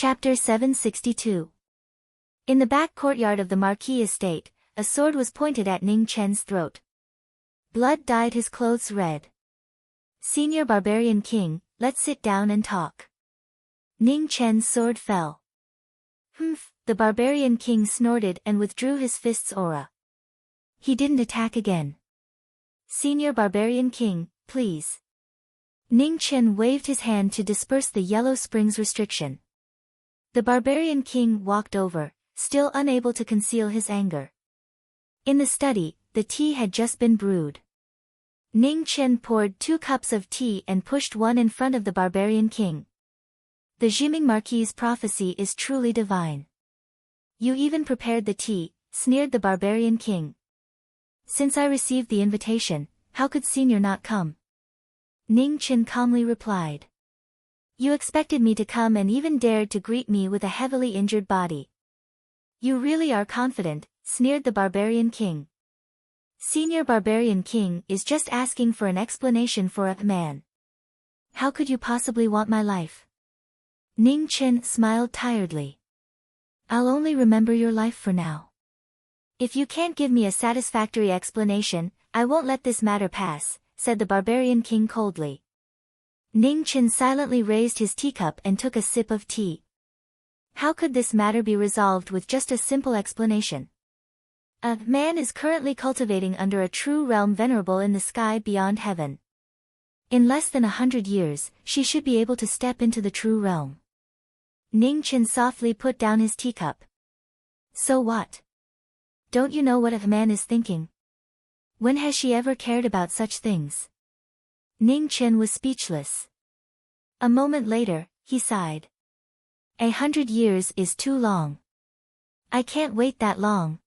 Chapter 762. In the back courtyard of the Marquis estate, a sword was pointed at Ning Chen's throat. Blood dyed his clothes red. "Senior Barbarian King, let's sit down and talk." Ning Chen's sword fell. "Humph," the Barbarian King snorted and withdrew his fist's aura. He didn't attack again. "Senior Barbarian King, please." Ning Chen waved his hand to disperse the Yellow Springs restriction. The Barbarian King walked over, still unable to conceal his anger. In the study, the tea had just been brewed. Ning Chen poured 2 cups of tea and pushed one in front of the Barbarian King. "The Jiming Marquis' prophecy is truly divine." "You even prepared the tea," sneered the Barbarian King. "Since I received the invitation, how could Senior not come?" Ning Chen calmly replied. "You expected me to come and even dared to greet me with a heavily injured body." "You really are confident," sneered the Barbarian King. "Senior Barbarian King is just asking for an explanation for a man. How could you possibly want my life?" Ning Chen smiled tiredly. "I'll only remember your life for now. If you can't give me a satisfactory explanation, I won't let this matter pass," said the Barbarian King coldly. Ning Chen silently raised his teacup and took a sip of tea. How could this matter be resolved with just a simple explanation? A man is currently cultivating under a true realm venerable in the sky beyond heaven. In less than 100 years, she should be able to step into the true realm. Ning Chen softly put down his teacup. "So what? Don't you know what a man is thinking? When has she ever cared about such things?" Ning Chen was speechless. A moment later, he sighed. 100 years is too long. I can't wait that long."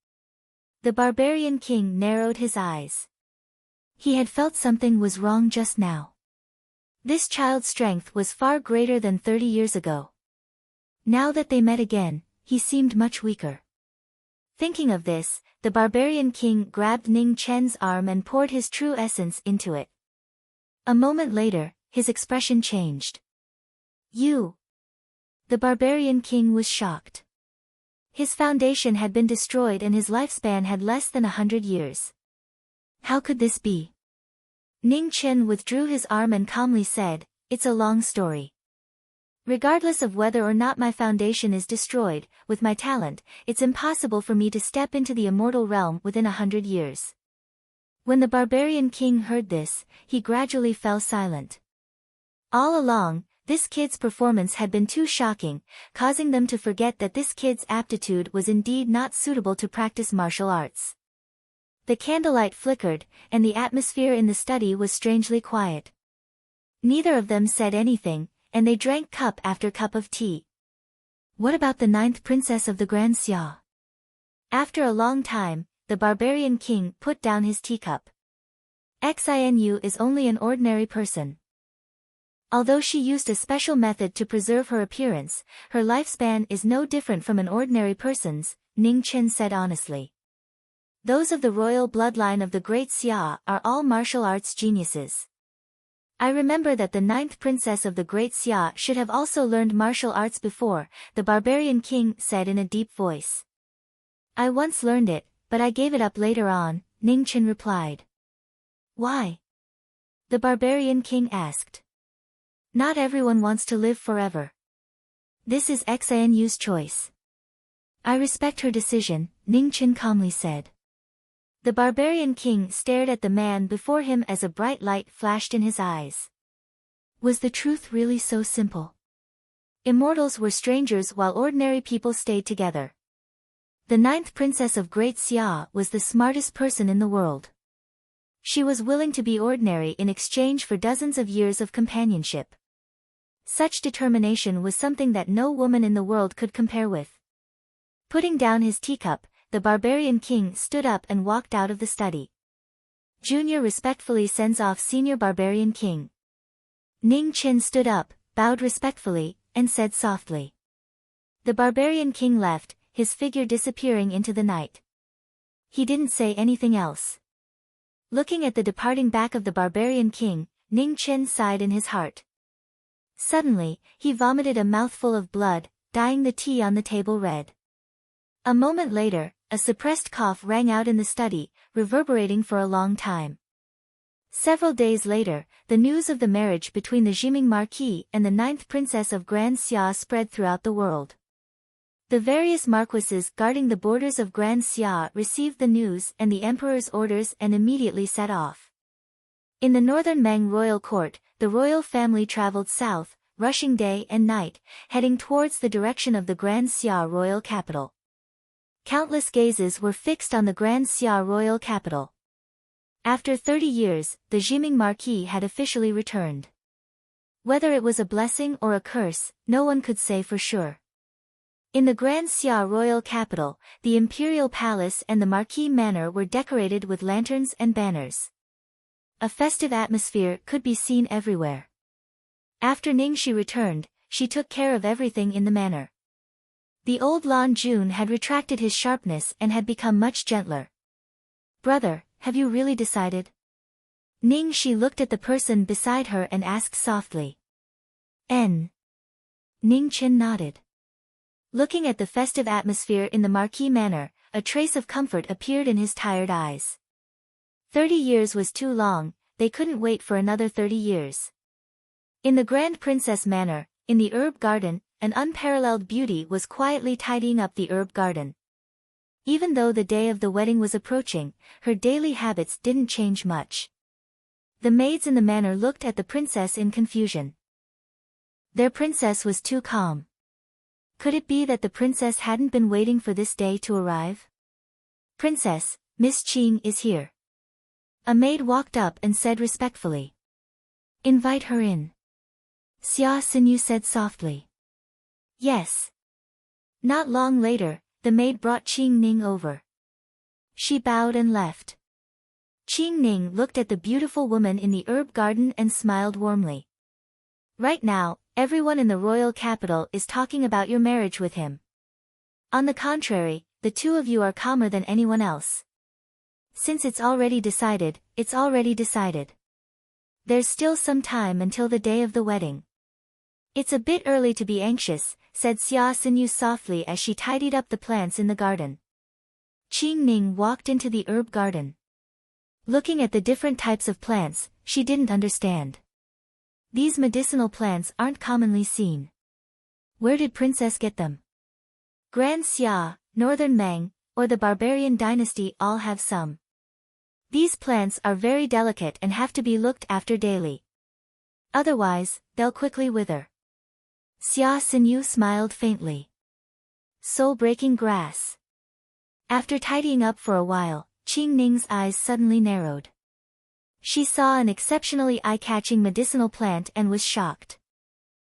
The Barbarian King narrowed his eyes. He had felt something was wrong just now. This child's strength was far greater than 30 years ago. Now that they met again, he seemed much weaker. Thinking of this, the Barbarian King grabbed Ning Chen's arm and poured his true essence into it. A moment later, his expression changed. "You." The Barbarian King was shocked. His foundation had been destroyed and his lifespan had less than 100 years. How could this be? Ning Chen withdrew his arm and calmly said, "It's a long story. Regardless of whether or not my foundation is destroyed, with my talent, it's impossible for me to step into the immortal realm within 100 years. When the Barbarian King heard this, he gradually fell silent. All along, this kid's performance had been too shocking, causing them to forget that this kid's aptitude was indeed not suitable to practice martial arts. The candlelight flickered, and the atmosphere in the study was strangely quiet. Neither of them said anything, and they drank cup after cup of tea. "What about the 9th princess of the Grand Xia?" After a long time, the Barbarian King put down his teacup. "Xinu is only an ordinary person. Although she used a special method to preserve her appearance, her lifespan is no different from an ordinary person's," Ning Chen said honestly. "Those of the royal bloodline of the Great Xia are all martial arts geniuses. I remember that the 9th princess of the Great Xia should have also learned martial arts before," the Barbarian King said in a deep voice. "I once learned it, but I gave it up later on," Ning Chen replied. "Why?" the Barbarian King asked. "Not everyone wants to live forever. This is Xinu's choice." "I respect her decision," Ning Chen calmly said. The Barbarian King stared at the man before him as a bright light flashed in his eyes. Was the truth really so simple? Immortals were strangers while ordinary people stayed together. The 9th princess of Great Xia was the smartest person in the world. She was willing to be ordinary in exchange for dozens of years of companionship. Such determination was something that no woman in the world could compare with. Putting down his teacup, the Barbarian King stood up and walked out of the study. "Junior respectfully sends off Senior Barbarian King." Ning Chen stood up, bowed respectfully, and said softly. The Barbarian King left, his figure disappearing into the night. He didn't say anything else. Looking at the departing back of the Barbarian King, Ning Chen sighed in his heart. Suddenly, he vomited a mouthful of blood, dyeing the tea on the table red. A moment later, a suppressed cough rang out in the study, reverberating for a long time. Several days later, the news of the marriage between the Jiming Marquis and the 9th Princess of Grand Xia spread throughout the world. The various marquises guarding the borders of Grand Xia received the news and the emperor's orders and immediately set off. In the northern Meng royal court, the royal family traveled south, rushing day and night, heading towards the direction of the Grand Xia royal capital. Countless gazes were fixed on the Grand Xia royal capital. After 30 years, the Jiming Marquis had officially returned. Whether it was a blessing or a curse, no one could say for sure. In the Grand Xia royal capital, the imperial palace and the Marquis manor were decorated with lanterns and banners. A festive atmosphere could be seen everywhere. After Ningxi returned, she took care of everything in the manor. The old Lan Jun had retracted his sharpness and had become much gentler. "Brother, have you really decided?" Ningxi looked at the person beside her and asked softly. "N." Ningchen nodded. Looking at the festive atmosphere in the Marquis manor, a trace of comfort appeared in his tired eyes. 30 years was too long, they couldn't wait for another 30 years. In the Grand Princess manor, in the herb garden, an unparalleled beauty was quietly tidying up the herb garden. Even though the day of the wedding was approaching, her daily habits didn't change much. The maids in the manor looked at the princess in confusion. Their princess was too calm. Could it be that the princess hadn't been waiting for this day to arrive? "Princess, Miss Qing is here." A maid walked up and said respectfully. "Invite her in." Xia Xinyu said softly. "Yes." Not long later, the maid brought Qing Ning over. She bowed and left. Qing Ning looked at the beautiful woman in the herb garden and smiled warmly. "Right now, everyone in the royal capital is talking about your marriage with him. On the contrary, the two of you are calmer than anyone else. Since it's already decided, it's already decided. There's still some time until the day of the wedding." "It's a bit early to be anxious," said Xia Xinyu softly as she tidied up the plants in the garden. Qing Ning walked into the herb garden. Looking at the different types of plants, she didn't understand. These medicinal plants aren't commonly seen. Where did Princess get them? Grand Xia, Northern Meng, or the Barbarian dynasty all have some. These plants are very delicate and have to be looked after daily. Otherwise, they'll quickly wither. Xia Xinyu smiled faintly. Soul-breaking grass. After tidying up for a while, Qing Ning's eyes suddenly narrowed. She saw an exceptionally eye-catching medicinal plant and was shocked.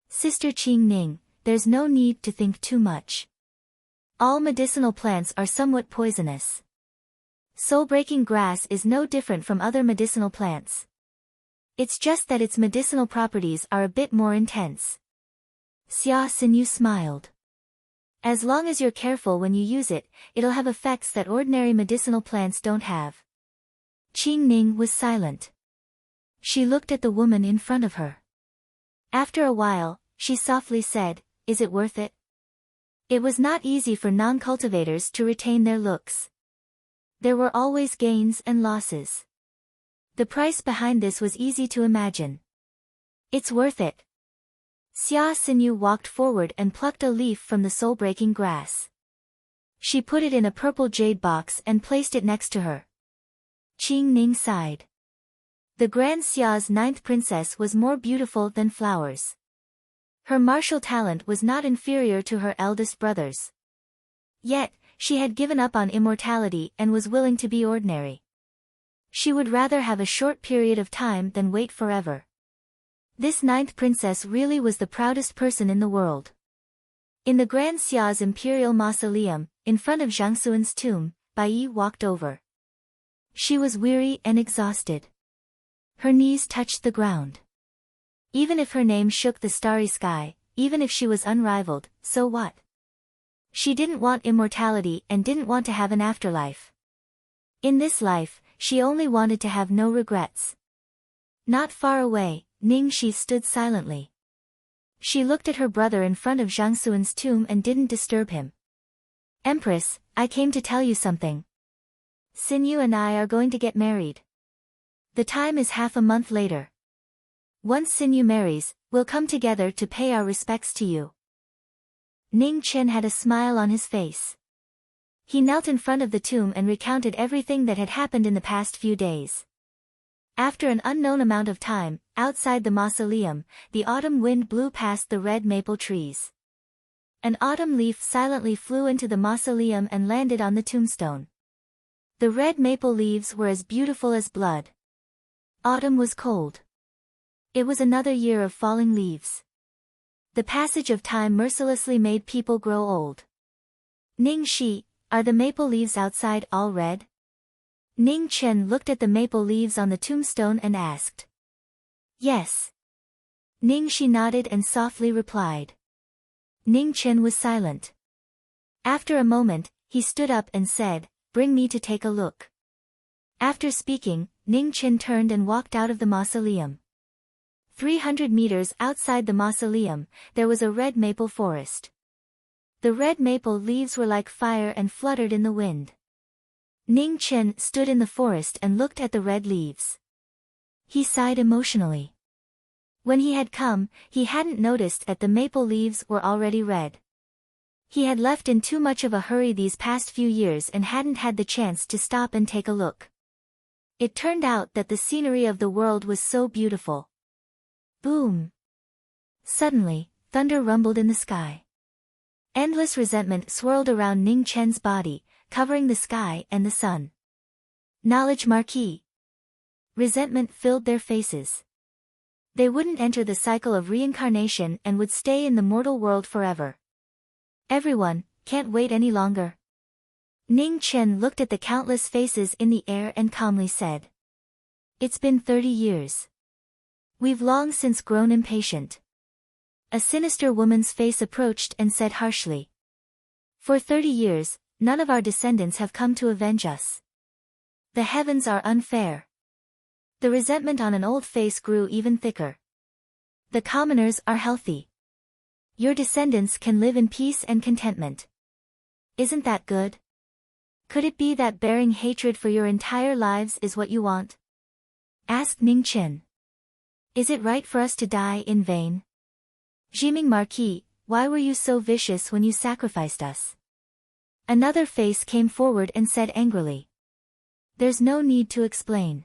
"Sister Qing Ning, there's no need to think too much. All medicinal plants are somewhat poisonous. Soul-breaking grass is no different from other medicinal plants. It's just that its medicinal properties are a bit more intense." Xia Xinyu smiled. "As long as you're careful when you use it, it'll have effects that ordinary medicinal plants don't have." Qing Ning was silent. She looked at the woman in front of her. After a while, she softly said, "Is it worth it?" It was not easy for non-cultivators to retain their looks. There were always gains and losses. The price behind this was easy to imagine. "It's worth it." Xia Xinyu walked forward and plucked a leaf from the soul-breaking grass. She put it in a purple jade box and placed it next to her. Qing Ning sighed. The Grand Xia's 9th princess was more beautiful than flowers. Her martial talent was not inferior to her eldest brother's. Yet, she had given up on immortality and was willing to be ordinary. She would rather have a short period of time than wait forever. This 9th princess really was the proudest person in the world. In the Grand Xia's imperial mausoleum, in front of Zhang Xuan's tomb, Bai Yi walked over. She was weary and exhausted. Her knees touched the ground. Even if her name shook the starry sky, even if she was unrivaled, so what? She didn't want immortality and didn't want to have an afterlife. In this life, she only wanted to have no regrets. Not far away, Ningxi stood silently. She looked at her brother in front of Zhang Xuan's tomb and didn't disturb him. Empress, I came to tell you something. Xinyu and I are going to get married. The time is half a month later. Once Xinyu marries, we'll come together to pay our respects to you. Ning Chen had a smile on his face. He knelt in front of the tomb and recounted everything that had happened in the past few days. After an unknown amount of time, outside the mausoleum, the autumn wind blew past the red maple trees. An autumn leaf silently flew into the mausoleum and landed on the tombstone. The red maple leaves were as beautiful as blood. Autumn was cold. It was another year of falling leaves. The passage of time mercilessly made people grow old. Ning Shi, are the maple leaves outside all red? Ning Chen looked at the maple leaves on the tombstone and asked. Yes. Ning Shi nodded and softly replied. Ning Chen was silent. After a moment, he stood up and said, "Bring me to take a look." After speaking, Ning Chen turned and walked out of the mausoleum. 300 meters outside the mausoleum, there was a red maple forest. The red maple leaves were like fire and fluttered in the wind. Ning Chen stood in the forest and looked at the red leaves. He sighed emotionally. When he had come, he hadn't noticed that the maple leaves were already red. He had left in too much of a hurry these past few years and hadn't had the chance to stop and take a look. It turned out that the scenery of the world was so beautiful. Boom! Suddenly, thunder rumbled in the sky. Endless resentment swirled around Ning Chen's body, covering the sky and the sun. Knowledge Marquis. Resentment filled their faces. They wouldn't enter the cycle of reincarnation and would stay in the mortal world forever. Everyone, can't wait any longer. Ning Chen looked at the countless faces in the air and calmly said. It's been 30 years. We've long since grown impatient. A sinister woman's face approached and said harshly. For 30 years, none of our descendants have come to avenge us. The heavens are unfair. The resentment on an old face grew even thicker. The commoners are healthy. Your descendants can live in peace and contentment. Isn't that good? Could it be that bearing hatred for your entire lives is what you want? Asked Ning Chen. Is it right for us to die in vain? Jiming Marquis, why were you so vicious when you sacrificed us? Another face came forward and said angrily. There's no need to explain.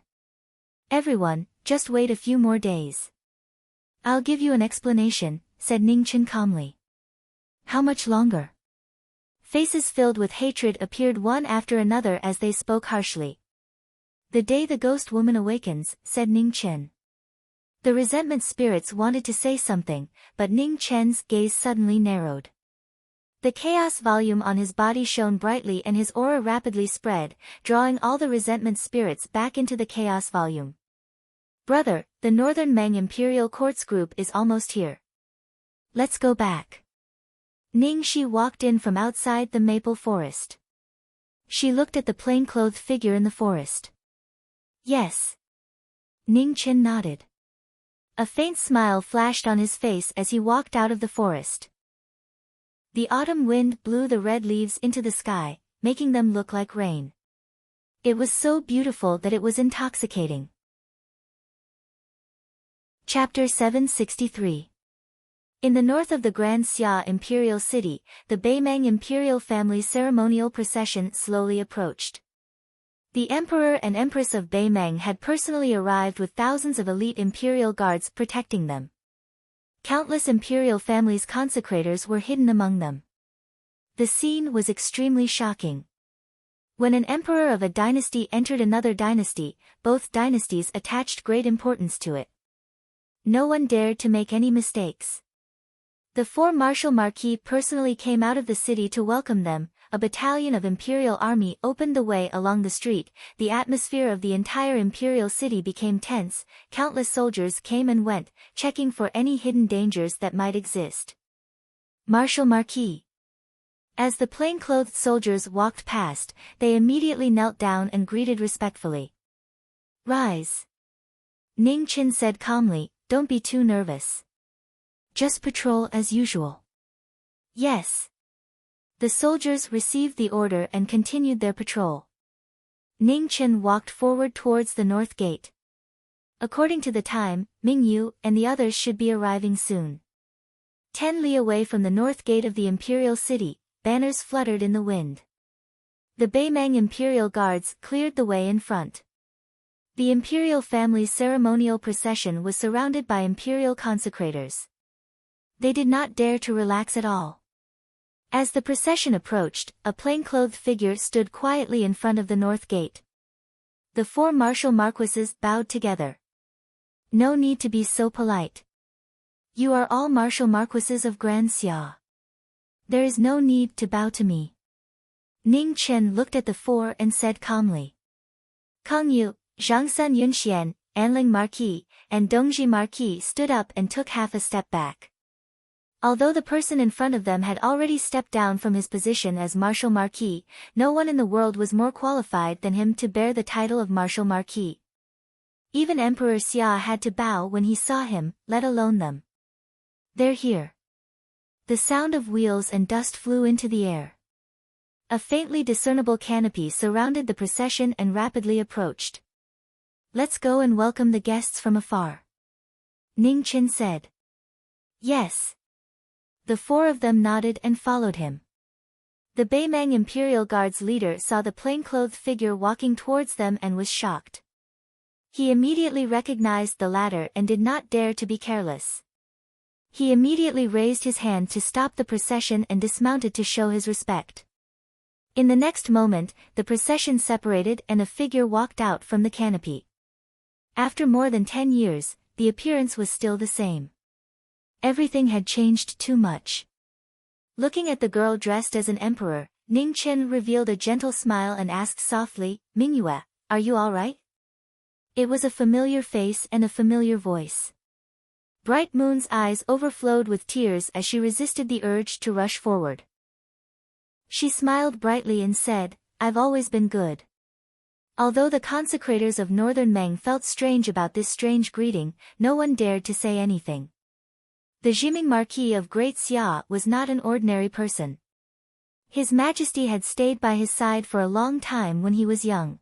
Everyone, just wait a few more days. I'll give you an explanation, said Ning Chen calmly. How much longer? Faces filled with hatred appeared one after another as they spoke harshly. The day the ghost woman awakens, said Ning Chen. The resentment spirits wanted to say something, but Ning Chen's gaze suddenly narrowed. The chaos volume on his body shone brightly and his aura rapidly spread, drawing all the resentment spirits back into the chaos volume. Brother, the Northern Meng Imperial Courts group is almost here. Let's go back. Ning Shi walked in from outside the maple forest. She looked at the plain-clothed figure in the forest. Yes. Ning Chen nodded. A faint smile flashed on his face as he walked out of the forest. The autumn wind blew the red leaves into the sky, making them look like rain. It was so beautiful that it was intoxicating. Chapter 763. In the north of the Grand Xia Imperial City, the Beimeng Imperial family's ceremonial procession slowly approached. The Emperor and Empress of Beimeng had personally arrived with thousands of elite imperial guards protecting them. Countless imperial families' consecrators were hidden among them. The scene was extremely shocking. When an emperor of a dynasty entered another dynasty, both dynasties attached great importance to it. No one dared to make any mistakes. The four Marshal Marquis personally came out of the city to welcome them. A battalion of imperial army opened the way along the street. The atmosphere of the entire imperial city became tense. Countless soldiers came and went, checking for any hidden dangers that might exist. Marshal Marquis. As the plain-clothed soldiers walked past, they immediately knelt down and greeted respectfully. Rise. Ning Chen said calmly, don't be too nervous. Just patrol as usual. Yes. The soldiers received the order and continued their patrol. Ning Chen walked forward towards the north gate. According to the time, Ming Yu and the others should be arriving soon. 10 li away from the north gate of the imperial city, banners fluttered in the wind. The Beimang imperial guards cleared the way in front. The imperial family's ceremonial procession was surrounded by imperial consecrators. They did not dare to relax at all. As the procession approached, a plainclothed figure stood quietly in front of the north gate. The 4 martial marquises bowed together. No need to be so polite. You are all martial marquises of Grand Xia. There is no need to bow to me. Ning Chen looked at the 4 and said calmly. Kang Yu, Zhangsun Yunxian, Anling Marquis, and Dongji Marquis stood up and took half a step back. Although the person in front of them had already stepped down from his position as Martial Marquis, no one in the world was more qualified than him to bear the title of Martial Marquis. Even Emperor Xia had to bow when he saw him, let alone them. They're here. The sound of wheels and dust flew into the air. A faintly discernible canopy surrounded the procession and rapidly approached. Let's go and welcome the guests from afar. Ning Chen said. Yes. The 4 of them nodded and followed him. The Beimang Imperial Guard's leader saw the plainclothed figure walking towards them and was shocked. He immediately recognized the latter and did not dare to be careless. He immediately raised his hand to stop the procession and dismounted to show his respect. In the next moment, the procession separated and a figure walked out from the canopy. After more than 10 years, the appearance was still the same. Everything had changed too much. Looking at the girl dressed as an emperor, Ning Chen revealed a gentle smile and asked softly, Mingyue, are you all right? It was a familiar face and a familiar voice. Bright Moon's eyes overflowed with tears as she resisted the urge to rush forward. She smiled brightly and said, I've always been good. Although the consecrators of Northern Meng felt strange about this strange greeting, no one dared to say anything. The Jiming Marquis of Great Xia was not an ordinary person. His Majesty had stayed by his side for a long time when he was young.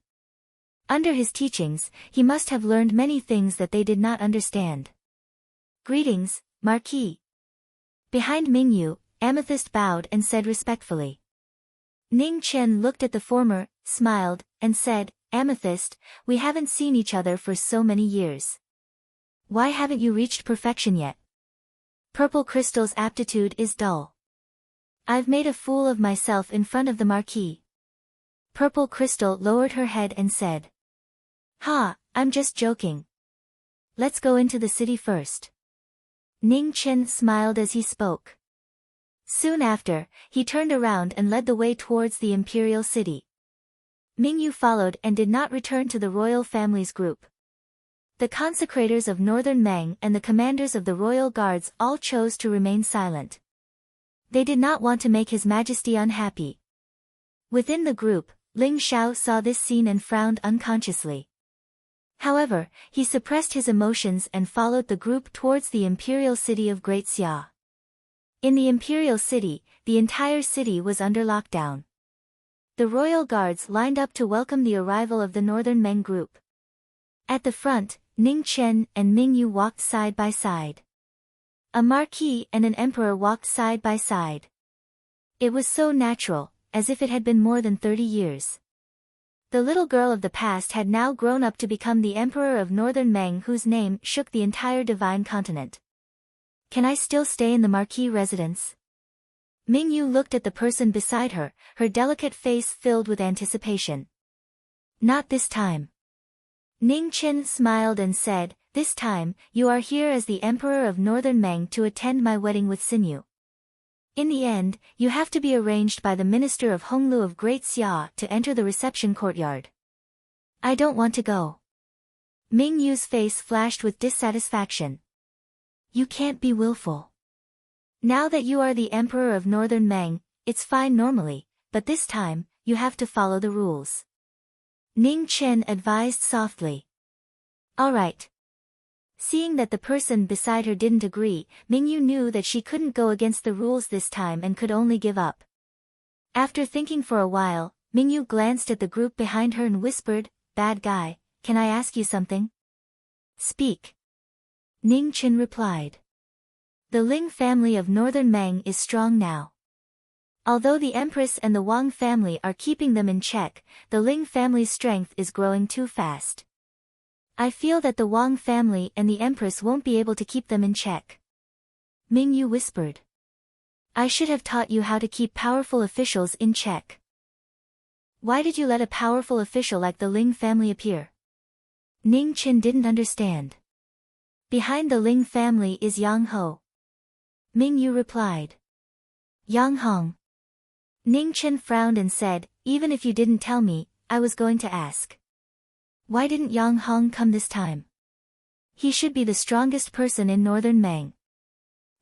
Under his teachings, he must have learned many things that they did not understand. Greetings, Marquis. Behind Mingyu, Amethyst bowed and said respectfully. Ning Chen looked at the former, smiled, and said, Amethyst, we haven't seen each other for so many years. Why haven't you reached perfection yet? Purple Crystal's aptitude is dull. I've made a fool of myself in front of the Marquis. Purple Crystal lowered her head and said. Ha, I'm just joking. Let's go into the city first. Ning Chen smiled as he spoke. Soon after, he turned around and led the way towards the imperial city. Mingyu followed and did not return to the royal family's group. The consecrators of Northern Meng and the commanders of the royal guards all chose to remain silent. They did not want to make His Majesty unhappy. Within the group, Ling Xiao saw this scene and frowned unconsciously. However, he suppressed his emotions and followed the group towards the imperial city of Great Xia. In the imperial city, the entire city was under lockdown. The royal guards lined up to welcome the arrival of the Northern Meng group. At the front, Ning Chen and Mingyu walked side by side. A marquis and an emperor walked side by side. It was so natural, as if it had been more than 30 years. The little girl of the past had now grown up to become the emperor of Northern Meng, whose name shook the entire divine continent. Can I still stay in the marquis residence? Mingyu looked at the person beside her, her delicate face filled with anticipation. Not this time. Ning Chen smiled and said, this time, you are here as the Emperor of Northern Meng to attend my wedding with Xinyu. In the end, you have to be arranged by the Minister of Honglu of Great Xia to enter the reception courtyard. I don't want to go. Ming Yu's face flashed with dissatisfaction. You can't be willful. Now that you are the Emperor of Northern Meng, it's fine normally, but this time, you have to follow the rules. Ning Chen advised softly. All right. Seeing that the person beside her didn't agree, Mingyu knew that she couldn't go against the rules this time and could only give up. After thinking for a while, Mingyu glanced at the group behind her and whispered, "Bad guy, can I ask you something?" "Speak." Ning Chen replied. "The Ling family of Northern Meng is strong now. Although the Empress and the Wang family are keeping them in check, the Ling family's strength is growing too fast. I feel that the Wang family and the Empress won't be able to keep them in check." Mingyu whispered. "I should have taught you how to keep powerful officials in check. Why did you let a powerful official like the Ling family appear?" Ning Chen didn't understand. "Behind the Ling family is Yang Ho." Mingyu replied. "Yang Hong." Ning Chen frowned and said, "Even if you didn't tell me, I was going to ask. Why didn't Yang Hong come this time? He should be the strongest person in Northern Meng.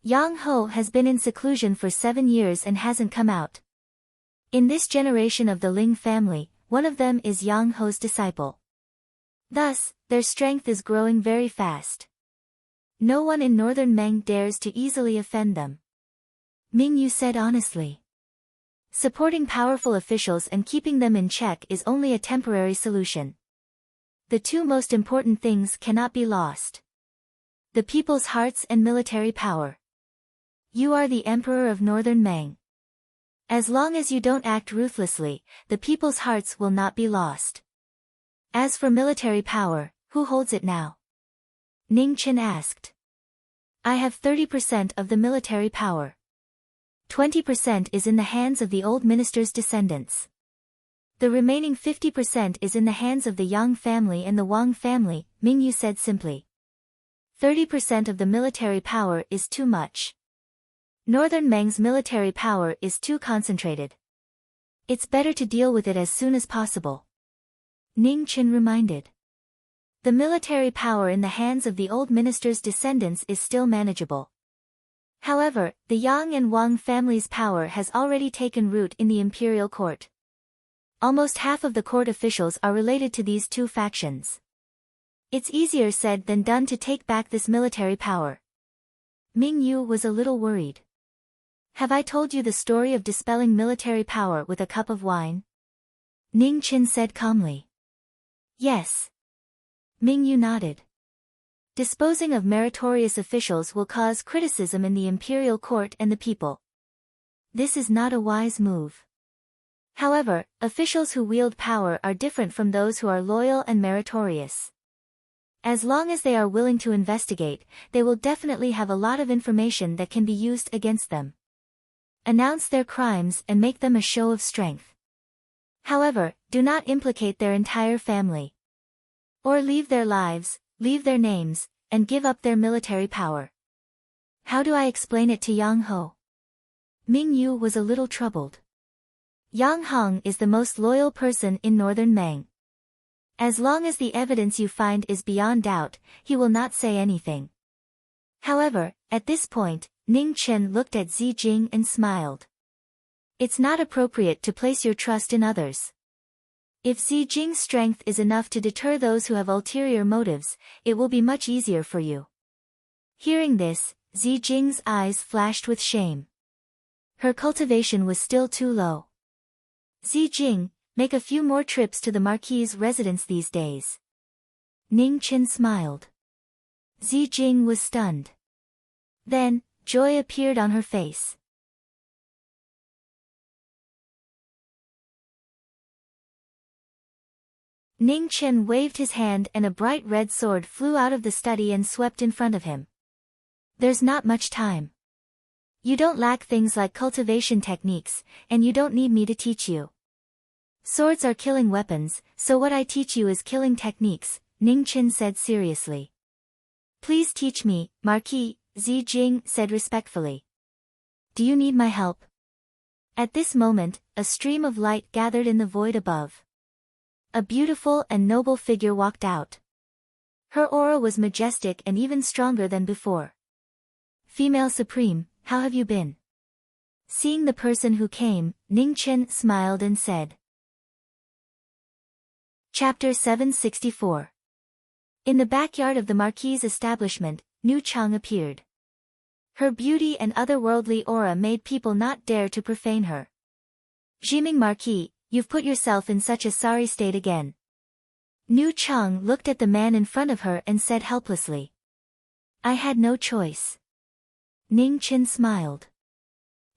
Yang Ho has been in seclusion for 7 years and hasn't come out. In this generation of the Ling family, one of them is Yang Ho's disciple. Thus, their strength is growing very fast. No one in Northern Meng dares to easily offend them." Mingyu said honestly. "Supporting powerful officials and keeping them in check is only a temporary solution. The two most important things cannot be lost: the people's hearts and military power. You are the Emperor of Northern Meng. As long as you don't act ruthlessly, the people's hearts will not be lost. As for military power, who holds it now?" Ning Chen asked. "I have 30% of the military power. 20% is in the hands of the old minister's descendants. The remaining 50% is in the hands of the Yang family and the Wang family," Mingyu said simply. 30% of the military power is too much. Northern Meng's military power is too concentrated. It's better to deal with it as soon as possible." Ning Chen reminded. "The military power in the hands of the old minister's descendants is still manageable. However, the Yang and Wang family's power has already taken root in the imperial court. Almost half of the court officials are related to these two factions. It's easier said than done to take back this military power." Mingyu was a little worried. "Have I told you the story of dispelling military power with a cup of wine?" Ning Chen said calmly. "Yes." Mingyu nodded. "Disposing of meritorious officials will cause criticism in the imperial court and the people. This is not a wise move. However, officials who wield power are different from those who are loyal and meritorious. As long as they are willing to investigate, they will definitely have a lot of information that can be used against them. Announce their crimes and make them a show of strength. However, do not implicate their entire family. Or leave their lives, leave their names, and give up their military power. How do I explain it to Yang Ho?" Mingyu was a little troubled. "Yang Hong is the most loyal person in Northern Meng. As long as the evidence you find is beyond doubt, he will not say anything." However, at this point, Ning Chen looked at Zi Jing and smiled. "It's not appropriate to place your trust in others. If Zi Jing's strength is enough to deter those who have ulterior motives, it will be much easier for you." Hearing this, Zi Jing's eyes flashed with shame. Her cultivation was still too low. "Zi Jing, make a few more trips to the Marquis' residence these days." Ning Chen smiled. Zi Jing was stunned. Then, joy appeared on her face. Ning Chen waved his hand and a bright red sword flew out of the study and swept in front of him. "There's not much time. You don't lack things like cultivation techniques, and you don't need me to teach you. Swords are killing weapons, so what I teach you is killing techniques," Ning Chen said seriously. "Please teach me, Marquis," Zi Jing said respectfully. "Do you need my help?" At this moment, a stream of light gathered in the void above. A beautiful and noble figure walked out. Her aura was majestic and even stronger than before. "Female Supreme, how have you been?" Seeing the person who came, Ning Chen smiled and said. Chapter 764. In the backyard of the Marquis' establishment, Nu Chang appeared. Her beauty and otherworldly aura made people not dare to profane her. Jiming Marquis, you've put yourself in such a sorry state again. Nu Chang looked at the man in front of her and said helplessly. I had no choice. Ning Chen smiled.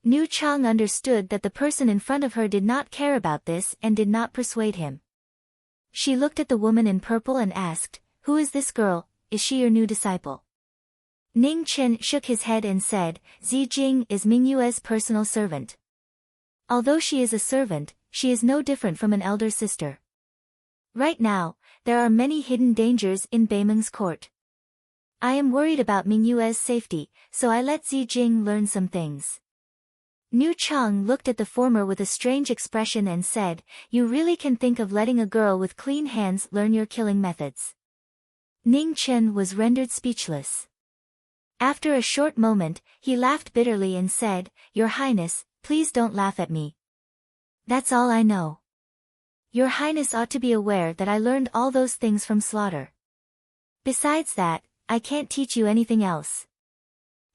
Nu Chang understood that the person in front of her did not care about this and did not persuade him. She looked at the woman in purple and asked, Who is this girl, is she your new disciple? Ning Chen shook his head and said, Jing is Mingyue's personal servant. Although she is a servant, she is no different from an elder sister. Right now, there are many hidden dangers in Beimeng's court. I am worried about Mingyue's safety, so I let Jing learn some things. Nu Chang looked at the former with a strange expression and said, You really can think of letting a girl with clean hands learn your killing methods. Ning Chen was rendered speechless. After a short moment, he laughed bitterly and said, Your Highness, please don't laugh at me. That's all I know. Your Highness ought to be aware that I learned all those things from slaughter. Besides that, I can't teach you anything else.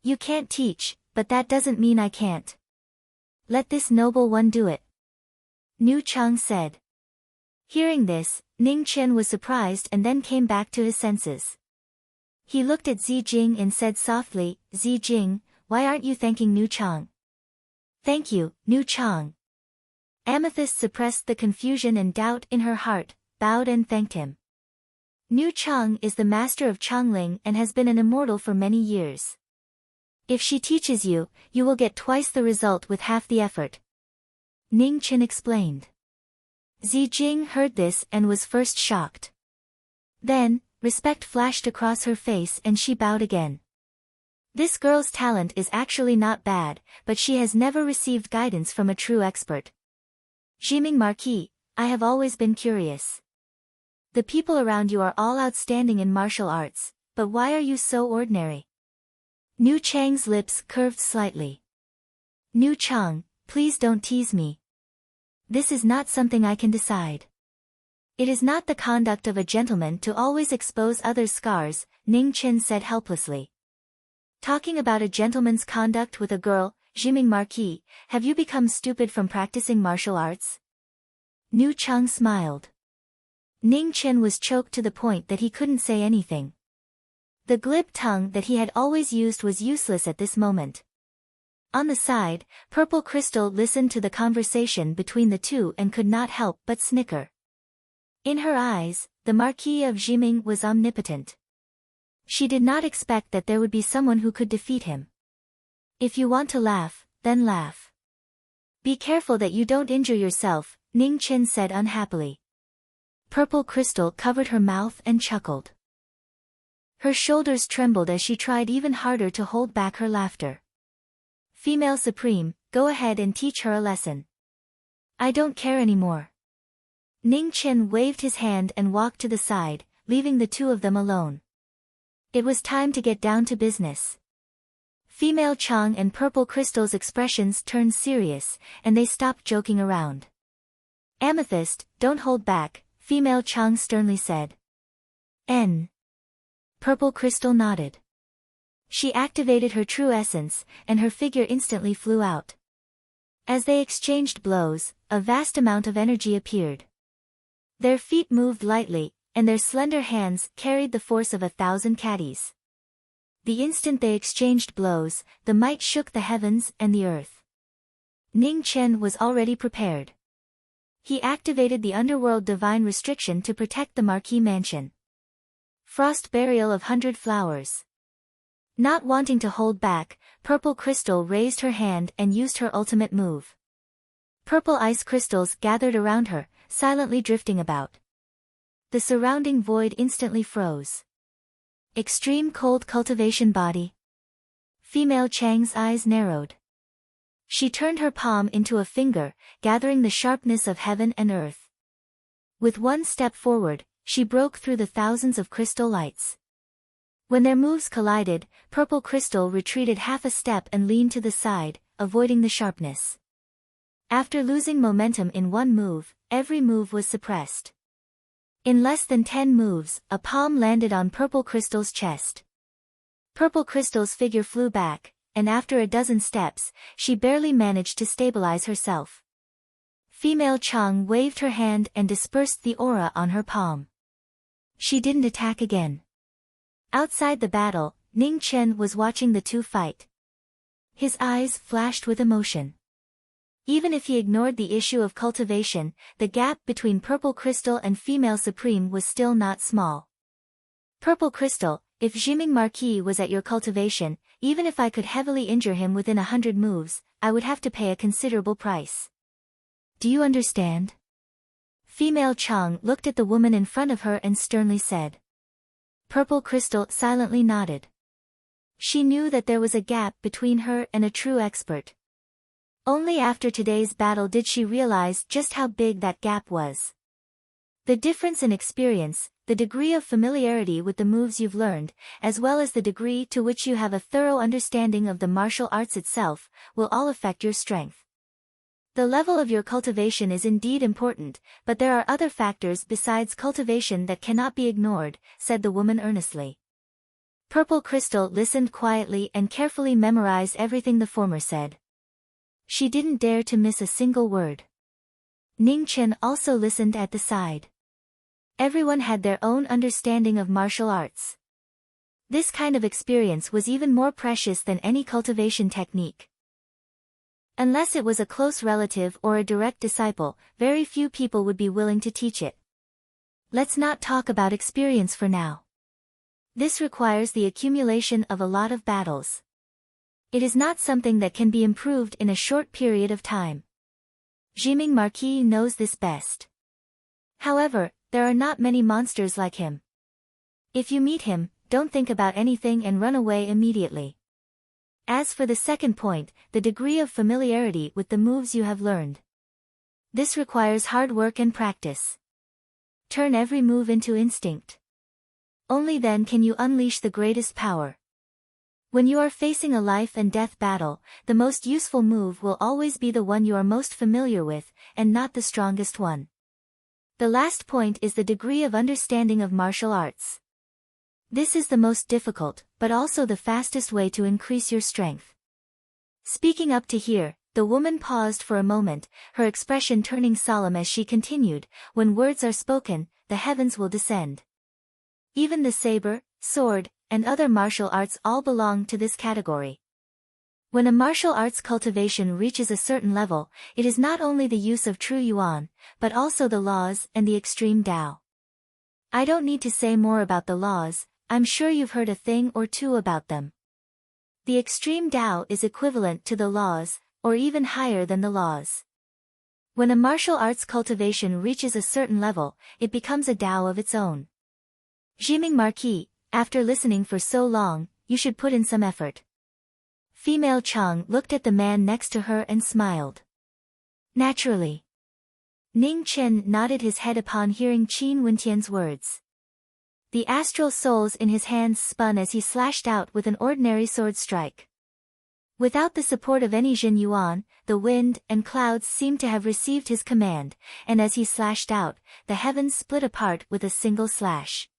You can't teach, but that doesn't mean I can't. Let this noble one do it. Nu Chang said. Hearing this, Ning Chen was surprised and then came back to his senses. He looked at Jing and said softly, Jing, why aren't you thanking Nu Chang? Thank you, Nu Chang. Amethyst suppressed the confusion and doubt in her heart, bowed and thanked him. Nu Chang is the master of Changling and has been an immortal for many years. If she teaches you, you will get twice the result with half the effort. Ning Chen explained. Jing heard this and was first shocked. Then, respect flashed across her face and she bowed again. This girl's talent is actually not bad, but she has never received guidance from a true expert. Jiming Marquis, I have always been curious. The people around you are all outstanding in martial arts, but why are you so ordinary? Nu Chang's lips curved slightly. Nu Chang, please don't tease me. This is not something I can decide. It is not the conduct of a gentleman to always expose others' scars, Ning Chen said helplessly. Talking about a gentleman's conduct with a girl, Jiming Marquis, have you become stupid from practicing martial arts? Nu Chang smiled. Ning Chen was choked to the point that he couldn't say anything. The glib tongue that he had always used was useless at this moment. On the side, Purple Crystal listened to the conversation between the two and could not help but snicker. In her eyes, the Marquis of Jiming was omnipotent. She did not expect that there would be someone who could defeat him. If you want to laugh, then laugh. Be careful that you don't injure yourself, Ning Chen said unhappily. Purple Crystal covered her mouth and chuckled. Her shoulders trembled as she tried even harder to hold back her laughter. Female Supreme, go ahead and teach her a lesson. I don't care anymore. Ning Chen waved his hand and walked to the side, leaving the two of them alone. It was time to get down to business. Female Chang and Purple Crystal's expressions turned serious, and they stopped joking around. Amethyst, don't hold back, Female Chang sternly said. N. Purple Crystal nodded. She activated her true essence, and her figure instantly flew out. As they exchanged blows, a vast amount of energy appeared. Their feet moved lightly, and their slender hands carried the force of 1,000 caddies. The instant they exchanged blows, the might shook the heavens and the earth. Ning Chen was already prepared. He activated the underworld divine restriction to protect the Marquis mansion. Frost burial of 100 flowers. Not wanting to hold back, Purple Crystal raised her hand and used her ultimate move. Purple ice crystals gathered around her, silently drifting about. The surrounding void instantly froze. Extreme cold cultivation body. Female Chang's eyes narrowed. She turned her palm into a finger, gathering the sharpness of heaven and earth. With one step forward, she broke through the thousands of crystal lights. When their moves collided, Purple Crystal retreated half a step and leaned to the side, avoiding the sharpness. After losing momentum in one move, every move was suppressed. In less than 10 moves, a palm landed on Purple Crystal's chest. Purple Crystal's figure flew back, and after a dozen steps, she barely managed to stabilize herself. Female Chang waved her hand and dispersed the aura on her palm. She didn't attack again. Outside the battle, Ning Chen was watching the two fight. His eyes flashed with emotion. Even if he ignored the issue of cultivation, the gap between Purple Crystal and Female Supreme was still not small. Purple Crystal, if Jiming Marquis was at your cultivation, even if I could heavily injure him within 100 moves, I would have to pay a considerable price. Do you understand? Female Chang looked at the woman in front of her and sternly said. Purple Crystal silently nodded. She knew that there was a gap between her and a true expert. Only after today's battle did she realize just how big that gap was. The difference in experience, the degree of familiarity with the moves you've learned, as well as the degree to which you have a thorough understanding of the martial arts itself, will all affect your strength. The level of your cultivation is indeed important, but there are other factors besides cultivation that cannot be ignored, said the woman earnestly. Purple Crystal listened quietly and carefully memorized everything the former said. She didn't dare to miss a single word. Ning Chen also listened at the side. Everyone had their own understanding of martial arts. This kind of experience was even more precious than any cultivation technique. Unless it was a close relative or a direct disciple, very few people would be willing to teach it. Let's not talk about experience for now. This requires the accumulation of a lot of battles. It is not something that can be improved in a short period of time. Jiming Marquis knows this best. However, there are not many monsters like him. If you meet him, don't think about anything and run away immediately. As for the second point, the degree of familiarity with the moves you have learned. This requires hard work and practice. Turn every move into instinct. Only then can you unleash the greatest power. When you are facing a life and death battle, the most useful move will always be the one you are most familiar with, and not the strongest one. The last point is the degree of understanding of martial arts. This is the most difficult, but also the fastest way to increase your strength. Speaking up to here, the woman paused for a moment, her expression turning solemn as she continued, when words are spoken, the heavens will descend. Even the saber, sword, and other martial arts all belong to this category. When a martial arts cultivation reaches a certain level, it is not only the use of true yuan, but also the laws and the extreme Tao. I don't need to say more about the laws, I'm sure you've heard a thing or two about them. The extreme Tao is equivalent to the laws, or even higher than the laws. When a martial arts cultivation reaches a certain level, it becomes a Tao of its own. Jiming Marquis, after listening for so long, you should put in some effort. Female Chang looked at the man next to her and smiled. Naturally. Ning Chen nodded his head upon hearing Qin Wentian's words. The astral souls in his hands spun as he slashed out with an ordinary sword strike. Without the support of any Jin Yuan, the wind and clouds seemed to have received his command, and as he slashed out, the heavens split apart with a single slash.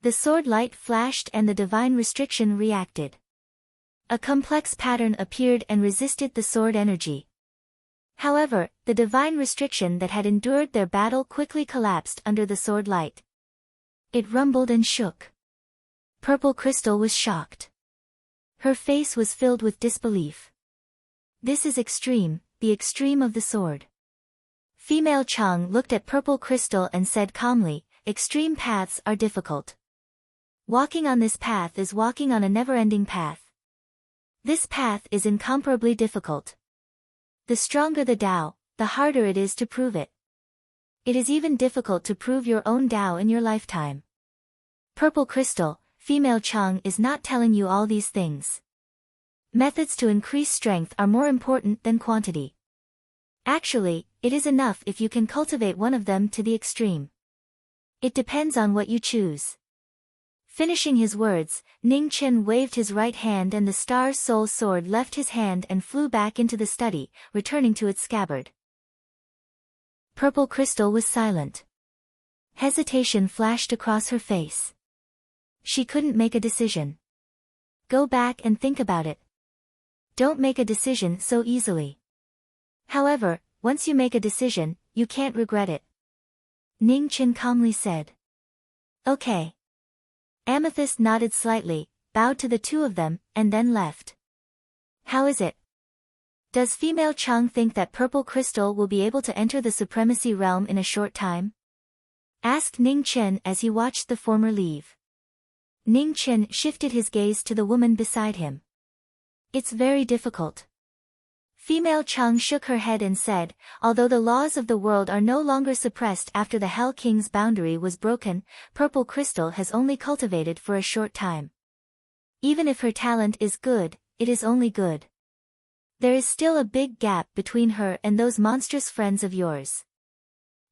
The sword light flashed and the divine restriction reacted. A complex pattern appeared and resisted the sword energy. However, the divine restriction that had endured their battle quickly collapsed under the sword light. It rumbled and shook. Purple Crystal was shocked. Her face was filled with disbelief. This is extreme, the extreme of the sword. Female Chang looked at Purple Crystal and said calmly, extreme paths are difficult. Walking on this path is walking on a never-ending path. This path is incomparably difficult. The stronger the Tao, the harder it is to prove it. It is even difficult to prove your own Tao in your lifetime. Purple Crystal, Female Chang is not telling you all these things. Methods to increase strength are more important than quantity. Actually, it is enough if you can cultivate one of them to the extreme. It depends on what you choose. Finishing his words, Ning Chen waved his right hand and the Star Soul sword left his hand and flew back into the study, returning to its scabbard. Purple Crystal was silent. Hesitation flashed across her face. She couldn't make a decision. Go back and think about it. Don't make a decision so easily. However, once you make a decision, you can't regret it. Ning Chen calmly said. Okay. Amethyst nodded slightly, bowed to the two of them, and then left. How is it? Does female Chang think that purple crystal will be able to enter the supremacy realm in a short time? Asked Ning Chen as he watched the former leave. Ning Chen shifted his gaze to the woman beside him. It's very difficult. Female Chang shook her head and said, although the laws of the world are no longer suppressed after the Hell King's boundary was broken, purple crystal has only cultivated for a short time. Even if her talent is good, it is only good. There is still a big gap between her and those monstrous friends of yours.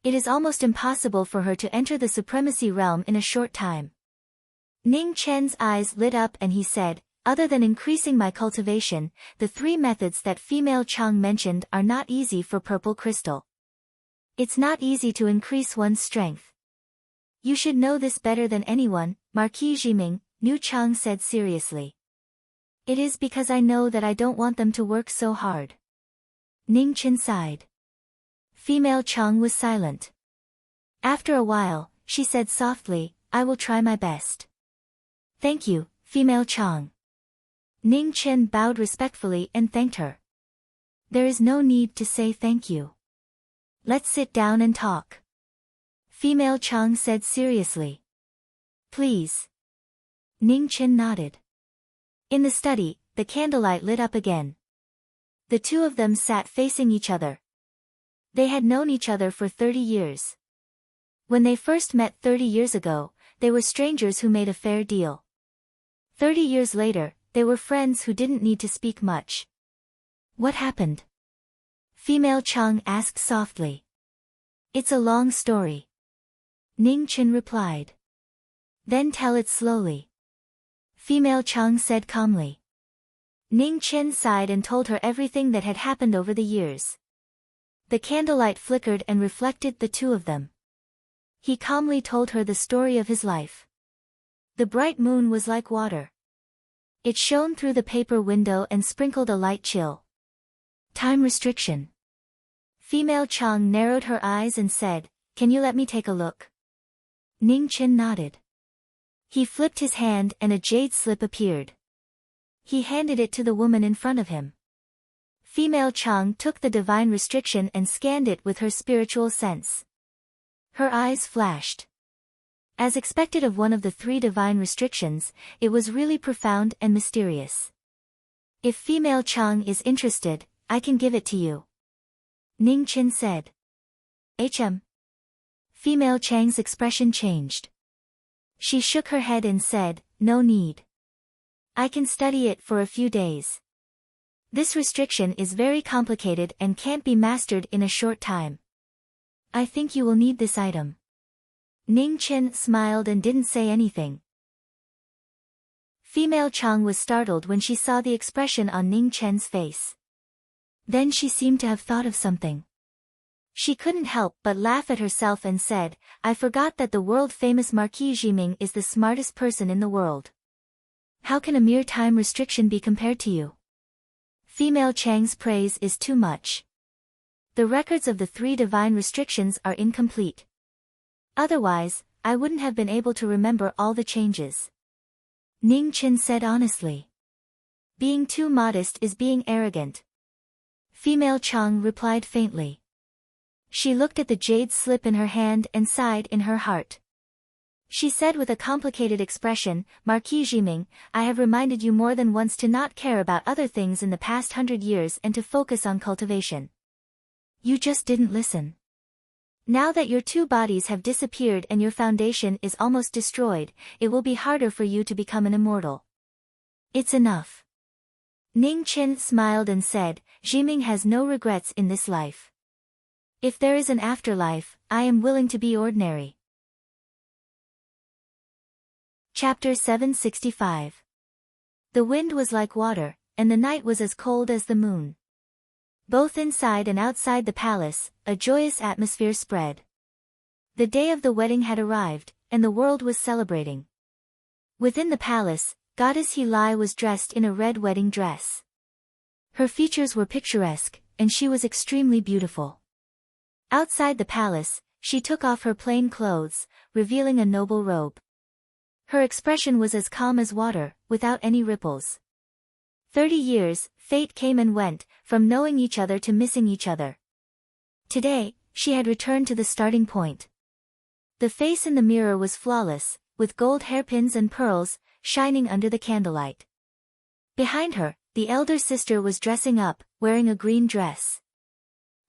It is almost impossible for her to enter the supremacy realm in a short time. Ning Chen's eyes lit up and he said, other than increasing my cultivation, the three methods that female Chang mentioned are not easy for purple crystal. It's not easy to increase one's strength. You should know this better than anyone, Marquis Jiming, New Chang said seriously. It is because I know that I don't want them to work so hard. Ning Chen sighed. Female Chang was silent. After a while, she said softly, I will try my best. Thank you, female Chang. Ning Chen bowed respectfully and thanked her. There is no need to say thank you. Let's sit down and talk. Female Chang said seriously. Please. Ning Chen nodded. In the study, the candlelight lit up again. The two of them sat facing each other. They had known each other for 30 years. When they first met 30 years ago, they were strangers who made a fair deal. 30 years later, they were friends who didn't need to speak much. What happened? Female Chang asked softly. It's a long story. Ning Chen replied. Then tell it slowly. Female Chang said calmly. Ning Chen sighed and told her everything that had happened over the years. The candlelight flickered and reflected the two of them. He calmly told her the story of his life. The bright moon was like water. It shone through the paper window and sprinkled a light chill. Time restriction. Female Chang narrowed her eyes and said, Can you let me take a look? Ning Chen nodded. He flipped his hand and a jade slip appeared. He handed it to the woman in front of him. Female Chang took the divine restriction and scanned it with her spiritual sense. Her eyes flashed. As expected of one of the three divine restrictions, it was really profound and mysterious. If female Chang is interested, I can give it to you. Ning Chen said. Female Chang's expression changed. She shook her head and said, No need. I can study it for a few days. This restriction is very complicated and can't be mastered in a short time. I think you will need this item. Ning Chen smiled and didn't say anything. Female Chang was startled when she saw the expression on Ning Chen's face. Then she seemed to have thought of something. She couldn't help but laugh at herself and said, I forgot that the world-famous Marquis Jiming is the smartest person in the world. How can a mere time restriction be compared to you? Female Chang's praise is too much. The records of the three divine restrictions are incomplete. Otherwise, I wouldn't have been able to remember all the changes. Ning Chen said honestly. Being too modest is being arrogant. Female Chang replied faintly. She looked at the jade slip in her hand and sighed in her heart. She said with a complicated expression, Marquis Jiming, I have reminded you more than once to not care about other things in the past 100 years and to focus on cultivation. You just didn't listen. Now that your two bodies have disappeared and your foundation is almost destroyed, it will be harder for you to become an immortal. It's enough. Ning Chen smiled and said, Jiming has no regrets in this life. If there is an afterlife, I am willing to be ordinary. Chapter 765. The wind was like water, and the night was as cold as the moon. Both inside and outside the palace, a joyous atmosphere spread. The day of the wedding had arrived, and the world was celebrating. Within the palace, Goddess Heli was dressed in a red wedding dress. Her features were picturesque, and she was extremely beautiful. Outside the palace, she took off her plain clothes, revealing a noble robe. Her expression was as calm as water, without any ripples. 30 years, fate came and went, from knowing each other to missing each other. Today, she had returned to the starting point. The face in the mirror was flawless, with gold hairpins and pearls, shining under the candlelight. Behind her, the elder sister was dressing up, wearing a green dress.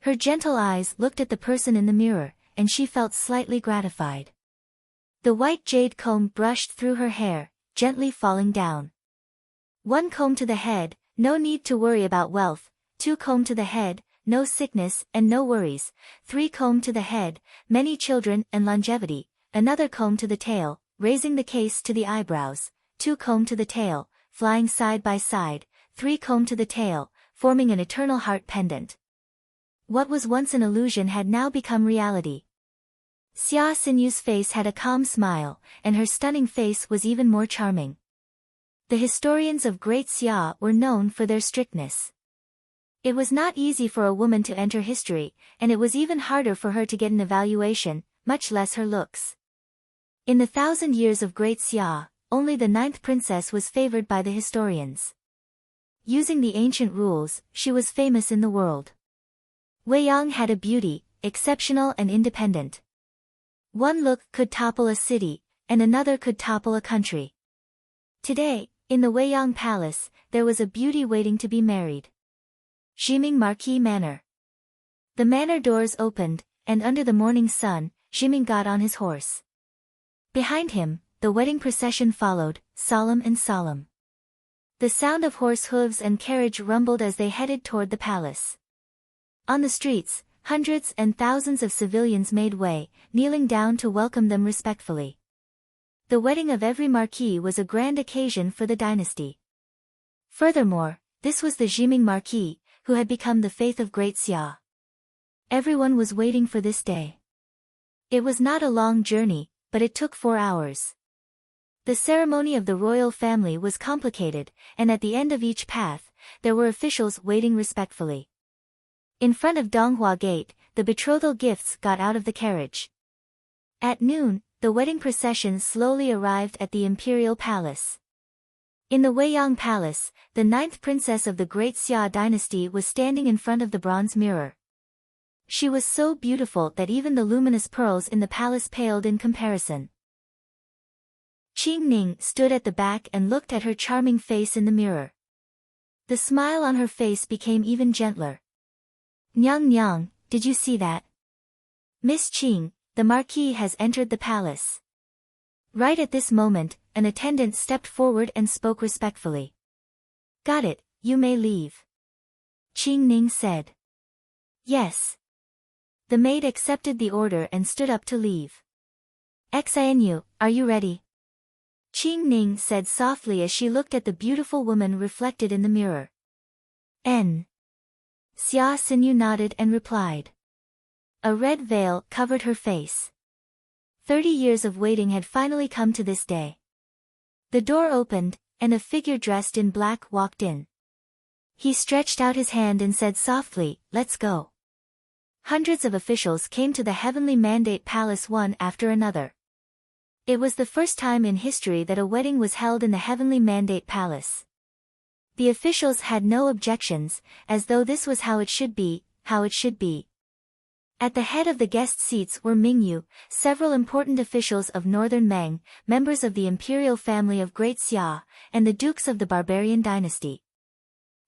Her gentle eyes looked at the person in the mirror, and she felt slightly gratified. The white jade comb brushed through her hair, gently falling down. 1 comb to the head, no need to worry about wealth. 2 comb to the head, no sickness and no worries. 3 comb to the head, many children and longevity. Another comb to the tail, raising the case to the eyebrows. 2 comb to the tail, flying side by side. 3 comb to the tail, forming an eternal heart pendant. What was once an illusion had now become reality. Xia Sinyu's face had a calm smile, and her stunning face was even more charming. The historians of Great Xia were known for their strictness. It was not easy for a woman to enter history, and it was even harder for her to get an evaluation, much less her looks. In the 1,000 years of Great Xia, only the 9th princess was favored by the historians. Using the ancient rules, she was famous in the world. Wei Yang had a beauty, exceptional and independent. One look could topple a city, and another could topple a country. Today, in the Wei Yang Palace, there was a beauty waiting to be married. Jiming Marquis Manor. The manor doors opened, and under the morning sun, Jiming got on his horse. Behind him, the wedding procession followed, solemn and solemn. The sound of horse hooves and carriage rumbled as they headed toward the palace. On the streets, hundreds and thousands of civilians made way, kneeling down to welcome them respectfully. The wedding of every marquis was a grand occasion for the dynasty. Furthermore, this was the Jiming Marquis, who had become the faith of Great Xia. Everyone was waiting for this day. It was not a long journey, but it took 4 hours. The ceremony of the royal family was complicated, and at the end of each path, there were officials waiting respectfully. In front of Donghua Gate, the betrothal gifts got out of the carriage. At noon, the wedding procession slowly arrived at the imperial palace. In the Weiyang Palace, the 9th princess of the Great Xia dynasty was standing in front of the bronze mirror. She was so beautiful that even the luminous pearls in the palace paled in comparison. Qing Ning stood at the back and looked at her charming face in the mirror. The smile on her face became even gentler. Nyang Nyang, did you see that? Miss Qing, the Marquis has entered the palace. Right at this moment, an attendant stepped forward and spoke respectfully. Got it, you may leave. Qing Ning said. Yes. The maid accepted the order and stood up to leave. Xinu, are you ready? Qing Ning said softly as she looked at the beautiful woman reflected in the mirror. N. Xia Xinyu nodded and replied. A red veil covered her face. 30 years of waiting had finally come to this day. The door opened, and a figure dressed in black walked in. He stretched out his hand and said softly, "Let's go." Hundreds of officials came to the Heavenly Mandate Palace one after another. It was the first time in history that a wedding was held in the Heavenly Mandate Palace. The officials had no objections, as though this was how it should be, how it should be. At the head of the guest seats were Mingyu, several important officials of Northern Meng, members of the imperial family of Great Xia, and the dukes of the barbarian dynasty.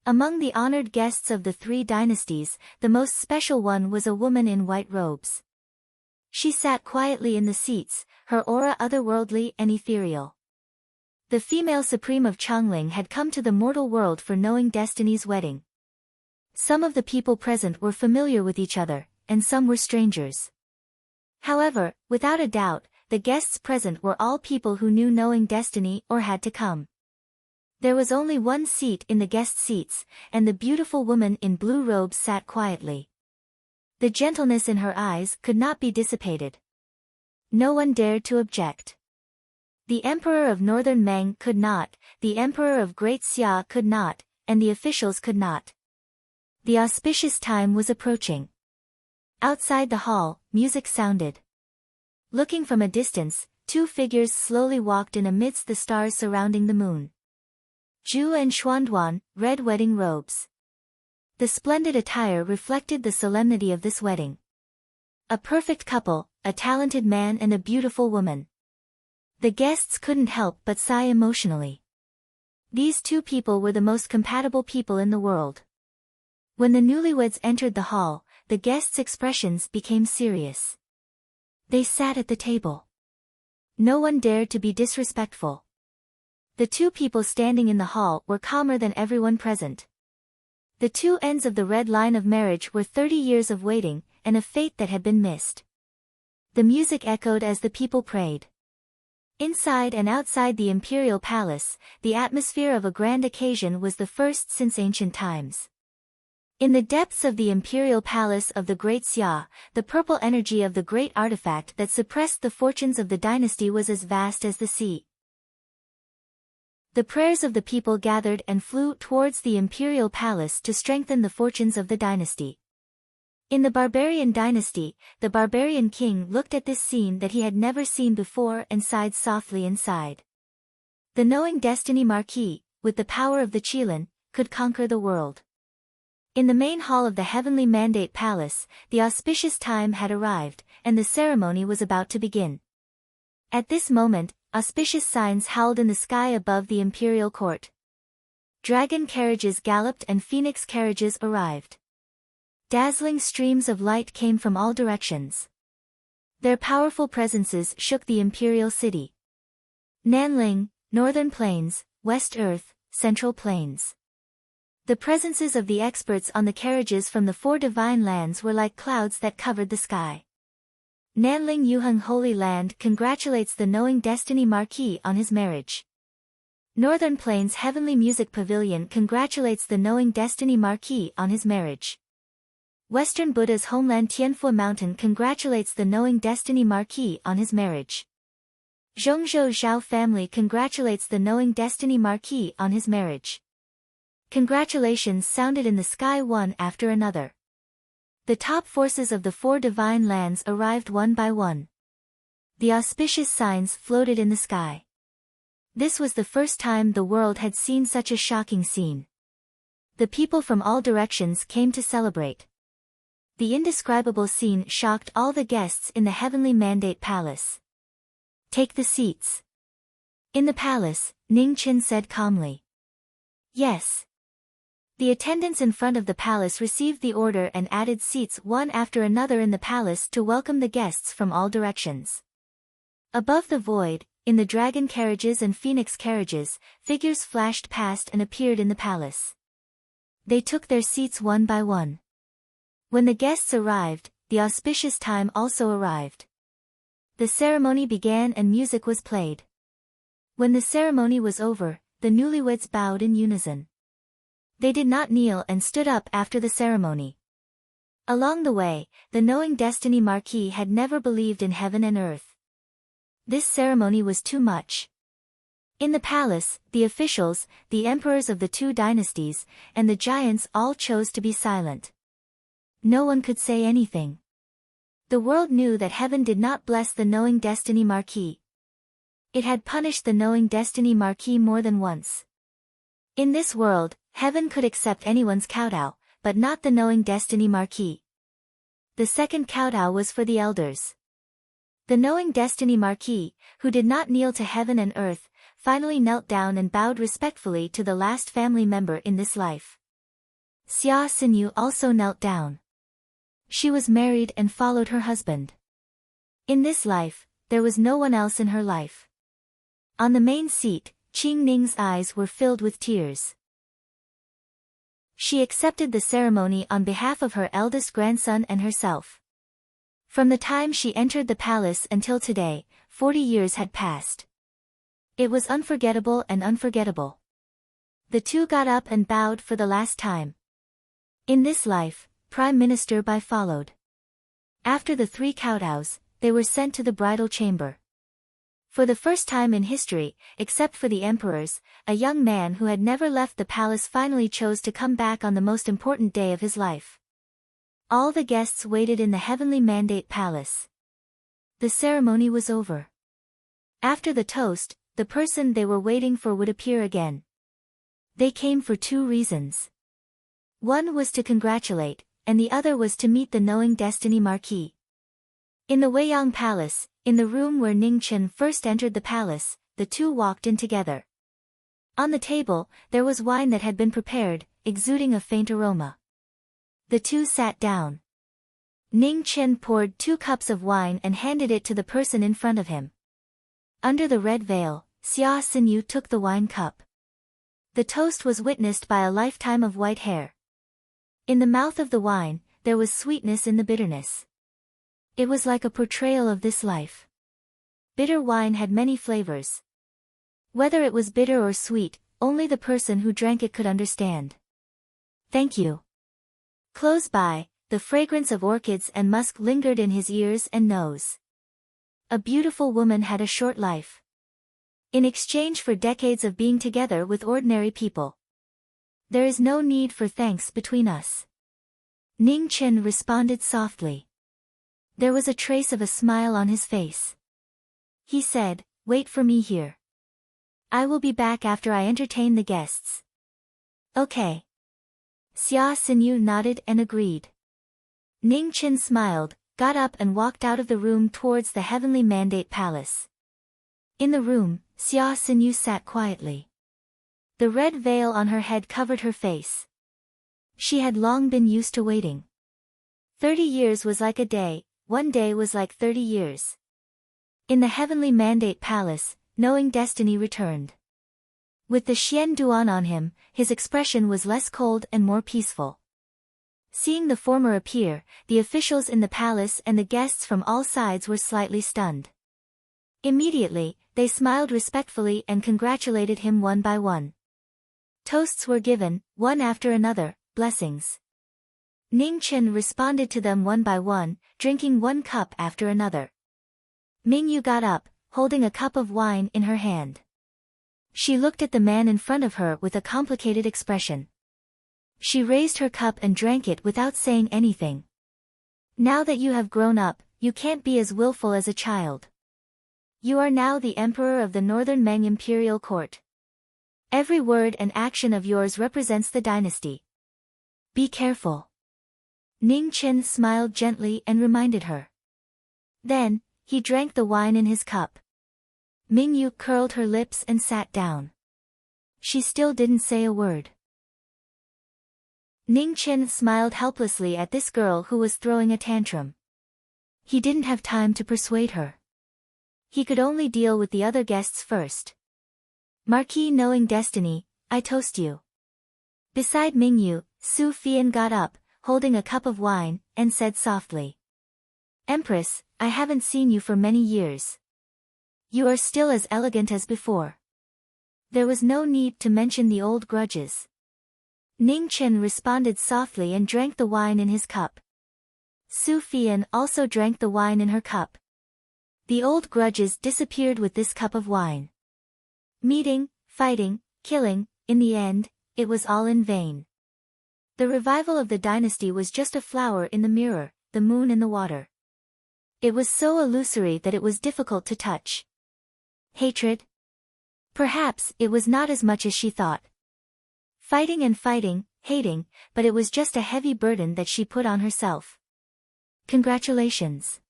Among the honored guests of the 3 dynasties, the most special one was a woman in white robes. She sat quietly in the seats, her aura otherworldly and ethereal. The female supreme of Changling had come to the mortal world for knowing Destiny's wedding. Some of the people present were familiar with each other, and some were strangers. However, without a doubt, the guests present were all people who knew knowing Destiny or had to come. There was only one seat in the guest seats, and the beautiful woman in blue robes sat quietly. The gentleness in her eyes could not be dissipated. No one dared to object. The emperor of northern Meng could not, the emperor of Great Xia could not, and the officials could not. The auspicious time was approaching. Outside the hall, music sounded. Looking from a distance, two figures slowly walked in amidst the stars surrounding the moon. Zhu and Xuanduan, red wedding robes. The splendid attire reflected the solemnity of this wedding. A perfect couple, a talented man and a beautiful woman. The guests couldn't help but sigh emotionally. These two people were the most compatible people in the world. When the newlyweds entered the hall, the guests' expressions became serious. They sat at the table. No one dared to be disrespectful. The two people standing in the hall were calmer than everyone present. The two ends of the red line of marriage were 30 years of waiting, and a fate that had been missed. The music echoed as the people prayed. Inside and outside the imperial palace, the atmosphere of a grand occasion was the first since ancient times. In the depths of the imperial palace of the Great Xia, the purple energy of the great artifact that suppressed the fortunes of the dynasty was as vast as the sea. The prayers of the people gathered and flew towards the imperial palace to strengthen the fortunes of the dynasty. In the barbarian dynasty, the barbarian king looked at this scene that he had never seen before and sighed softly inside. The knowing destiny Marquis, with the power of the Qilin, could conquer the world. In the main hall of the heavenly mandate palace, the auspicious time had arrived, and the ceremony was about to begin. At this moment, auspicious signs howled in the sky above the imperial court. Dragon carriages galloped and phoenix carriages arrived. Dazzling streams of light came from all directions. Their powerful presences shook the imperial city. Nanling, Northern Plains, West Earth, Central Plains. The presences of the experts on the carriages from the four divine lands were like clouds that covered the sky. Nanling Yuheng Holy Land congratulates the knowing destiny Marquis on his marriage. Northern Plains Heavenly Music Pavilion congratulates the knowing destiny Marquis on his marriage. Western Buddha's homeland Tianfu Mountain congratulates the knowing destiny Marquis on his marriage. Zhongzhou Zhao family congratulates the knowing destiny Marquis on his marriage. Congratulations sounded in the sky one after another. The top forces of the four divine lands arrived one by one. The auspicious signs floated in the sky. This was the first time the world had seen such a shocking scene. The people from all directions came to celebrate. The indescribable scene shocked all the guests in the heavenly mandate palace. Take the seats. In the palace, Ning Qin said calmly. Yes. The attendants in front of the palace received the order and added seats one after another in the palace to welcome the guests from all directions. Above the void, in the dragon carriages and phoenix carriages, figures flashed past and appeared in the palace. They took their seats one by one. When the guests arrived, the auspicious time also arrived. The ceremony began and music was played. When the ceremony was over, the newlyweds bowed in unison. They did not kneel and stood up after the ceremony. Along the way, the knowing destiny Marquis had never believed in heaven and earth. This ceremony was too much. In the palace, the officials, the emperors of the two dynasties, and the giants all chose to be silent. No one could say anything. The world knew that heaven did not bless the knowing destiny Marquis. It had punished the knowing destiny Marquis more than once. In this world, heaven could accept anyone's kowtow, but not the knowing destiny Marquis. The second kowtow was for the elders. The knowing destiny Marquis, who did not kneel to heaven and earth, finally knelt down and bowed respectfully to the last family member in this life. Xia Xinyu also knelt down. She was married and followed her husband. In this life, there was no one else in her life. On the main seat, Qing Ning's eyes were filled with tears. She accepted the ceremony on behalf of her eldest grandson and herself. From the time she entered the palace until today, 40 years had passed. It was unforgettable and unforgettable. The two got up and bowed for the last time. In this life, Prime Minister Bai followed. After the three kowtows, they were sent to the bridal chamber. For the first time in history, except for the emperors, a young man who had never left the palace finally chose to come back on the most important day of his life. All the guests waited in the heavenly mandate palace. The ceremony was over. After the toast, the person they were waiting for would appear again. They came for two reasons. One was to congratulate, and the other was to meet the knowing destiny Marquis. In the Weiyang Palace, in the room where Ning Chen first entered the palace, the two walked in together. On the table, there was wine that had been prepared, exuding a faint aroma. The two sat down. Ning Chen poured 2 cups of wine and handed it to the person in front of him. Under the red veil, Xia Xinyu took the wine cup. The toast was witnessed by a lifetime of white hair. In the mouth of the wine, there was sweetness in the bitterness. It was like a portrayal of this life. Bitter wine had many flavors. Whether it was bitter or sweet, only the person who drank it could understand. Thank you. Close by, the fragrance of orchids and musk lingered in his ears and nose. A beautiful woman had a short life. In exchange for decades of being together with ordinary people. There is no need for thanks between us. Ning Chen responded softly. There was a trace of a smile on his face. He said, "Wait for me here. I will be back after I entertain the guests." Okay. Xia Xinyu nodded and agreed. Ning Chen smiled, got up and walked out of the room towards the heavenly mandate palace. In the room, Xia Xinyu sat quietly. The red veil on her head covered her face. She had long been used to waiting. 30 years was like a day, one day was like 30 years. In the heavenly mandate palace, knowing destiny returned. With the Xian Duan on him, his expression was less cold and more peaceful. Seeing the former appear, the officials in the palace and the guests from all sides were slightly stunned. Immediately, they smiled respectfully and congratulated him one by one. Toasts were given, one after another, blessings. Ning Chen responded to them one by one, drinking 1 cup after another. Mingyu got up, holding a cup of wine in her hand. She looked at the man in front of her with a complicated expression. She raised her cup and drank it without saying anything. Now that you have grown up, you can't be as willful as a child. You are now the emperor of the Northern Meng imperial court. Every word and action of yours represents the dynasty. Be careful. Ning Chen smiled gently and reminded her. Then, he drank the wine in his cup. Mingyu curled her lips and sat down. She still didn't say a word. Ning Chen smiled helplessly at this girl who was throwing a tantrum. He didn't have time to persuade her. He could only deal with the other guests first. Marquis knowing destiny, I toast you. Beside Mingyu, Su Fian got up, holding a cup of wine, and said softly. Empress, I haven't seen you for many years. You are still as elegant as before. There was no need to mention the old grudges. Ning Chen responded softly and drank the wine in his cup. Su Fian also drank the wine in her cup. The old grudges disappeared with this cup of wine. Meeting, fighting, killing, in the end, it was all in vain. The revival of the dynasty was just a flower in the mirror, the moon in the water. It was so illusory that it was difficult to touch. Hatred? Perhaps it was not as much as she thought. Fighting and fighting, hating, but it was just a heavy burden that she put on herself. Congratulations.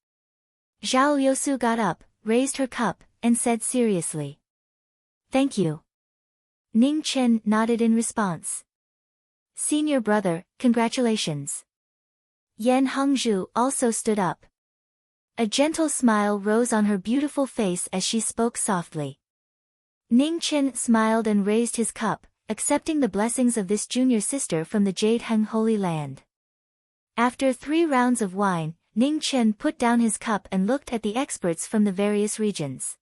Zhao Liusu got up, raised her cup, and said seriously. Thank you. Ning Chen nodded in response. Senior brother, congratulations. Yan Hongzhu also stood up. A gentle smile rose on her beautiful face as she spoke softly. Ning Chen smiled and raised his cup, accepting the blessings of this junior sister from the Jade Heng Holy Land. After 3 rounds of wine, Ning Chen put down his cup and looked at the experts from the various regions.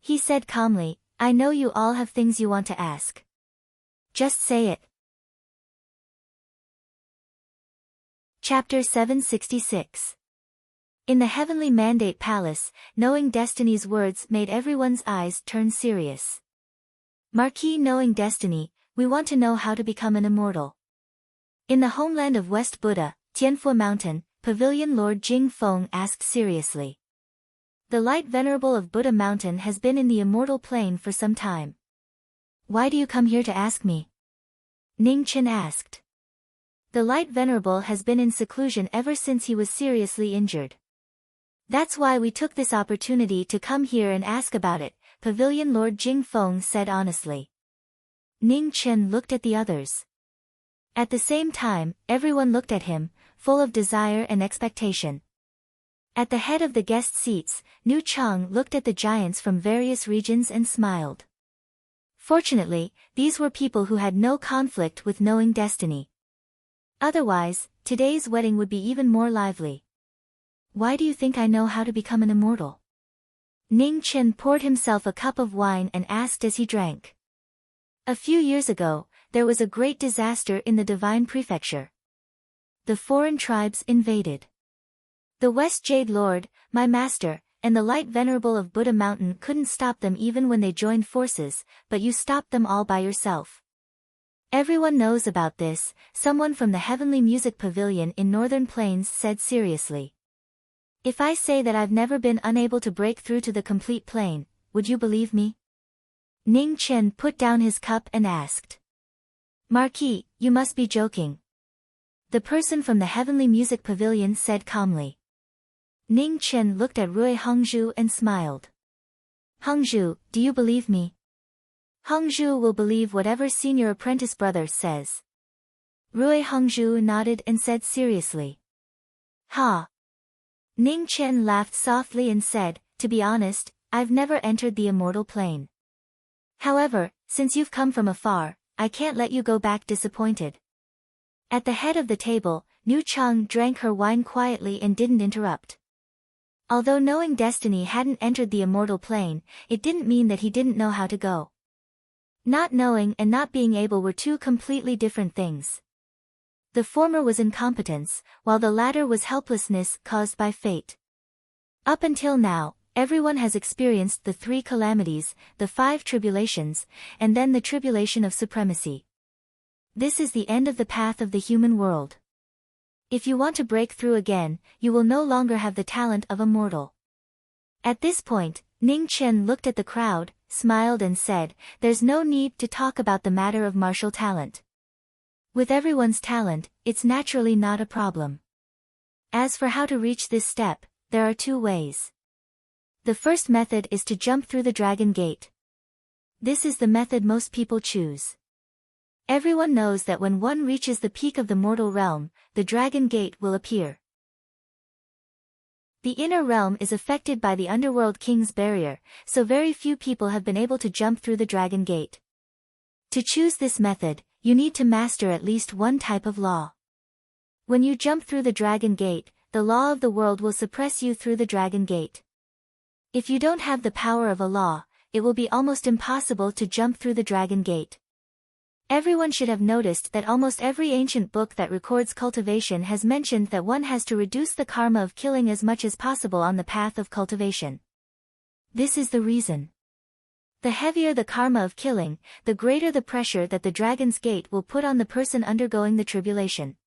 He said calmly, I know you all have things you want to ask. Just say it. Chapter 766. In the heavenly mandate palace, knowing destiny's words made everyone's eyes turn serious. Marquis, knowing destiny, we want to know how to become an immortal. In the homeland of West Buddha, Tianfu Mountain, Pavilion Lord Jing Feng asked seriously. The light venerable of Buddha Mountain has been in the immortal plane for some time. Why do you come here to ask me? Ning Chen asked. The light venerable has been in seclusion ever since he was seriously injured. That's why we took this opportunity to come here and ask about it, Pavilion Lord Jing Feng said honestly. Ning Chen looked at the others. At the same time, everyone looked at him, full of desire and expectation. At the head of the guest seats, Nu Chang looked at the giants from various regions and smiled. Fortunately, these were people who had no conflict with knowing destiny. Otherwise, today's wedding would be even more lively. Why do you think I know how to become an immortal? Ning Chen poured himself a cup of wine and asked as he drank. A few years ago, there was a great disaster in the Divine Prefecture. The foreign tribes invaded. The West Jade Lord, my master, and the Light Venerable of Buddha Mountain couldn't stop them even when they joined forces, but you stopped them all by yourself. Everyone knows about this, someone from the Heavenly Music Pavilion in Northern Plains said seriously. If I say that I've never been unable to break through to the complete plane, would you believe me? Ning Chen put down his cup and asked. Marquis, you must be joking. The person from the Heavenly Music Pavilion said calmly. Ning Chen looked at Rui Hongzhu and smiled. Hongzhu, do you believe me? Hongzhu will believe whatever senior apprentice brother says. Rui Hongzhu nodded and said seriously. Ha! Ning Chen laughed softly and said, to be honest, I've never entered the immortal plane. However, since you've come from afar, I can't let you go back disappointed. At the head of the table, Nu Chang drank her wine quietly and didn't interrupt. Although knowing destiny hadn't entered the immortal plane, it didn't mean that he didn't know how to go. Not knowing and not being able were two completely different things. The former was incompetence, while the latter was helplessness caused by fate. Up until now, everyone has experienced the 3 calamities, the 5 tribulations, and then the tribulation of supremacy. This is the end of the path of the human world. If you want to break through again, you will no longer have the talent of a mortal. At this point, Ning Chen looked at the crowd, smiled and said, there's no need to talk about the matter of martial talent. With everyone's talent, it's naturally not a problem. As for how to reach this step, there are 2 ways. The first method is to jump through the Dragon Gate. This is the method most people choose. Everyone knows that when one reaches the peak of the mortal realm, the Dragon Gate will appear. The inner realm is affected by the Underworld King's barrier, so very few people have been able to jump through the Dragon Gate. To choose this method, you need to master at least one type of law. When you jump through the Dragon Gate, the law of the world will suppress you through the Dragon Gate. If you don't have the power of a law, it will be almost impossible to jump through the Dragon Gate. Everyone should have noticed that almost every ancient book that records cultivation has mentioned that one has to reduce the karma of killing as much as possible on the path of cultivation. This is the reason. The heavier the karma of killing, the greater the pressure that the Dragon's Gate will put on the person undergoing the tribulation.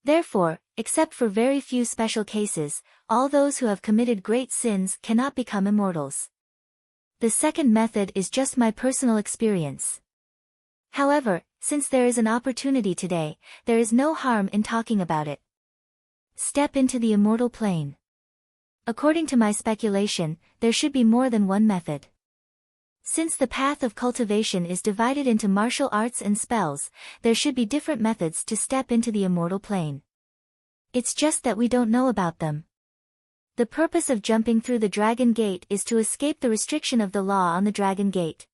Therefore, except for very few special cases, all those who have committed great sins cannot become immortals. The second method is just my personal experience. However, since there is an opportunity today, there is no harm in talking about it. Step into the immortal plane. According to my speculation, there should be more than one method. Since the path of cultivation is divided into martial arts and spells, there should be different methods to step into the immortal plane. It's just that we don't know about them. The purpose of jumping through the Dragon Gate is to escape the restriction of the law on the Dragon Gate.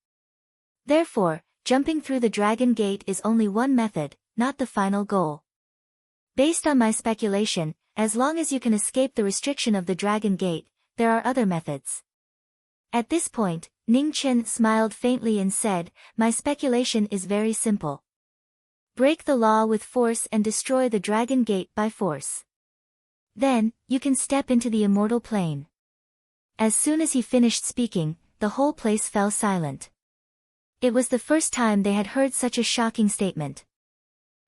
Therefore, jumping through the Dragon Gate is only one method, not the final goal. Based on my speculation, as long as you can escape the restriction of the Dragon Gate, there are other methods. At this point, Ning Chen smiled faintly and said, my speculation is very simple. Break the law with force and destroy the Dragon Gate by force. Then, you can step into the immortal plane. As soon as he finished speaking, the whole place fell silent. It was the first time they had heard such a shocking statement.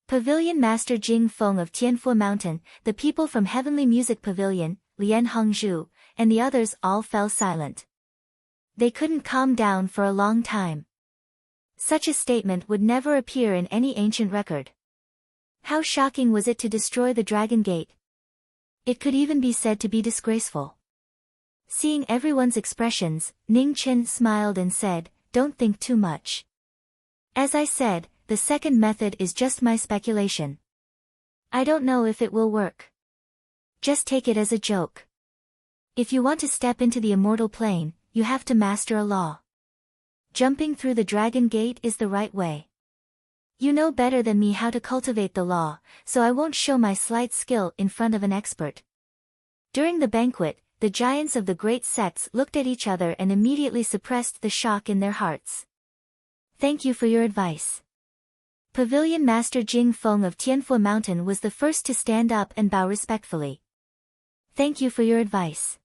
Pavilion Master Jing Feng of Tianfu Mountain, the people from Heavenly Music Pavilion, Lian Hongzhu, and the others all fell silent. They couldn't calm down for a long time. Such a statement would never appear in any ancient record. How shocking was it to destroy the Dragon Gate? It could even be said to be disgraceful. Seeing everyone's expressions, Ning Chen smiled and said, "Don't think too much. As I said, the second method is just my speculation. I don't know if it will work. Just take it as a joke. If you want to step into the immortal plane, you have to master a law. Jumping through the Dragon Gate is the right way. You know better than me how to cultivate the law, so I won't show my slight skill in front of an expert." During the banquet, the giants of the great sects looked at each other and immediately suppressed the shock in their hearts. "Thank you for your advice." Pavilion Master Jing Feng of Tianfu Mountain was the first to stand up and bow respectfully. "Thank you for your advice."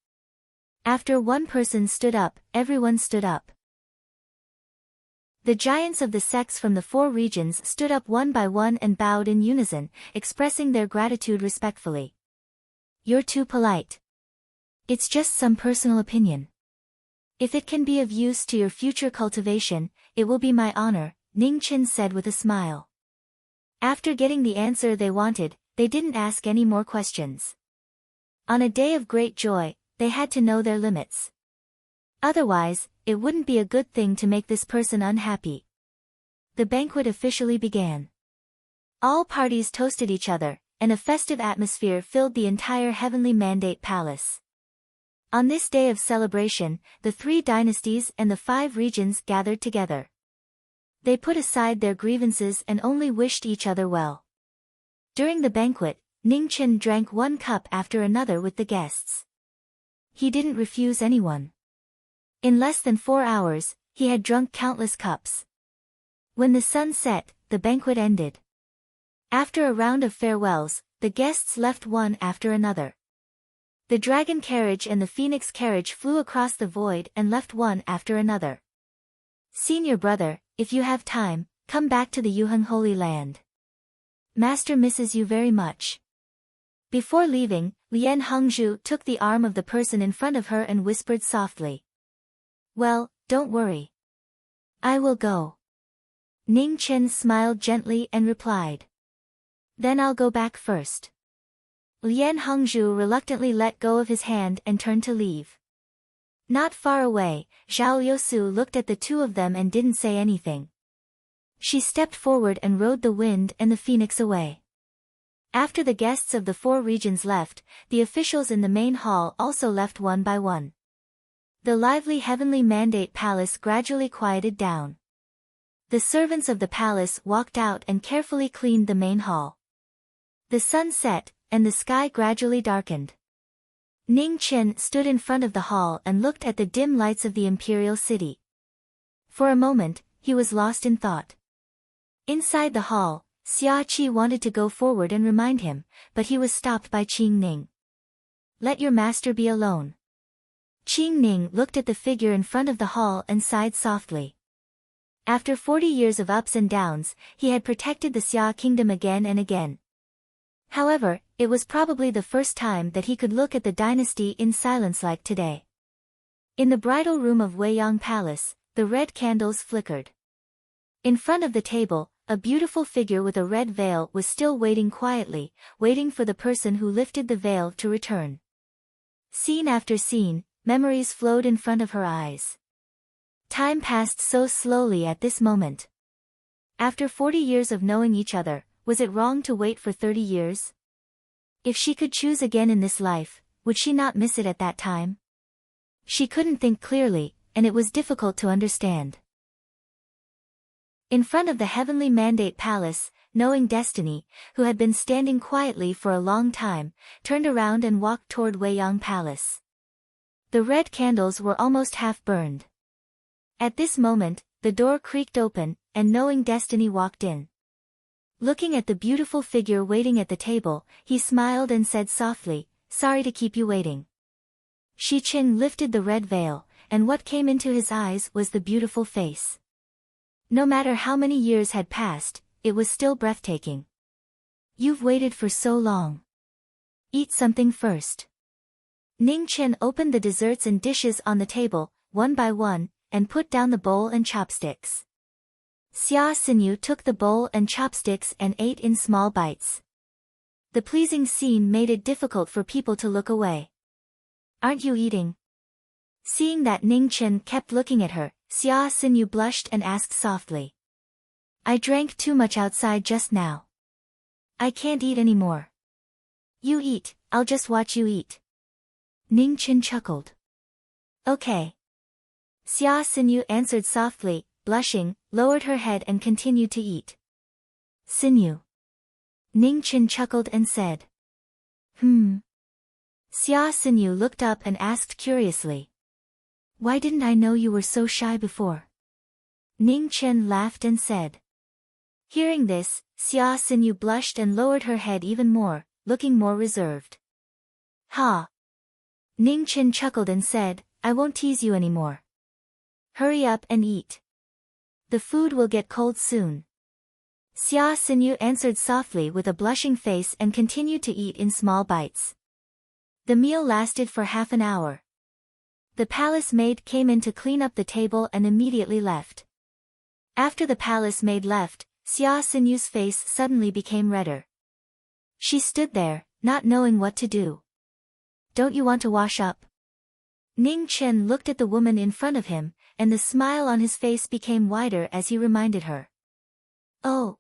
After one person stood up, everyone stood up. The giants of the sects from the 4 regions stood up one by one and bowed in unison, expressing their gratitude respectfully. "You're too polite. It's just some personal opinion. If it can be of use to your future cultivation, it will be my honor," Ning Chen said with a smile. After getting the answer they wanted, they didn't ask any more questions. On a day of great joy, they had to know their limits. Otherwise, it wouldn't be a good thing to make this person unhappy. The banquet officially began. All parties toasted each other, and a festive atmosphere filled the entire Heavenly Mandate Palace. On this day of celebration, the 3 dynasties and the 5 regions gathered together. They put aside their grievances and only wished each other well. During the banquet, Ning Chen drank one cup after another with the guests. He didn't refuse anyone. In less than 4 hours, he had drunk countless cups. When the sun set, the banquet ended. After a round of farewells, the guests left one after another. The dragon carriage and the phoenix carriage flew across the void and left one after another. "Senior brother, if you have time, come back to the Yuheng Holy Land. Master misses you very much." Before leaving, Lian Hongzhu took the arm of the person in front of her and whispered softly, "Well, don't worry. I will go." Ning Chen smiled gently and replied, "Then I'll go back first." Lian Hongzhu reluctantly let go of his hand and turned to leave. Not far away, Zhao Yousu looked at the two of them and didn't say anything. She stepped forward and rode the wind and the phoenix away. After the guests of the 4 regions left, the officials in the main hall also left one by one. The lively Heavenly Mandate Palace gradually quieted down. The servants of the palace walked out and carefully cleaned the main hall. The sun set, and the sky gradually darkened. Ning Chen stood in front of the hall and looked at the dim lights of the imperial city. For a moment, he was lost in thought. Inside the hall, Xia Qi wanted to go forward and remind him, but he was stopped by Qing Ning. "Let your master be alone." Qing Ning looked at the figure in front of the hall and sighed softly. After 40 years of ups and downs, he had protected the Xia kingdom again and again. However, it was probably the first time that he could look at the dynasty in silence like today. In the bridal room of Weiyang Palace, the red candles flickered. In front of the table, a beautiful figure with a red veil was still waiting quietly, waiting for the person who lifted the veil to return. Scene after scene, memories flowed in front of her eyes. Time passed so slowly at this moment. After 40 years of knowing each other, was it wrong to wait for 30 years? If she could choose again in this life, would she not miss it at that time? She couldn't think clearly, and it was difficult to understand. In front of the Heavenly Mandate Palace, knowing Destiny, who had been standing quietly for a long time, turned around and walked toward Weiyang Palace. The red candles were almost half burned. At this moment, the door creaked open, and knowing Destiny walked in. Looking at the beautiful figure waiting at the table, he smiled and said softly, sorry to keep you waiting. Shi Qing lifted the red veil, and what came into his eyes was the beautiful face. No matter how many years had passed, it was still breathtaking. You've waited for so long. Eat something first. Ning Chen opened the desserts and dishes on the table, one by one, and put down the bowl and chopsticks. Xia Xinyu took the bowl and chopsticks and ate in small bites. The pleasing scene made it difficult for people to look away. Aren't you eating? Seeing that Ning Chen kept looking at her, Xia Xinyu blushed and asked softly. I drank too much outside just now. I can't eat anymore. You eat, I'll just watch you eat. Ning Chen chuckled. Okay. Xia Xinyu answered softly, blushing, lowered her head and continued to eat. Xinyu. Ning Chen chuckled and said. Xia Xinyu looked up and asked curiously. Why didn't I know you were so shy before? Ning Chen laughed and said. Hearing this, Xia Xinyu blushed and lowered her head even more, looking more reserved. Ha! Ning Chen chuckled and said, I won't tease you anymore. Hurry up and eat. The food will get cold soon. Xia Xinyu answered softly with a blushing face and continued to eat in small bites. The meal lasted for half an hour. The palace maid came in to clean up the table and immediately left. After the palace maid left, Xia Xinyu's face suddenly became redder. She stood there, not knowing what to do. Don't you want to wash up? Ning Chen looked at the woman in front of him, and the smile on his face became wider as he reminded her. Oh.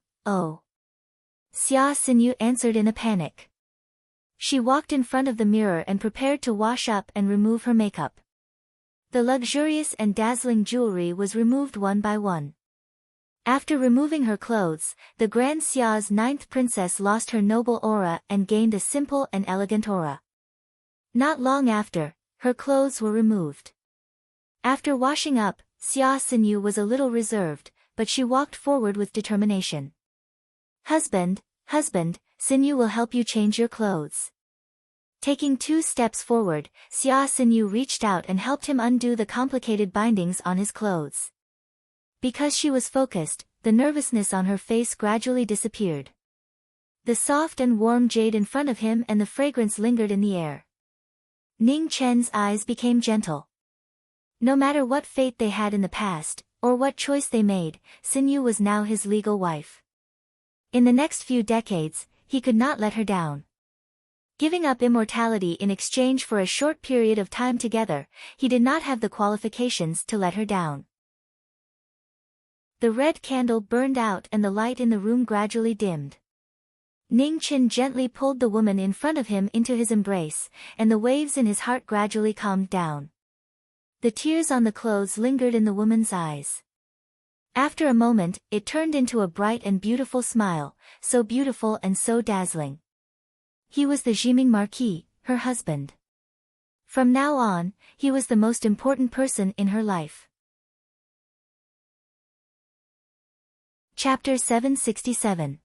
Xia Xinyu answered in a panic. She walked in front of the mirror and prepared to wash up and remove her makeup. The luxurious and dazzling jewelry was removed one by one. After removing her clothes, the Grand Xia's ninth princess lost her noble aura and gained a simple and elegant aura. Not long after, her clothes were removed. After washing up, Xia Xinyu was a little reserved, but she walked forward with determination. Husband, Xinyu will help you change your clothes. Taking 2 steps forward, Xia Xinyu reached out and helped him undo the complicated bindings on his clothes. Because she was focused, the nervousness on her face gradually disappeared. The soft and warm jade in front of him and the fragrance lingered in the air. Ning Chen's eyes became gentle. No matter what fate they had in the past, or what choice they made, Xinyu was now his legal wife. In the next few decades, he could not let her down. Giving up immortality in exchange for a short period of time together, he did not have the qualifications to let her down. The red candle burned out and the light in the room gradually dimmed. Ning Chen gently pulled the woman in front of him into his embrace, and the waves in his heart gradually calmed down. The tears on the clothes lingered in the woman's eyes. After a moment, it turned into a bright and beautiful smile, so beautiful and so dazzling. He was the Jiming Marquis, her husband. From now on, he was the most important person in her life. Chapter 767.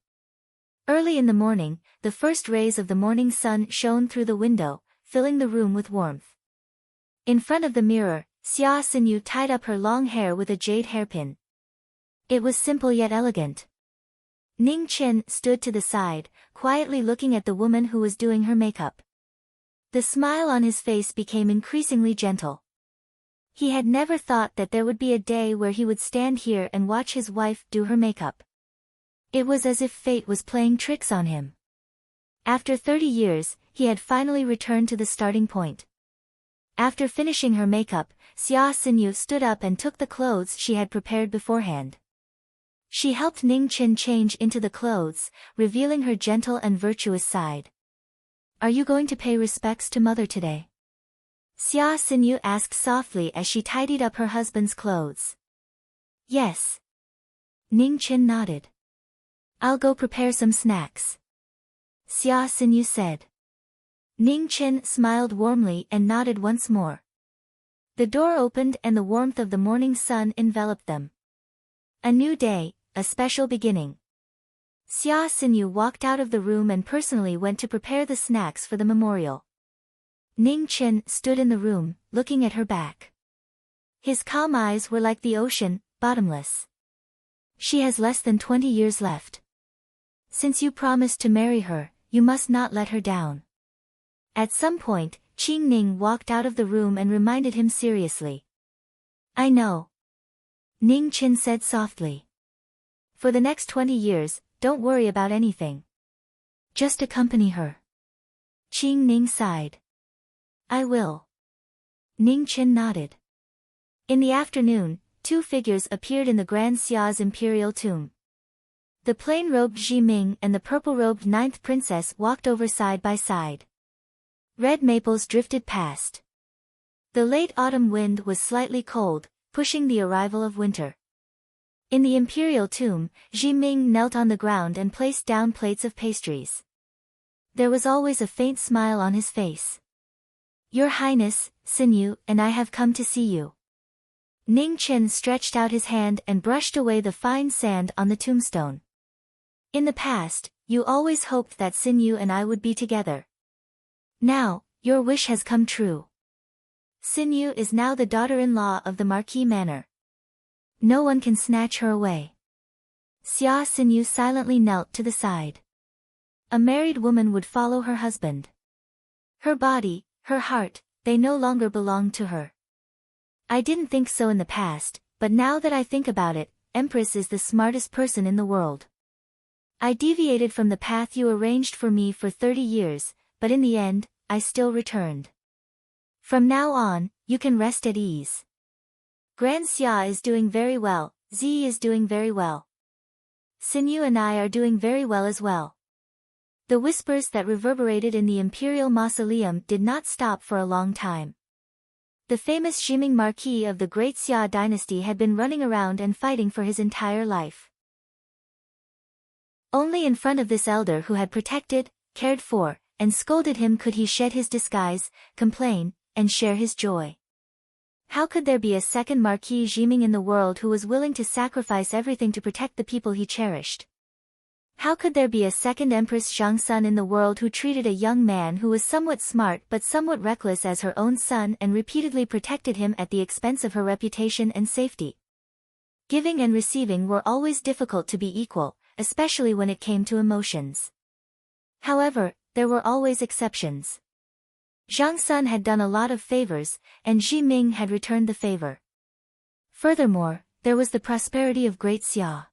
Early in the morning, the first rays of the morning sun shone through the window, filling the room with warmth. In front of the mirror, Xia Xinyu tied up her long hair with a jade hairpin. It was simple yet elegant. Ning Chen stood to the side, quietly looking at the woman who was doing her makeup. The smile on his face became increasingly gentle. He had never thought that there would be a day where he would stand here and watch his wife do her makeup. It was as if fate was playing tricks on him. After 30 years, he had finally returned to the starting point. After finishing her makeup, Xia Xinyu stood up and took the clothes she had prepared beforehand. She helped Ning Chen change into the clothes, revealing her gentle and virtuous side. Are you going to pay respects to mother today? Xia Xinyu asked softly as she tidied up her husband's clothes. Yes. Ning Chen nodded. I'll go prepare some snacks. Xia Xinyu said. Ning Chen smiled warmly and nodded once more. The door opened and the warmth of the morning sun enveloped them. A new day, a special beginning. Xia Xinyu walked out of the room and personally went to prepare the snacks for the memorial. Ning Chen stood in the room, looking at her back. His calm eyes were like the ocean, bottomless. She has less than 20 years left. Since you promised to marry her, you must not let her down. At some point, Qing Ning walked out of the room and reminded him seriously. I know. Ning Chen said softly. For the next 20 years, don't worry about anything. Just accompany her. Qing Ning sighed. I will. Ning Chen nodded. In the afternoon, two figures appeared in the Grand Xia's imperial tomb. The plain-robed Zhi Ming and the purple-robed ninth princess walked over side by side. Red maples drifted past. The late autumn wind was slightly cold, pushing the arrival of winter. In the imperial tomb, Zhi Ming knelt on the ground and placed down plates of pastries. There was always a faint smile on his face. Your Highness, Xinyu and I have come to see you. Ning Chen stretched out his hand and brushed away the fine sand on the tombstone. In the past, you always hoped that Xinyu and I would be together. Now, your wish has come true. Xinyu is now the daughter-in-law of the Marquis Manor. No one can snatch her away. Xia Xinyu silently knelt to the side. A married woman would follow her husband. Her body, her heart, they no longer belonged to her. I didn't think so in the past, but now that I think about it, Empress is the smartest person in the world. I deviated from the path you arranged for me for 30 years, but in the end, I still returned. From now on, you can rest at ease. Grand Xia is doing very well, Zi is doing very well. Xinyu and I are doing very well as well. The whispers that reverberated in the imperial mausoleum did not stop for a long time. The famous Ximing Marquis of the Great Xia dynasty had been running around and fighting for his entire life. Only in front of this elder who had protected, cared for, and scolded him could he shed his disguise, complain, and share his joy. How could there be a second Marquis Ximing in the world who was willing to sacrifice everything to protect the people he cherished? How could there be a second Empress Zhangsun in the world who treated a young man who was somewhat smart but somewhat reckless as her own son and repeatedly protected him at the expense of her reputation and safety? Giving and receiving were always difficult to be equal, especially when it came to emotions. However, there were always exceptions. Zhangsun had done a lot of favors, and Zhi Ming had returned the favor. Furthermore, there was the prosperity of Great Xia.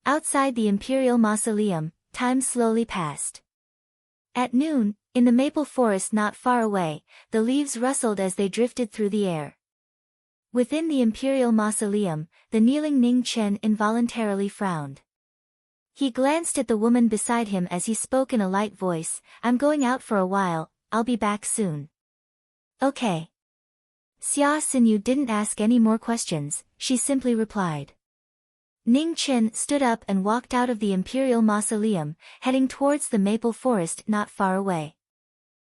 Outside the imperial mausoleum, time slowly passed. At noon, in the maple forest not far away, the leaves rustled as they drifted through the air. Within the imperial mausoleum, the kneeling Ning Chen involuntarily frowned. He glanced at the woman beside him as he spoke in a light voice, I'm going out for a while, I'll be back soon. Okay. Xia Xinyu didn't ask any more questions, she simply replied. Ning Chen stood up and walked out of the imperial mausoleum, heading towards the maple forest not far away.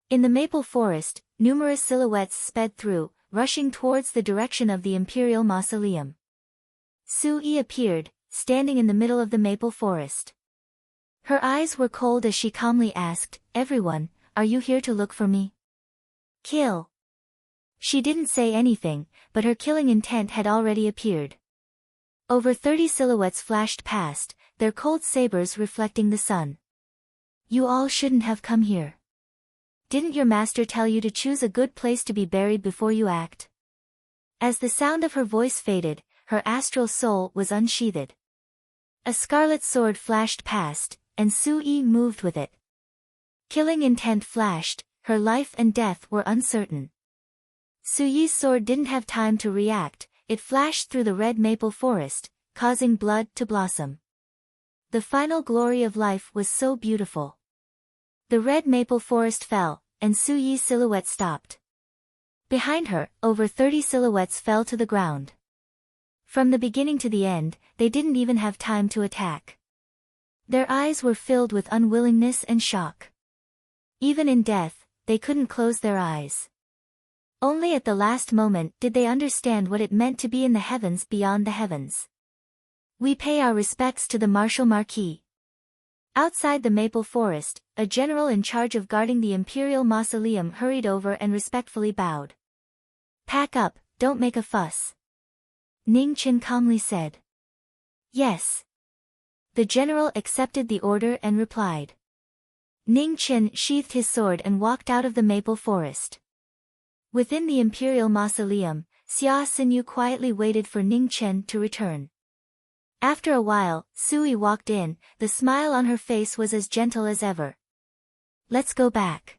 In the maple forest, numerous silhouettes sped through, rushing towards the direction of the imperial mausoleum. Su Yi appeared, standing in the middle of the maple forest. Her eyes were cold as she calmly asked, Everyone, are you here to look for me? Kill. She didn't say anything, but her killing intent had already appeared. Over 30 silhouettes flashed past, their cold sabers reflecting the sun. You all shouldn't have come here. Didn't your master tell you to choose a good place to be buried before you act? As the sound of her voice faded, her astral soul was unsheathed. A scarlet sword flashed past, and Su Yi moved with it. Killing intent flashed, her life and death were uncertain. Su Yi's sword didn't have time to react, it flashed through the red maple forest, causing blood to blossom. The final glory of life was so beautiful. The red maple forest fell, and Su Yi's silhouette stopped. Behind her, over 30 silhouettes fell to the ground. From the beginning to the end, they didn't even have time to attack. Their eyes were filled with unwillingness and shock. Even in death, they couldn't close their eyes. Only at the last moment did they understand what it meant to be in the heavens beyond the heavens. We pay our respects to the Martial Marquis. Outside the maple forest, a general in charge of guarding the imperial mausoleum hurried over and respectfully bowed. "Pack up, don't make a fuss," Ning Chen calmly said. "Yes." The general accepted the order and replied. Ning Chen sheathed his sword and walked out of the maple forest. Within the imperial mausoleum, Xia Xinyu quietly waited for Ning Chen to return. After a while, Sui walked in, the smile on her face was as gentle as ever. "Let's go back."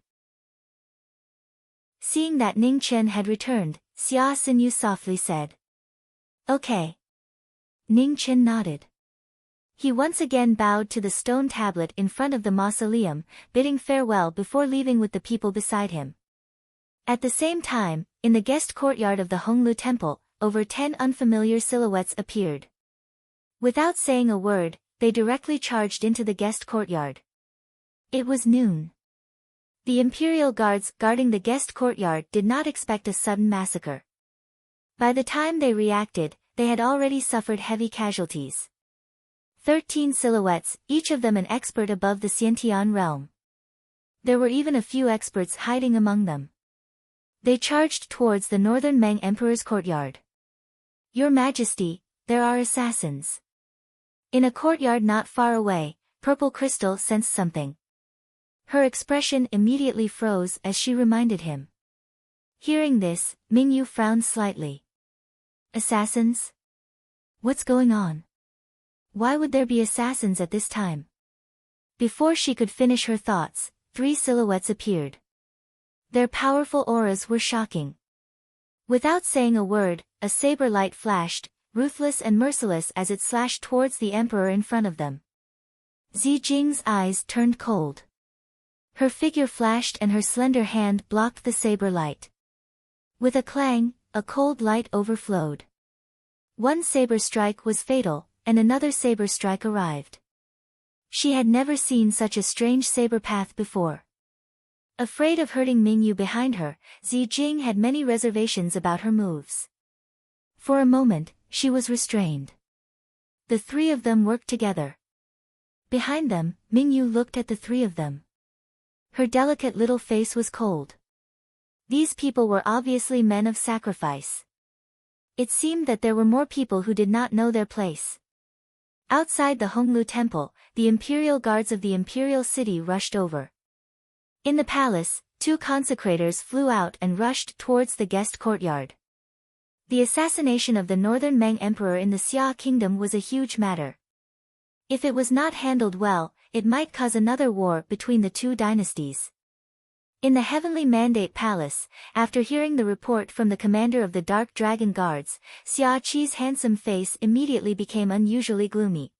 Seeing that Ning Chen had returned, Xia Xinyu softly said. "Okay." Ning Chen nodded. He once again bowed to the stone tablet in front of the mausoleum, bidding farewell before leaving with the people beside him. At the same time, in the guest courtyard of the Honglu Temple, over 10 unfamiliar silhouettes appeared. Without saying a word, they directly charged into the guest courtyard. It was noon. The imperial guards guarding the guest courtyard did not expect a sudden massacre. By the time they reacted, they had already suffered heavy casualties. 13 silhouettes, each of them an expert above the Xiantian realm. There were even a few experts hiding among them. They charged towards the northern Meng Emperor's courtyard. "Your Majesty, there are assassins." In a courtyard not far away, Purple Crystal sensed something. Her expression immediately froze as she reminded him. Hearing this, Mingyu frowned slightly. "Assassins? What's going on? Why would there be assassins at this time?" Before she could finish her thoughts, 3 silhouettes appeared. Their powerful auras were shocking. Without saying a word, a saber light flashed, ruthless and merciless as it slashed towards the emperor in front of them. Zijing's eyes turned cold. Her figure flashed and her slender hand blocked the saber light. With a clang, a cold light overflowed. One saber strike was fatal, and another saber strike arrived. She had never seen such a strange saber path before. Afraid of hurting Mingyu behind her, Zijing had many reservations about her moves. For a moment, she was restrained. The 3 of them worked together. Behind them, Mingyu looked at the 3 of them. Her delicate little face was cold. These people were obviously men of sacrifice. It seemed that there were more people who did not know their place. Outside the Honglu Temple, the imperial guards of the imperial city rushed over. In the palace, 2 consecrators flew out and rushed towards the guest courtyard. The assassination of the northern Meng emperor in the Xia kingdom was a huge matter. If it was not handled well, it might cause another war between the 2 dynasties. In the Heavenly Mandate Palace, after hearing the report from the commander of the Dark Dragon Guards, Xia Qi's handsome face immediately became unusually gloomy.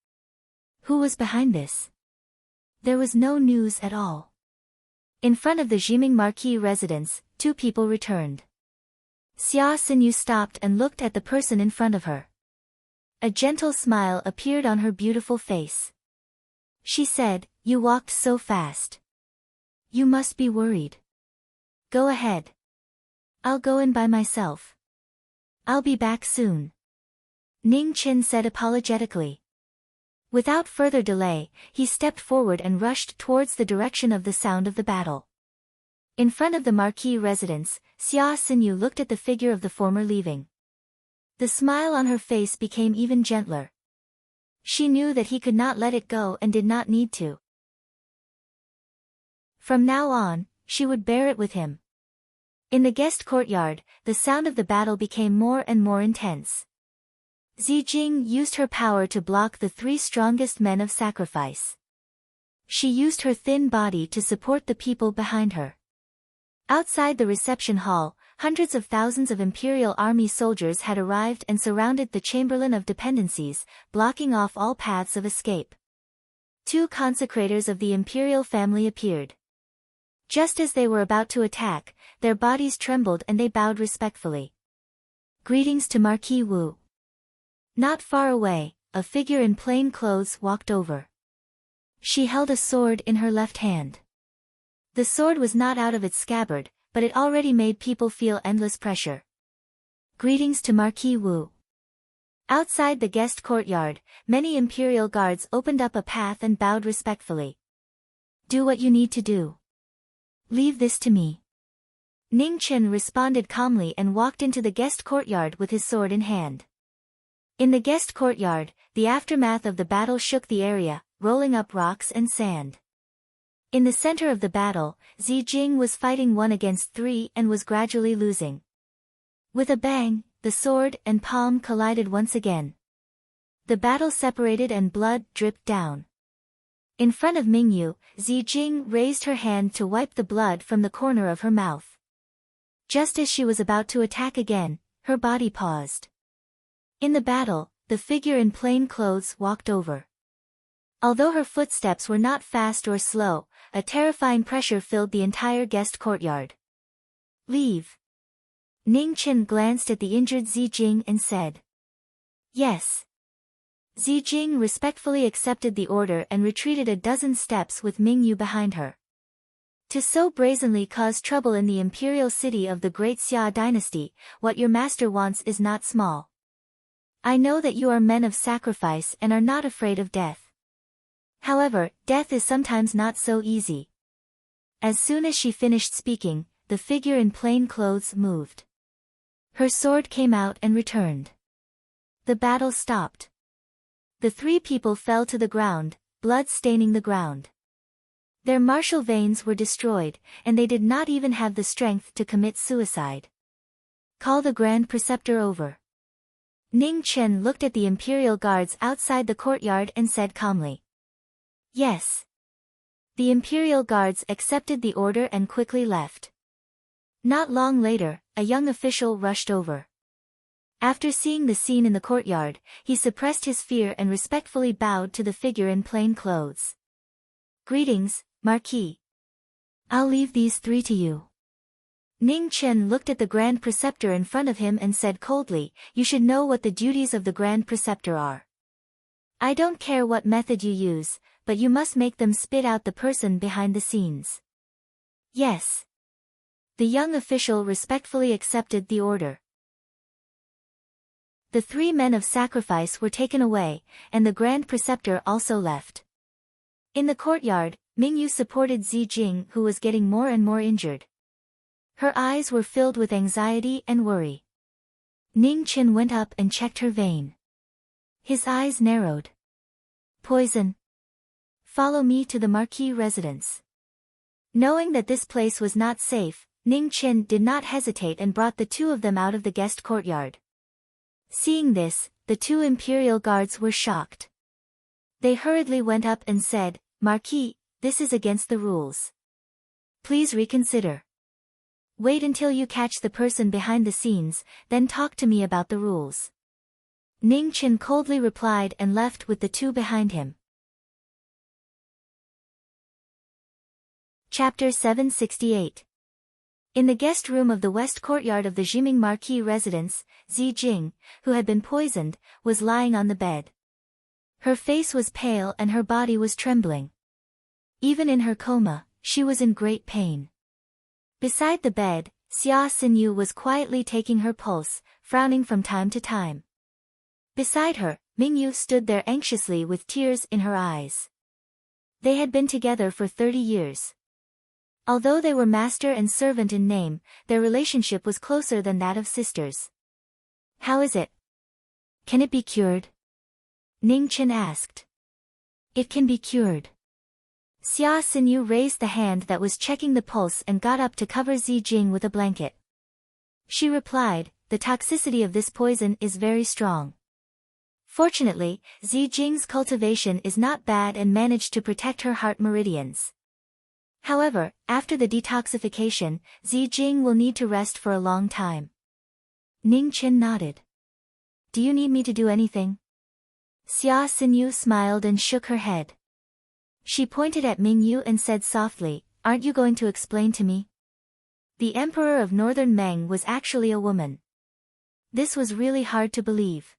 Who was behind this? There was no news at all. In front of the Jiming Marquis residence, 2 people returned. Xia Xinyu stopped and looked at the person in front of her. A gentle smile appeared on her beautiful face. She said, "You walked so fast. You must be worried. Go ahead. I'll go in by myself. I'll be back soon," Ning Chen said apologetically. Without further delay, he stepped forward and rushed towards the direction of the sound of the battle. In front of the Marquis residence, Xia Xinyu looked at the figure of the former leaving. The smile on her face became even gentler. She knew that he could not let it go and did not need to. From now on, she would bear it with him. In the guest courtyard, the sound of the battle became more and more intense. Zijing used her power to block the 3 strongest men of sacrifice. She used her thin body to support the people behind her. Outside the reception hall, hundreds of thousands of Imperial Army soldiers had arrived and surrounded the Chamberlain of Dependencies, blocking off all paths of escape. 2 consecrators of the Imperial family appeared. Just as they were about to attack, their bodies trembled and they bowed respectfully. "Greetings to Marquis Wu." Not far away, a figure in plain clothes walked over. She held a sword in her left hand. The sword was not out of its scabbard, but it already made people feel endless pressure. "Greetings to Marquis Wu." Outside the guest courtyard, many imperial guards opened up a path and bowed respectfully. Do what you need to do. Leave this to me. Ning Chen responded calmly and walked into the guest courtyard with his sword in hand. In the guest courtyard, the aftermath of the battle shook the area, rolling up rocks and sand. In the center of the battle, Zijing was fighting 1 against 3 and was gradually losing. With a bang, the sword and palm collided once again. The battle separated and blood dripped down. In front of Mingyu, Zijing raised her hand to wipe the blood from the corner of her mouth. Just as she was about to attack again, her body paused. In the battle, the figure in plain clothes walked over. Although her footsteps were not fast or slow, a terrifying pressure filled the entire guest courtyard. Leave. Ning Chen glanced at the injured Zijing and said. Yes. Zijing respectfully accepted the order and retreated a dozen steps with Mingyu behind her. To so brazenly cause trouble in the imperial city of the great Xia dynasty, what your master wants is not small. I know that you are men of sacrifice and are not afraid of death. However, death is sometimes not so easy. As soon as she finished speaking, the figure in plain clothes moved. Her sword came out and returned. The battle stopped. The 3 people fell to the ground, blood staining the ground. Their martial veins were destroyed, and they did not even have the strength to commit suicide. Call the Grand Preceptor over. Ning Chen looked at the imperial guards outside the courtyard and said calmly. Yes. The imperial guards accepted the order and quickly left. Not long later, a young official rushed over. After seeing the scene in the courtyard, he suppressed his fear and respectfully bowed to the figure in plain clothes. Greetings, Marquis. I'll leave these 3 to you. Ning Chen looked at the Grand Preceptor in front of him and said coldly, you should know what the duties of the Grand Preceptor are. I don't care what method you use, but you must make them spit out the person behind the scenes. Yes. The young official respectfully accepted the order. The 3 men of sacrifice were taken away, and the Grand Preceptor also left. In the courtyard, Mingyu supported Zijing, who was getting more and more injured. Her eyes were filled with anxiety and worry. Ning Chen went up and checked her vein. His eyes narrowed. Poison. Follow me to the Marquis residence. Knowing that this place was not safe, Ning Chen did not hesitate and brought the 2 of them out of the guest courtyard. Seeing this, the 2 imperial guards were shocked. They hurriedly went up and said, Marquis, this is against the rules. Please reconsider. Wait until you catch the person behind the scenes, then talk to me about the rules. Ning Chen coldly replied and left with the 2 behind him. Chapter 768. In the guest room of the west courtyard of the Jiming Marquis residence, Zijing, who had been poisoned, was lying on the bed. Her face was pale and her body was trembling. Even in her coma, she was in great pain. Beside the bed, Xia Xinyu was quietly taking her pulse, frowning from time to time. Beside her, Mingyu stood there anxiously with tears in her eyes. They had been together for 30 years. Although they were master and servant in name, their relationship was closer than that of sisters. How is it? Can it be cured? Ning Chen asked. It can be cured. Xia Xinyu raised the hand that was checking the pulse and got up to cover Zijing with a blanket. She replied, the toxicity of this poison is very strong. Fortunately, Zijing's cultivation is not bad and managed to protect her heart meridians. However, after the detoxification, Zijing will need to rest for a long time. Ning Chen nodded. Do you need me to do anything? Xia Xinyu smiled and shook her head. She pointed at Mingyu and said softly, aren't you going to explain to me? The emperor of northern Meng was actually a woman. This was really hard to believe.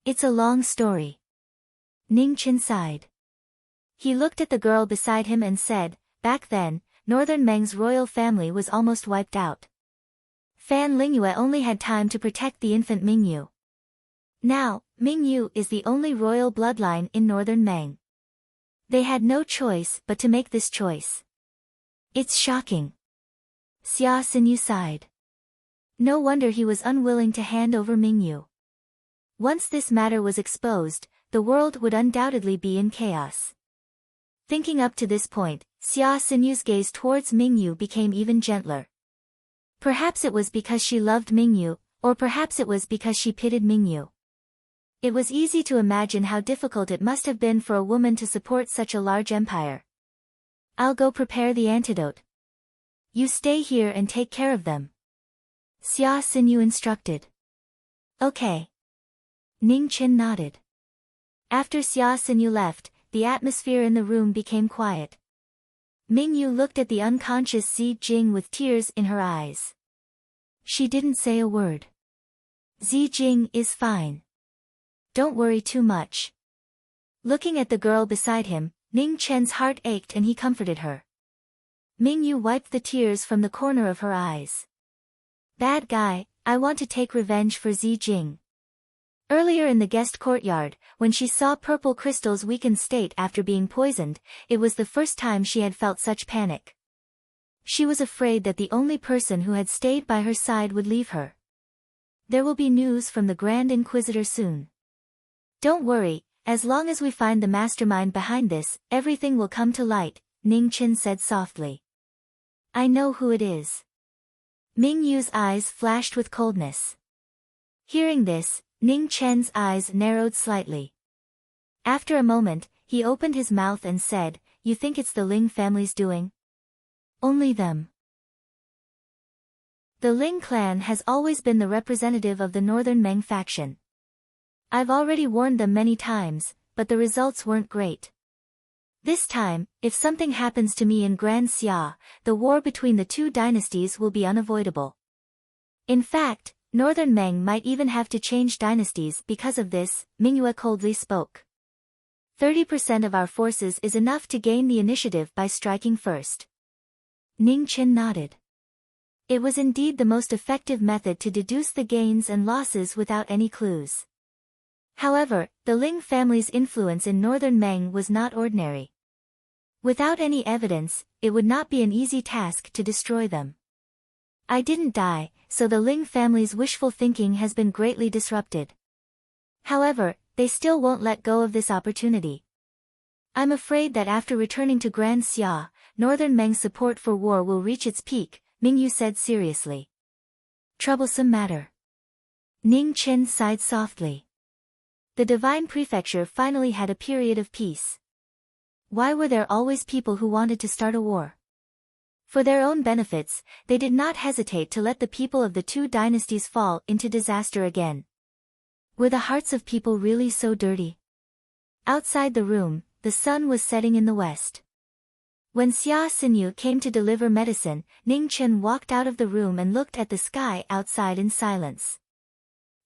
It's a long story. Ning Chen sighed. He looked at the girl beside him and said, back then, northern Meng's royal family was almost wiped out. Fan Lingyue only had time to protect the infant Mingyu. Now, Mingyu is the only royal bloodline in northern Meng. They had no choice but to make this choice. It's shocking. Xia Xinyu sighed. No wonder he was unwilling to hand over Mingyu. Once this matter was exposed, the world would undoubtedly be in chaos. Thinking up to this point, Xia Xinyu's gaze towards Mingyu became even gentler. Perhaps it was because she loved Mingyu, or perhaps it was because she pitied Mingyu. It was easy to imagine how difficult it must have been for a woman to support such a large empire. I'll go prepare the antidote. You stay here and take care of them. Xia Xinyu instructed. Okay. Ning Qin nodded. After Xia Xinyu left, the atmosphere in the room became quiet. Mingyu looked at the unconscious Zi Jing with tears in her eyes. She didn't say a word. Zi Jing is fine. Don't worry too much. Looking at the girl beside him, Ning Chen's heart ached and he comforted her. Mingyu wiped the tears from the corner of her eyes. Bad guy, I want to take revenge for Zi Jing. Earlier in the guest courtyard, when she saw Purple Crystal's weakened state after being poisoned, it was the first time she had felt such panic. She was afraid that the only person who had stayed by her side would leave her. There will be news from the Grand Inquisitor soon. Don't worry, as long as we find the mastermind behind this, everything will come to light, Ning Qin said softly. I know who it is. Mingyu's eyes flashed with coldness. Hearing this, Ning Chen's eyes narrowed slightly. After a moment, he opened his mouth and said, You think it's the Ling family's doing? Only them. The Ling clan has always been the representative of the northern Meng faction. I've already warned them many times, but the results weren't great. This time, if something happens to me in Grand Xia, the war between the two dynasties will be unavoidable. In fact, Northern Meng might even have to change dynasties because of this, Mingyue coldly spoke. 30% of our forces is enough to gain the initiative by striking first. Ning Qin nodded. It was indeed the most effective method to deduce the gains and losses without any clues. However, the Ling family's influence in Northern Meng was not ordinary. Without any evidence, it would not be an easy task to destroy them. I didn't die, so the Ling family's wishful thinking has been greatly disrupted. However, they still won't let go of this opportunity. I'm afraid that after returning to Grand Xia, Northern Meng's support for war will reach its peak, Mingyu said seriously. Troublesome matter. Ning Qin sighed softly. The Divine Prefecture finally had a period of peace. Why were there always people who wanted to start a war? For their own benefits, they did not hesitate to let the people of the two dynasties fall into disaster again. Were the hearts of people really so dirty? Outside the room, the sun was setting in the west. When Xia Xinyu came to deliver medicine, Ning Chen walked out of the room and looked at the sky outside in silence.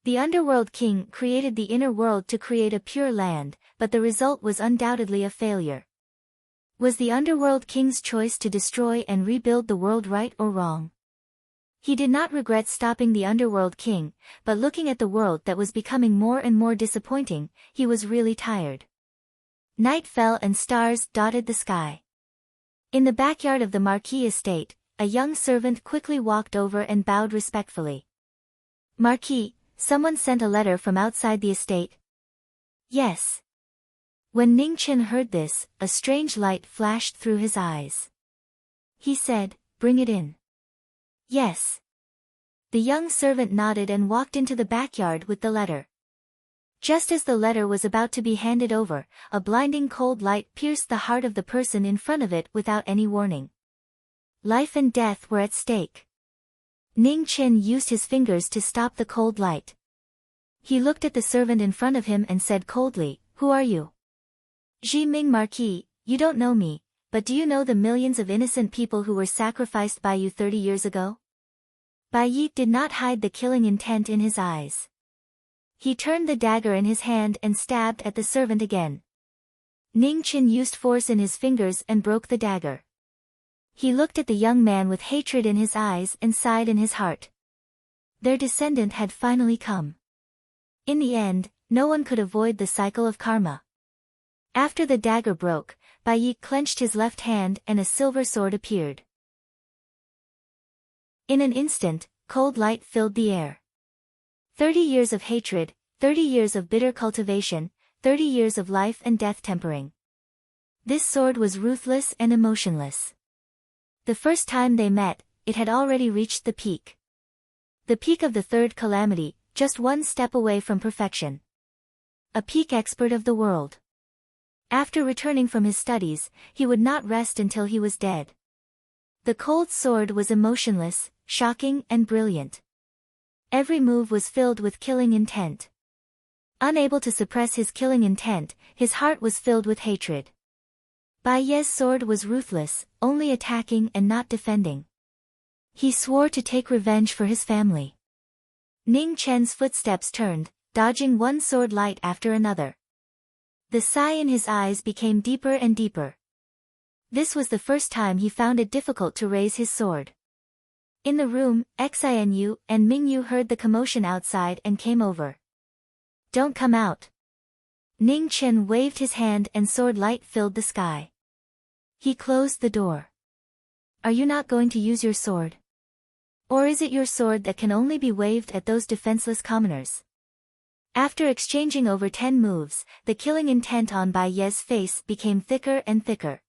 The Underworld King created the inner world to create a pure land, but the result was undoubtedly a failure. Was the Underworld King's choice to destroy and rebuild the world right or wrong? He did not regret stopping the Underworld King, but looking at the world that was becoming more and more disappointing, he was really tired. Night fell and stars dotted the sky. In the backyard of the Marquis estate, a young servant quickly walked over and bowed respectfully. Marquis, someone sent a letter from outside the estate? Yes. When Ning Qin heard this, a strange light flashed through his eyes. He said, Bring it in. Yes. The young servant nodded and walked into the backyard with the letter. Just as the letter was about to be handed over, a blinding cold light pierced the heart of the person in front of it without any warning. Life and death were at stake. Ning Qin used his fingers to stop the cold light. He looked at the servant in front of him and said coldly, Who are you? Ji Ming Marquis, you don't know me, but do you know the millions of innocent people who were sacrificed by you 30 years ago? Bai Yi did not hide the killing intent in his eyes. He turned the dagger in his hand and stabbed at the servant again. Ning Qin used force in his fingers and broke the dagger. He looked at the young man with hatred in his eyes and sighed in his heart. Their descendant had finally come. In the end, no one could avoid the cycle of karma. After the dagger broke, Bai Yi clenched his left hand and a silver sword appeared. In an instant, cold light filled the air. 30 years of hatred, 30 years of bitter cultivation, 30 years of life and death tempering. This sword was ruthless and emotionless. The first time they met, it had already reached the peak. The peak of the third calamity, just one step away from perfection. A peak expert of the world. After returning from his studies, he would not rest until he was dead. The cold sword was emotionless, shocking and brilliant. Every move was filled with killing intent. Unable to suppress his killing intent, his heart was filled with hatred. Bai Ye's sword was ruthless, only attacking and not defending. He swore to take revenge for his family. Ning Chen's footsteps turned, dodging one sword light after another. The sigh in his eyes became deeper and deeper. This was the first time he found it difficult to raise his sword. In the room, Xinu and Mingyu heard the commotion outside and came over. "Don't come out." Ning Chen waved his hand and sword light filled the sky. He closed the door. "Are you not going to use your sword? Or is it your sword that can only be waved at those defenseless commoners?" After exchanging over 10 moves, the killing intent on Bai Ye's face became thicker and thicker.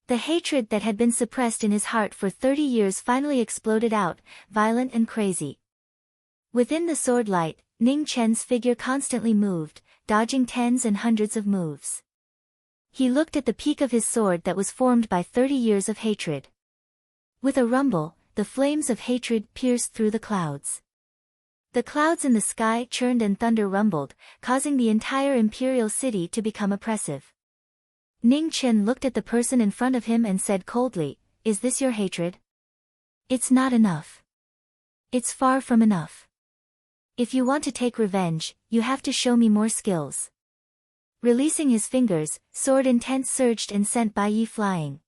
The hatred that had been suppressed in his heart for 30 years finally exploded out, violent and crazy. Within the sword light, Ning Chen's figure constantly moved, dodging tens and hundreds of moves. He looked at the peak of his sword that was formed by 30 years of hatred. With a rumble, the flames of hatred pierced through the clouds. The clouds in the sky churned and thunder rumbled, causing the entire imperial city to become oppressive. Ning Chen looked at the person in front of him and said coldly, "Is this your hatred? It's not enough. It's far from enough. If you want to take revenge, you have to show me more skills." Releasing his fingers, sword intent surged and sent Bai Yi flying.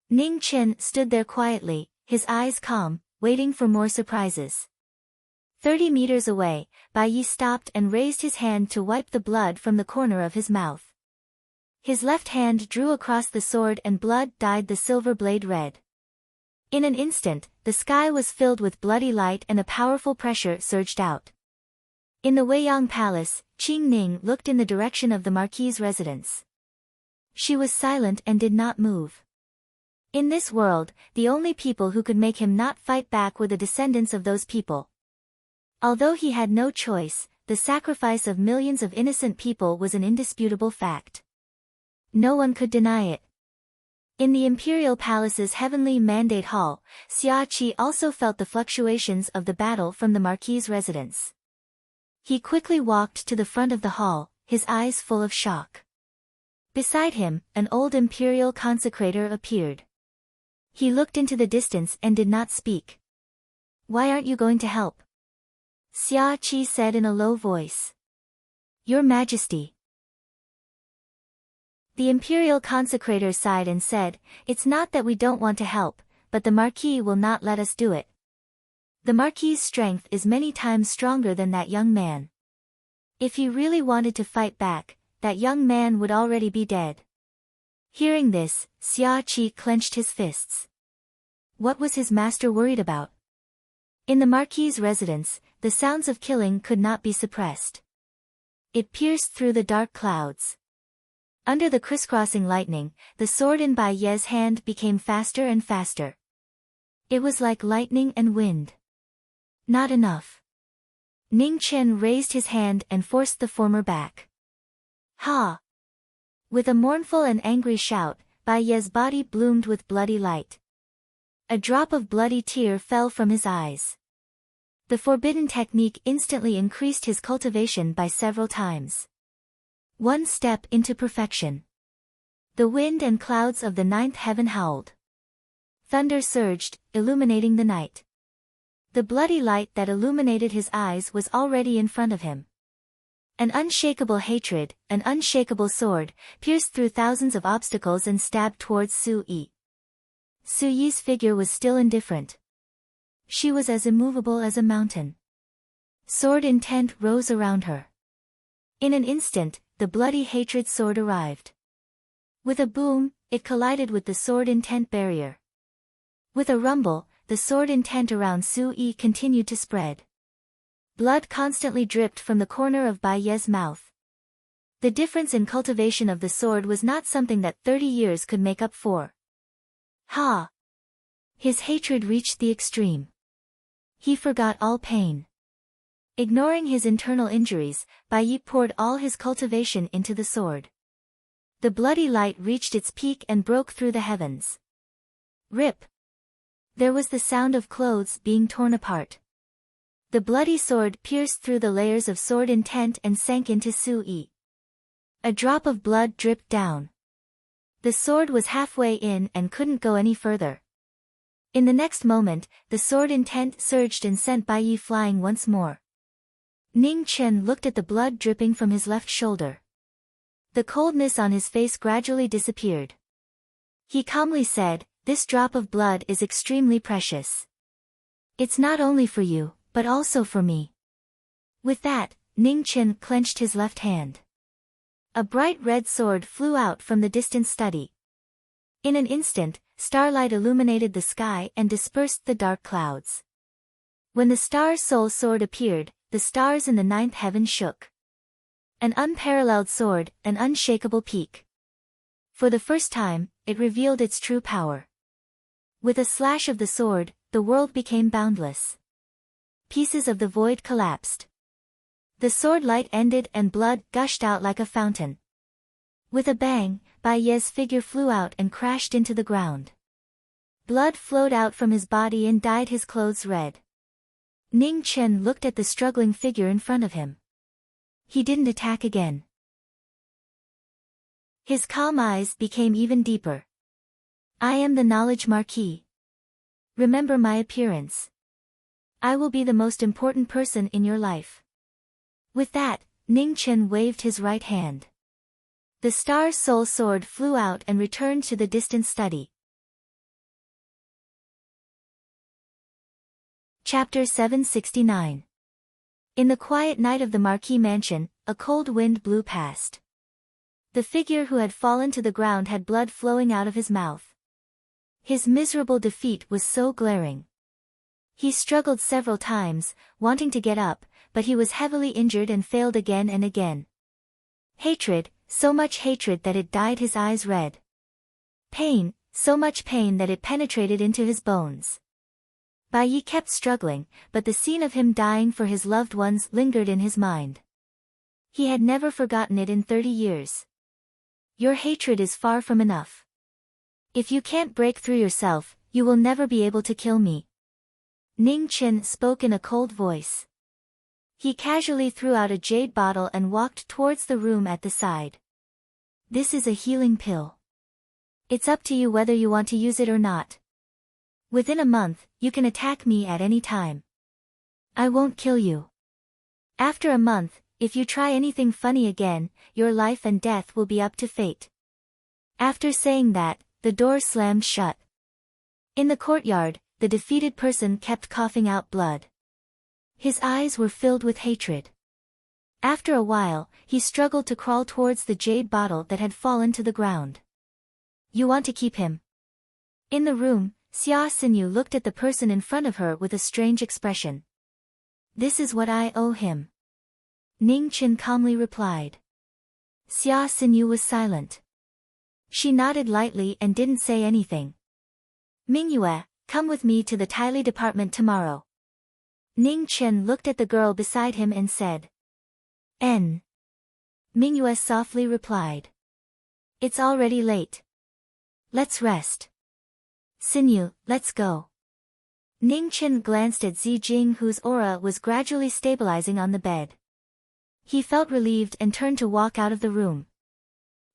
Ning Chen stood there quietly, his eyes calm, waiting for more surprises. 30 meters away, Bai Yi stopped and raised his hand to wipe the blood from the corner of his mouth. His left hand drew across the sword and blood dyed the silver blade red. In an instant, the sky was filled with bloody light and a powerful pressure surged out. In the Weiyang Palace, Qing Ning looked in the direction of the Marquis' residence. She was silent and did not move. In this world, the only people who could make him not fight back were the descendants of those people. Although he had no choice, the sacrifice of millions of innocent people was an indisputable fact. No one could deny it. In the Imperial Palace's heavenly mandate hall, Xia Qi also felt the fluctuations of the battle from the Marquis' residence. He quickly walked to the front of the hall, his eyes full of shock. Beside him, an old Imperial consecrator appeared. He looked into the distance and did not speak. "Why aren't you going to help?" Xia Qi said in a low voice. "Your Majesty." The Imperial consecrator sighed and said, "It's not that we don't want to help, but the Marquis will not let us do it. The Marquis' strength is many times stronger than that young man. If he really wanted to fight back, that young man would already be dead." Hearing this, Xia Qi clenched his fists. What was his master worried about? In the Marquis' residence, the sounds of killing could not be suppressed. It pierced through the dark clouds. Under the crisscrossing lightning, the sword in Bai Ye's hand became faster and faster. It was like lightning and wind. Not enough. Ning Chen raised his hand and forced the former back. "Ha!" With a mournful and angry shout, Bai Ye's body bloomed with bloody light. A drop of bloody tear fell from his eyes. The forbidden technique instantly increased his cultivation by several times. One step into perfection. The wind and clouds of the ninth heaven howled. Thunder surged, illuminating the night. The bloody light that illuminated his eyes was already in front of him. An unshakable hatred, an unshakable sword, pierced through thousands of obstacles and stabbed towards Su Yi. Su Yi's figure was still indifferent. She was as immovable as a mountain. Sword intent rose around her. In an instant, the bloody hatred sword arrived. With a boom, it collided with the sword intent barrier. With a rumble, the sword intent around Su-yi continued to spread. Blood constantly dripped from the corner of Bai Ye's mouth. The difference in cultivation of the sword was not something that 30 years could make up for. Ha! His hatred reached the extreme. He forgot all pain. Ignoring his internal injuries, Bai Yi poured all his cultivation into the sword. The bloody light reached its peak and broke through the heavens. Rip! There was the sound of clothes being torn apart. The bloody sword pierced through the layers of sword intent and sank into Su-yi. A drop of blood dripped down. The sword was halfway in and couldn't go any further. In the next moment, the sword intent surged and sent Bai Yi flying once more. Ning Chen looked at the blood dripping from his left shoulder. The coldness on his face gradually disappeared. He calmly said, "This drop of blood is extremely precious. It's not only for you, but also for me." With that, Ning Chen clenched his left hand. A bright red sword flew out from the distant study. In an instant, starlight illuminated the sky and dispersed the dark clouds. When the star soul sword appeared, the stars in the ninth heaven shook. An unparalleled sword, an unshakable peak. For the first time, it revealed its true power. With a slash of the sword, the world became boundless. Pieces of the void collapsed. The sword light ended and blood gushed out like a fountain. With a bang, Bai Ye's figure flew out and crashed into the ground. Blood flowed out from his body and dyed his clothes red. Ning Chen looked at the struggling figure in front of him. He didn't attack again. His calm eyes became even deeper. "I am the knowledge Marquis. Remember my appearance. I will be the most important person in your life." With that, Ning Chen waved his right hand. The star soul sword flew out and returned to the distant study. Chapter 769. In the quiet night of the Marquis mansion, a cold wind blew past. The figure who had fallen to the ground had blood flowing out of his mouth. His miserable defeat was so glaring. He struggled several times, wanting to get up, but he was heavily injured and failed again and again. Hatred, so much hatred that it dyed his eyes red. Pain, so much pain that it penetrated into his bones. Bai Yi kept struggling, but the scene of him dying for his loved ones lingered in his mind. He had never forgotten it in 30 years. Your hatred is far from enough. If you can't break through yourself, you will never be able to kill me. Ning Chen spoke in a cold voice. He casually threw out a jade bottle and walked towards the room at the side. "This is a healing pill. It's up to you whether you want to use it or not. Within a month, you can attack me at any time. I won't kill you. After a month, if you try anything funny again, your life and death will be up to fate." After saying that, the door slammed shut. In the courtyard, the defeated person kept coughing out blood. His eyes were filled with hatred. After a while, he struggled to crawl towards the jade bottle that had fallen to the ground. "You want to keep him?" In the room, Xia Xinyu looked at the person in front of her with a strange expression. "This is what I owe him," Ning Chen calmly replied. Xia Xinyu was silent. She nodded lightly and didn't say anything. "Mingyue, come with me to the Tyli department tomorrow." Ning Chen looked at the girl beside him and said. "N." Mingyue softly replied. "It's already late. Let's rest. Xinyu, let's go." Ning Chen glanced at Zijing, whose aura was gradually stabilizing on the bed. He felt relieved and turned to walk out of the room.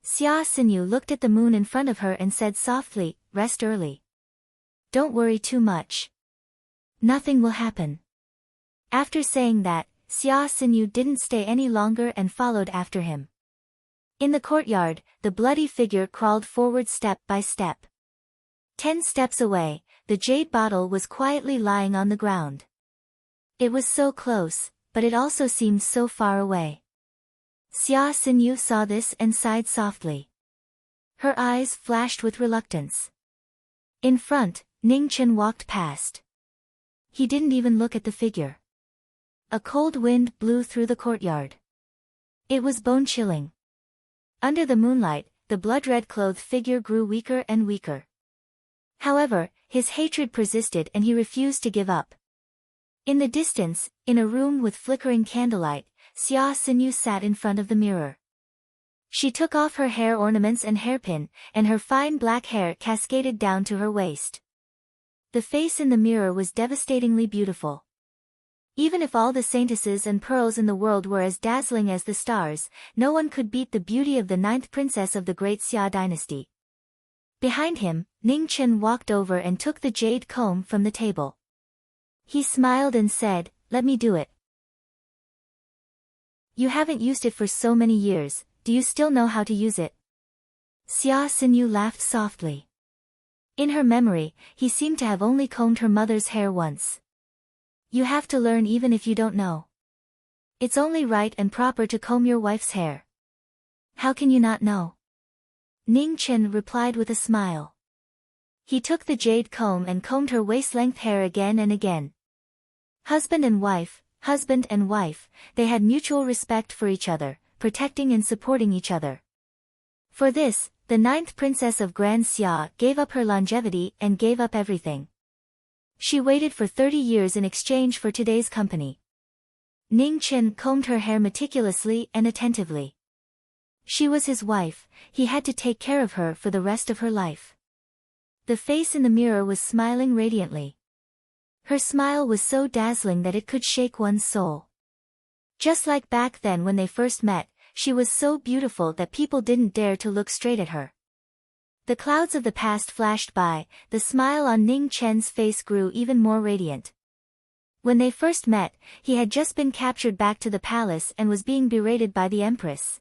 Xia Xinyu looked at the moon in front of her and said softly, "Rest early. Don't worry too much. Nothing will happen." After saying that, Xia Xinyu didn't stay any longer and followed after him. In the courtyard, the bloody figure crawled forward step by step. 10 steps away, the jade bottle was quietly lying on the ground. It was so close, but it also seemed so far away. Xia Xinyu saw this and sighed softly. Her eyes flashed with reluctance. In front, Ning Chen walked past. He didn't even look at the figure. A cold wind blew through the courtyard. It was bone-chilling. Under the moonlight, the blood-red-clothed figure grew weaker and weaker. However, his hatred persisted and he refused to give up. In the distance, in a room with flickering candlelight, Xia Xinyu sat in front of the mirror. She took off her hair ornaments and hairpin, and her fine black hair cascaded down to her waist. The face in the mirror was devastatingly beautiful. Even if all the saintesses and pearls in the world were as dazzling as the stars, no one could beat the beauty of the 9th princess of the great Xia dynasty. Behind him, Ning Chen walked over and took the jade comb from the table. He smiled and said, "Let me do it." "You haven't used it for so many years, do you still know how to use it?" Xia Xinyu laughed softly. In her memory, he seemed to have only combed her mother's hair once. "You have to learn even if you don't know. It's only right and proper to comb your wife's hair. How can you not know?" Ning Chen replied with a smile. He took the jade comb and combed her waist-length hair again and again. Husband and wife, they had mutual respect for each other, protecting and supporting each other. For this, the 9th princess of Grand Xia gave up her longevity and gave up everything. She waited for 30 years in exchange for today's company. Ning Chen combed her hair meticulously and attentively. She was his wife, he had to take care of her for the rest of her life. The face in the mirror was smiling radiantly. Her smile was so dazzling that it could shake one's soul. Just like back then when they first met, she was so beautiful that people didn't dare to look straight at her. The clouds of the past flashed by, the smile on Ning Chen's face grew even more radiant. When they first met, he had just been captured back to the palace and was being berated by the empress.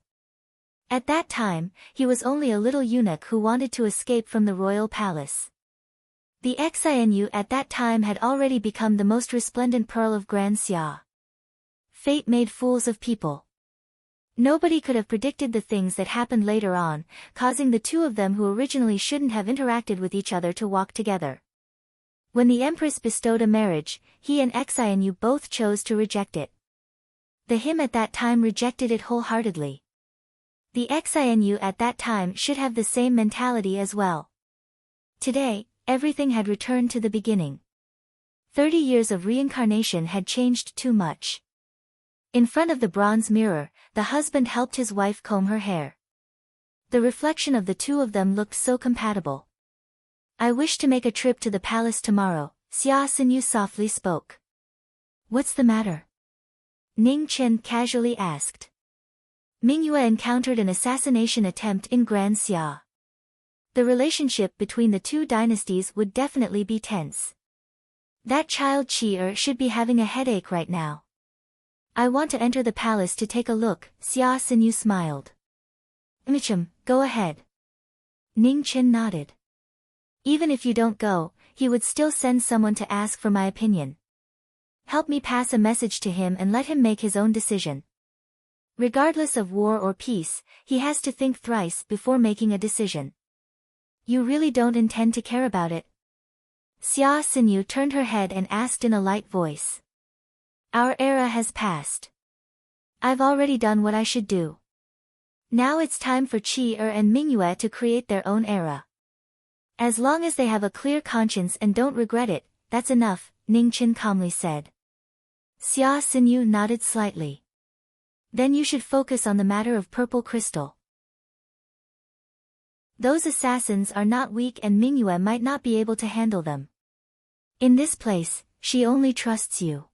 At that time, he was only a little eunuch who wanted to escape from the royal palace. The Xinu at that time had already become the most resplendent pearl of Grand Xia. Fate made fools of people. Nobody could have predicted the things that happened later on, causing the two of them who originally shouldn't have interacted with each other to walk together. When the empress bestowed a marriage, he and Xinu both chose to reject it. The him at that time rejected it wholeheartedly. The Xinu at that time should have the same mentality as well. Today, everything had returned to the beginning. 30 years of reincarnation had changed too much. In front of the bronze mirror, the husband helped his wife comb her hair. The reflection of the two of them looked so compatible. "I wish to make a trip to the palace tomorrow," Xia Xinyu softly spoke. "What's the matter?" Ning Chen casually asked. Mingyue encountered an assassination attempt in Grand Xia. The relationship between the two dynasties would definitely be tense. That child Qi should be having a headache right now. "I want to enter the palace to take a look," Xia Xinyu smiled. "Michum, go ahead." Ning Chen nodded. "Even if you don't go, he would still send someone to ask for my opinion. Help me pass a message to him and let him make his own decision. Regardless of war or peace, he has to think thrice before making a decision." "You really don't intend to care about it?" Xia Xinyu turned her head and asked in a light voice. "Our era has passed. I've already done what I should do. Now it's time for Qi and Mingyue to create their own era. As long as they have a clear conscience and don't regret it, that's enough," Ning Chen calmly said. Xia Xinyu nodded slightly. "Then you should focus on the matter of purple crystal. Those assassins are not weak and Mingyue might not be able to handle them. In this place, she only trusts you.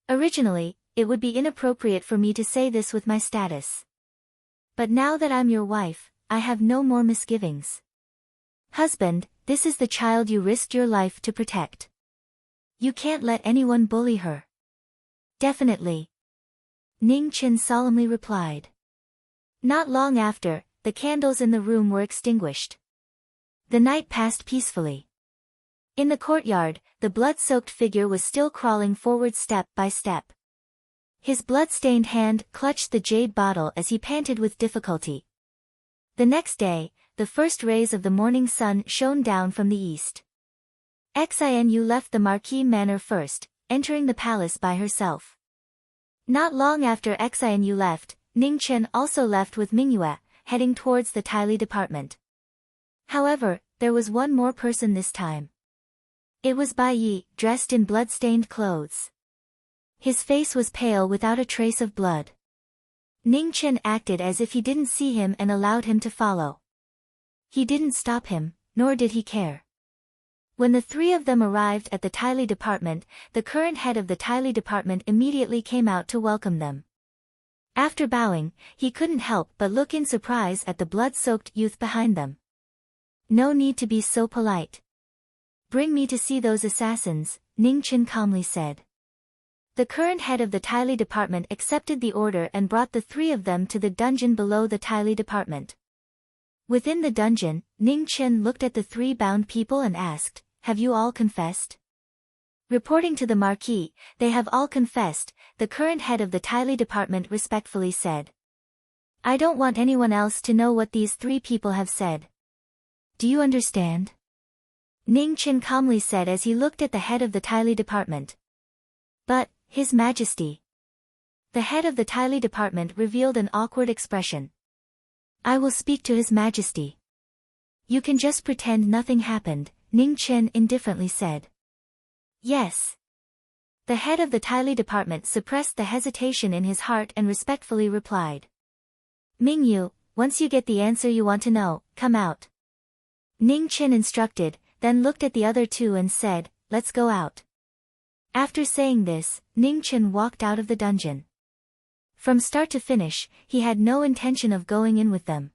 Originally, it would be inappropriate for me to say this with my status. But now that I'm your wife, I have no more misgivings. Husband, this is the child you risked your life to protect. You can't let anyone bully her." "Definitely," Ning Chen solemnly replied. Not long after, the candles in the room were extinguished. The night passed peacefully. In the courtyard, the blood-soaked figure was still crawling forward step by step. His blood-stained hand clutched the jade bottle as he panted with difficulty. The next day, the first rays of the morning sun shone down from the east. Xinu left the Marquis manor first, entering the palace by herself. Not long after Xinu left, Ning Chen also left with Mingyue, heading towards the Tyli department. However, there was one more person this time. It was Bai Yi, dressed in blood-stained clothes. His face was pale without a trace of blood. Ning Chen acted as if he didn't see him and allowed him to follow. He didn't stop him, nor did he care. When the three of them arrived at the Tyli department, the current head of the Tyli department immediately came out to welcome them. After bowing, he couldn't help but look in surprise at the blood-soaked youth behind them. No need to be so polite. Bring me to see those assassins, Ning Chen calmly said. The current head of the Tyli department accepted the order and brought the three of them to the dungeon below the Tyli department. Within the dungeon, Ning Chen looked at the three bound people and asked, "Have you all confessed?" Reporting to the Marquis, "They have all confessed," the current head of the Tyli department respectfully said. "I don't want anyone else to know what these three people have said. Do you understand?" Ning Chen calmly said as he looked at the head of the Tyli department. "But, His Majesty." The head of the Tyli department revealed an awkward expression. "I will speak to His Majesty." "You can just pretend nothing happened," Ning Chen indifferently said. "Yes." The head of the Tyli department suppressed the hesitation in his heart and respectfully replied. "Mingyu, once you get the answer you want to know, come out." Ning Chen instructed, then looked at the other two and said, "Let's go out." After saying this, Ning Chen walked out of the dungeon. From start to finish, he had no intention of going in with them.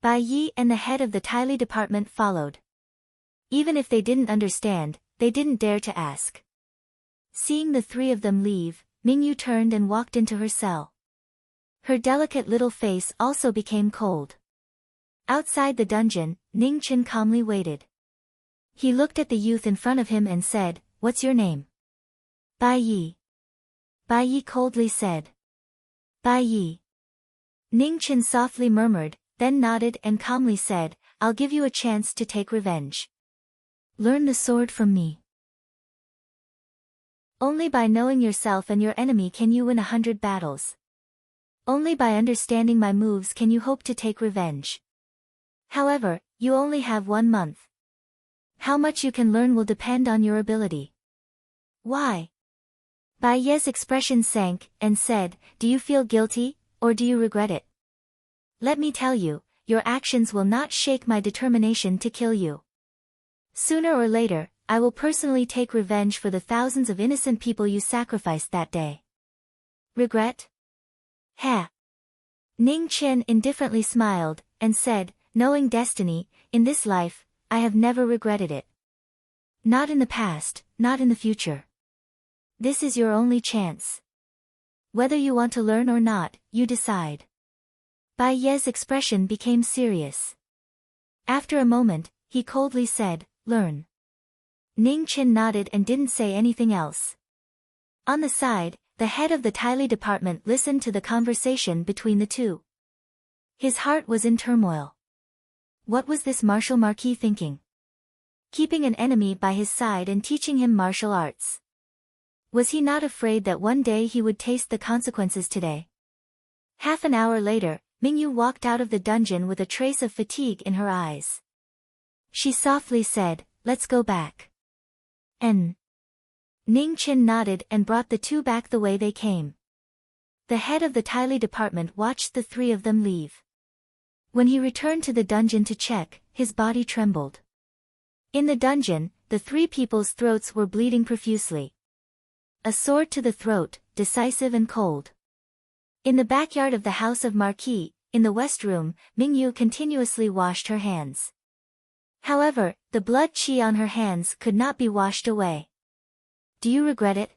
Bai Yi and the head of the Tyli department followed. Even if they didn't understand, they didn't dare to ask. Seeing the three of them leave, Mingyu turned and walked into her cell. Her delicate little face also became cold. Outside the dungeon, Ning Chen calmly waited. He looked at the youth in front of him and said, "What's your name?" "Bai Yi." Bai Yi coldly said. "Bai Yi." Ning Chen softly murmured, then nodded and calmly said, "I'll give you a chance to take revenge. Learn the sword from me. Only by knowing yourself and your enemy can you win 100 battles. Only by understanding my moves can you hope to take revenge. However, you only have 1 month. How much you can learn will depend on your ability." "Why?" Bai Ye's expression sank, and said, "Do you feel guilty, or do you regret it? Let me tell you, your actions will not shake my determination to kill you. Sooner or later, I will personally take revenge for the thousands of innocent people you sacrificed that day." "Regret?" "Ha!" Ning Chen indifferently smiled, and said, "Knowing destiny, in this life, I have never regretted it. Not in the past, not in the future. This is your only chance. Whether you want to learn or not, you decide." Bai Ye's expression became serious. After a moment, he coldly said, "Learn." Ning Chen nodded and didn't say anything else. On the side, the head of the Tyli department listened to the conversation between the two. His heart was in turmoil. What was this martial Marquis thinking? Keeping an enemy by his side and teaching him martial arts. Was he not afraid that one day he would taste the consequences today? Half an hour later, Mingyu walked out of the dungeon with a trace of fatigue in her eyes. She softly said, "Let's go back." "N." Ning Chen nodded and brought the two back the way they came. The head of the Tyli department watched the three of them leave. When he returned to the dungeon to check, his body trembled. In the dungeon, the three people's throats were bleeding profusely. A sword to the throat, decisive and cold. In the backyard of the house of Marquis, in the west room, Mingyu continuously washed her hands. However, the blood qi on her hands could not be washed away. "Do you regret it?"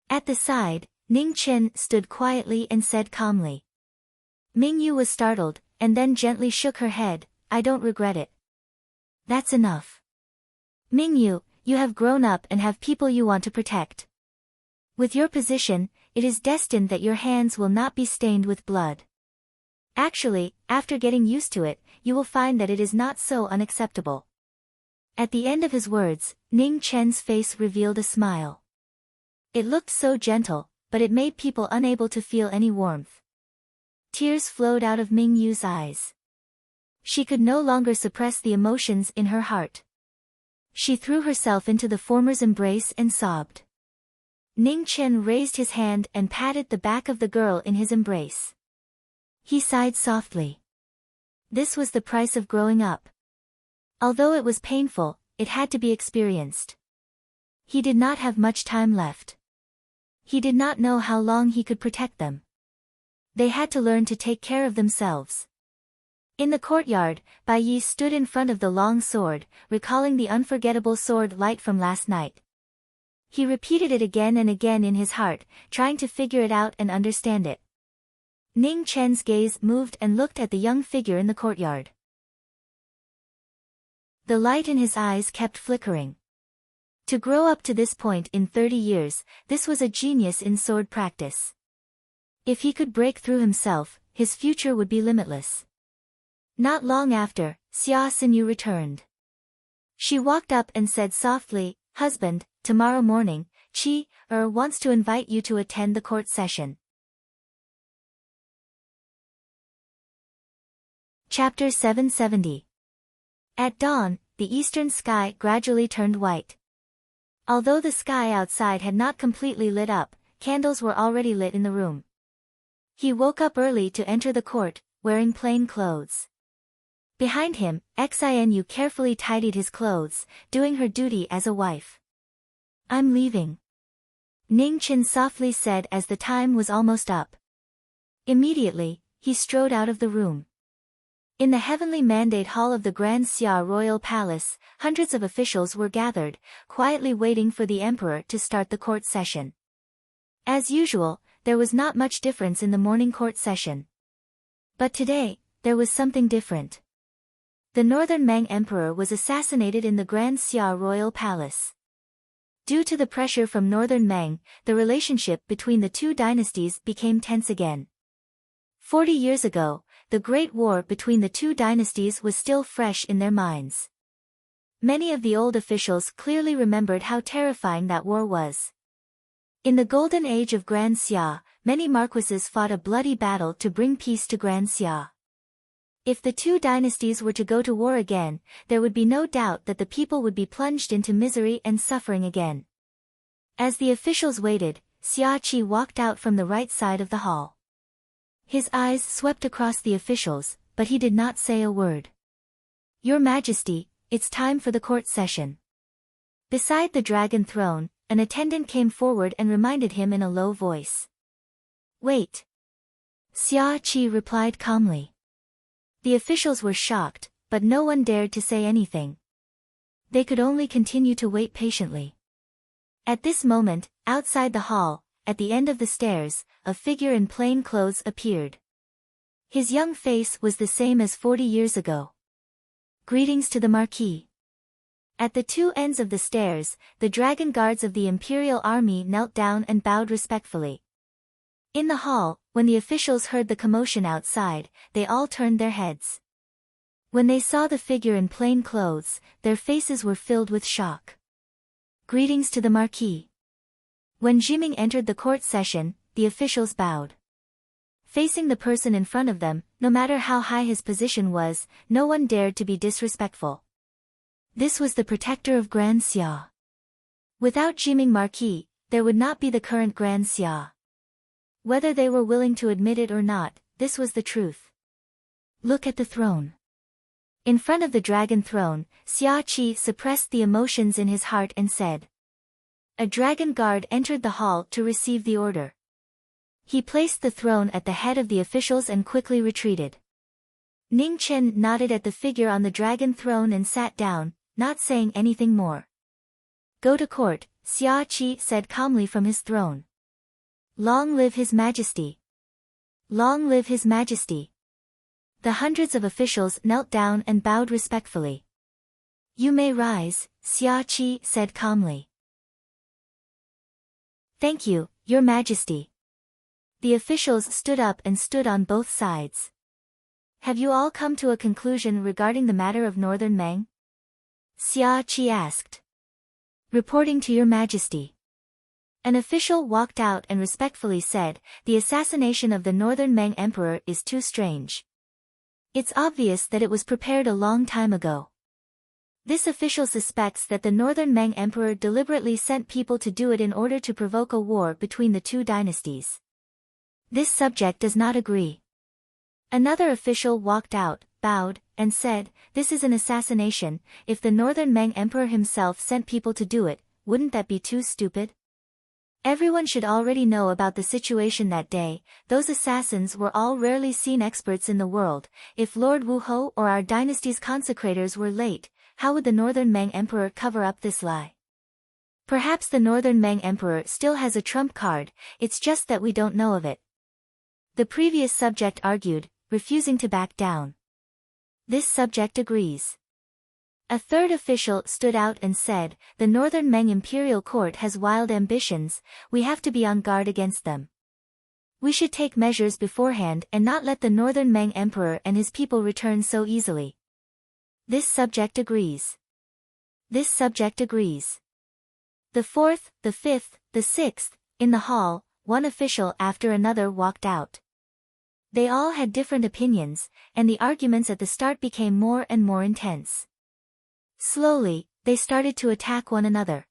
At the side, Ning Chen stood quietly and said calmly. Mingyu was startled, and then gently shook her head, "I don't regret it." "That's enough. Mingyu, you have grown up and have people you want to protect. With your position, it is destined that your hands will not be stained with blood. Actually, after getting used to it, you will find that it is not so unacceptable. At the end of his words, Ning Chen's face revealed a smile. It looked so gentle, but it made people unable to feel any warmth. Tears flowed out of Ming Yu's eyes. She could no longer suppress the emotions in her heart. She threw herself into the former's embrace and sobbed. Ning Chen raised his hand and patted the back of the girl in his embrace. He sighed softly. This was the price of growing up. Although it was painful, it had to be experienced. He did not have much time left. He did not know how long he could protect them. They had to learn to take care of themselves. In the courtyard, Bai Yi stood in front of the long sword, recalling the unforgettable sword light from last night. He repeated it again and again in his heart, trying to figure it out and understand it. Ning Chen's gaze moved and looked at the young figure in the courtyard. The light in his eyes kept flickering. To grow up to this point in 30 years, this was a genius in sword practice. If he could break through himself, his future would be limitless. Not long after, Xia Xinyu returned. She walked up and said softly, "Husband, tomorrow morning, Qi wants to invite you to attend the court session." Chapter 770. At dawn, the eastern sky gradually turned white. Although the sky outside had not completely lit up, candles were already lit in the room. He woke up early to enter the court, wearing plain clothes. Behind him, Xinu carefully tidied his clothes, doing her duty as a wife. "I'm leaving," Ning Chen softly said as the time was almost up. Immediately, he strode out of the room. In the heavenly mandate hall of the Grand Xia Royal Palace, hundreds of officials were gathered, quietly waiting for the emperor to start the court session. As usual, there was not much difference in the morning court session. But today, there was something different. The Northern Meng Emperor was assassinated in the Grand Xia Royal Palace. Due to the pressure from Northern Meng, the relationship between the two dynasties became tense again. 40 years ago, the Great War between the two dynasties was still fresh in their minds. Many of the old officials clearly remembered how terrifying that war was. In the golden age of Grand Xia, many marquises fought a bloody battle to bring peace to Grand Xia. If the two dynasties were to go to war again, there would be no doubt that the people would be plunged into misery and suffering again. As the officials waited, Xia Qi walked out from the right side of the hall. His eyes swept across the officials, but he did not say a word. "Your Majesty, it's time for the court session." Beside the dragon throne, an attendant came forward and reminded him in a low voice. "Wait." Xia Qi replied calmly. The officials were shocked, but no one dared to say anything. They could only continue to wait patiently. At this moment, outside the hall, at the end of the stairs, a figure in plain clothes appeared. His young face was the same as 40 years ago. "Greetings to the Marquis." At the two ends of the stairs, the dragon guards of the Imperial Army knelt down and bowed respectfully. In the hall, when the officials heard the commotion outside, they all turned their heads. When they saw the figure in plain clothes, their faces were filled with shock. "Greetings to the Marquis." When Jiming entered the court session, the officials bowed. Facing the person in front of them, no matter how high his position was, no one dared to be disrespectful. This was the protector of Grand Xia. Without Jiming Marquis, there would not be the current Grand Xia. Whether they were willing to admit it or not, this was the truth. "Look at the throne." In front of the dragon throne, Xia Qi suppressed the emotions in his heart and said. A dragon guard entered the hall to receive the order. He placed the throne at the head of the officials and quickly retreated. Ning Chen nodded at the figure on the dragon throne and sat down, not saying anything more. "Go to court," Xia Qi said calmly from his throne. "Long live His Majesty! Long live His Majesty!" The hundreds of officials knelt down and bowed respectfully. "You may rise," Xia Qi said calmly. "Thank you," Your Majesty. The officials stood up and stood on both sides. Have you all come to a conclusion regarding the matter of Northern Meng? Xia Qi asked. Reporting to Your Majesty. An official walked out and respectfully said, the assassination of the Northern Meng Emperor is too strange. It's obvious that it was prepared a long time ago. This official suspects that the Northern Meng Emperor deliberately sent people to do it in order to provoke a war between the two dynasties. This subject does not agree. Another official walked out, bowed, and said, this is an assassination. If the Northern Meng Emperor himself sent people to do it, wouldn't that be too stupid? Everyone should already know about the situation that day. Those assassins were all rarely seen experts in the world. If Lord Wu Ho or our dynasty's consecrators were late, how would the Northern Meng Emperor cover up this lie? Perhaps the Northern Meng Emperor still has a trump card, it's just that we don't know of it. The previous subject argued, refusing to back down. This subject agrees. A third official stood out and said, the Northern Meng Imperial Court has wild ambitions, we have to be on guard against them. We should take measures beforehand and not let the Northern Meng Emperor and his people return so easily. This subject agrees. This subject agrees. The fourth, the fifth, the sixth, in the hall, one official after another walked out. They all had different opinions, and the arguments at the start became more and more intense. Slowly, they started to attack one another.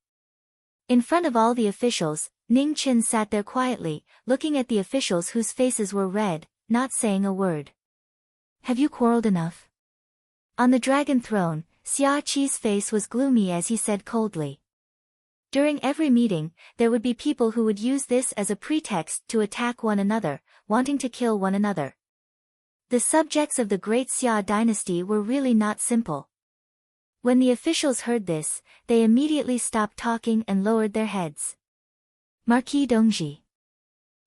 In front of all the officials, Ning Qin sat there quietly, looking at the officials whose faces were red, not saying a word. Have you quarreled enough? On the dragon throne, Xia Qi's face was gloomy as he said coldly. During every meeting, there would be people who would use this as a pretext to attack one another, wanting to kill one another. The subjects of the great Xia dynasty were really not simple. When the officials heard this, they immediately stopped talking and lowered their heads. Marquis Dongji.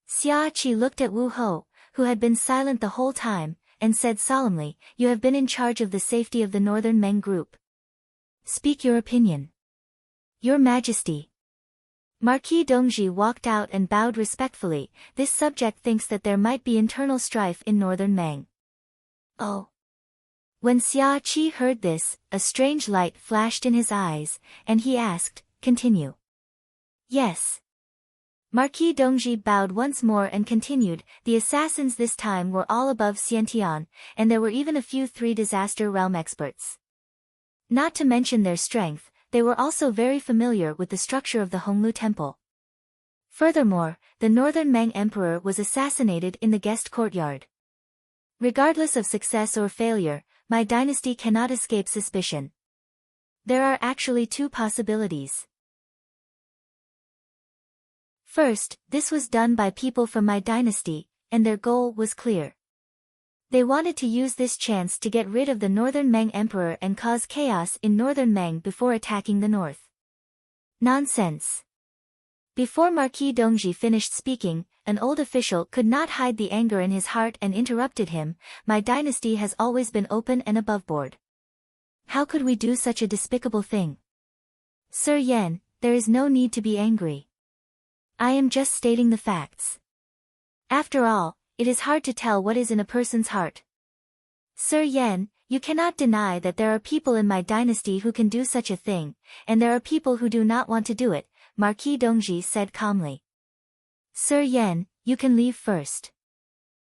Xia Qi looked at Wu Ho, who had been silent the whole time, and said solemnly, you have been in charge of the safety of the Northern Meng group. Speak your opinion. Your Majesty. Marquis Dongji walked out and bowed respectfully. This subject thinks that there might be internal strife in Northern Meng. Oh. When Xia Qi heard this, a strange light flashed in his eyes, and he asked, continue. Yes. Marquis Dongji bowed once more and continued, the assassins this time were all above Xiantian, and there were even a few three-disaster realm experts. Not to mention their strength, they were also very familiar with the structure of the Honglu Temple. Furthermore, the Northern Meng Emperor was assassinated in the guest courtyard. Regardless of success or failure, my dynasty cannot escape suspicion. There are actually two possibilities. First, this was done by people from my dynasty, and their goal was clear. They wanted to use this chance to get rid of the Northern Meng Emperor and cause chaos in Northern Meng before attacking the north. Nonsense. Before Marquis Dongji finished speaking, an old official could not hide the anger in his heart and interrupted him, my dynasty has always been open and aboveboard. How could we do such a despicable thing? Sir Yan, there is no need to be angry. I am just stating the facts. After all, it is hard to tell what is in a person's heart. Sir Yan, you cannot deny that there are people in my dynasty who can do such a thing, and there are people who do not want to do it, Marquis Dongji said calmly. Sir Yan, you can leave first.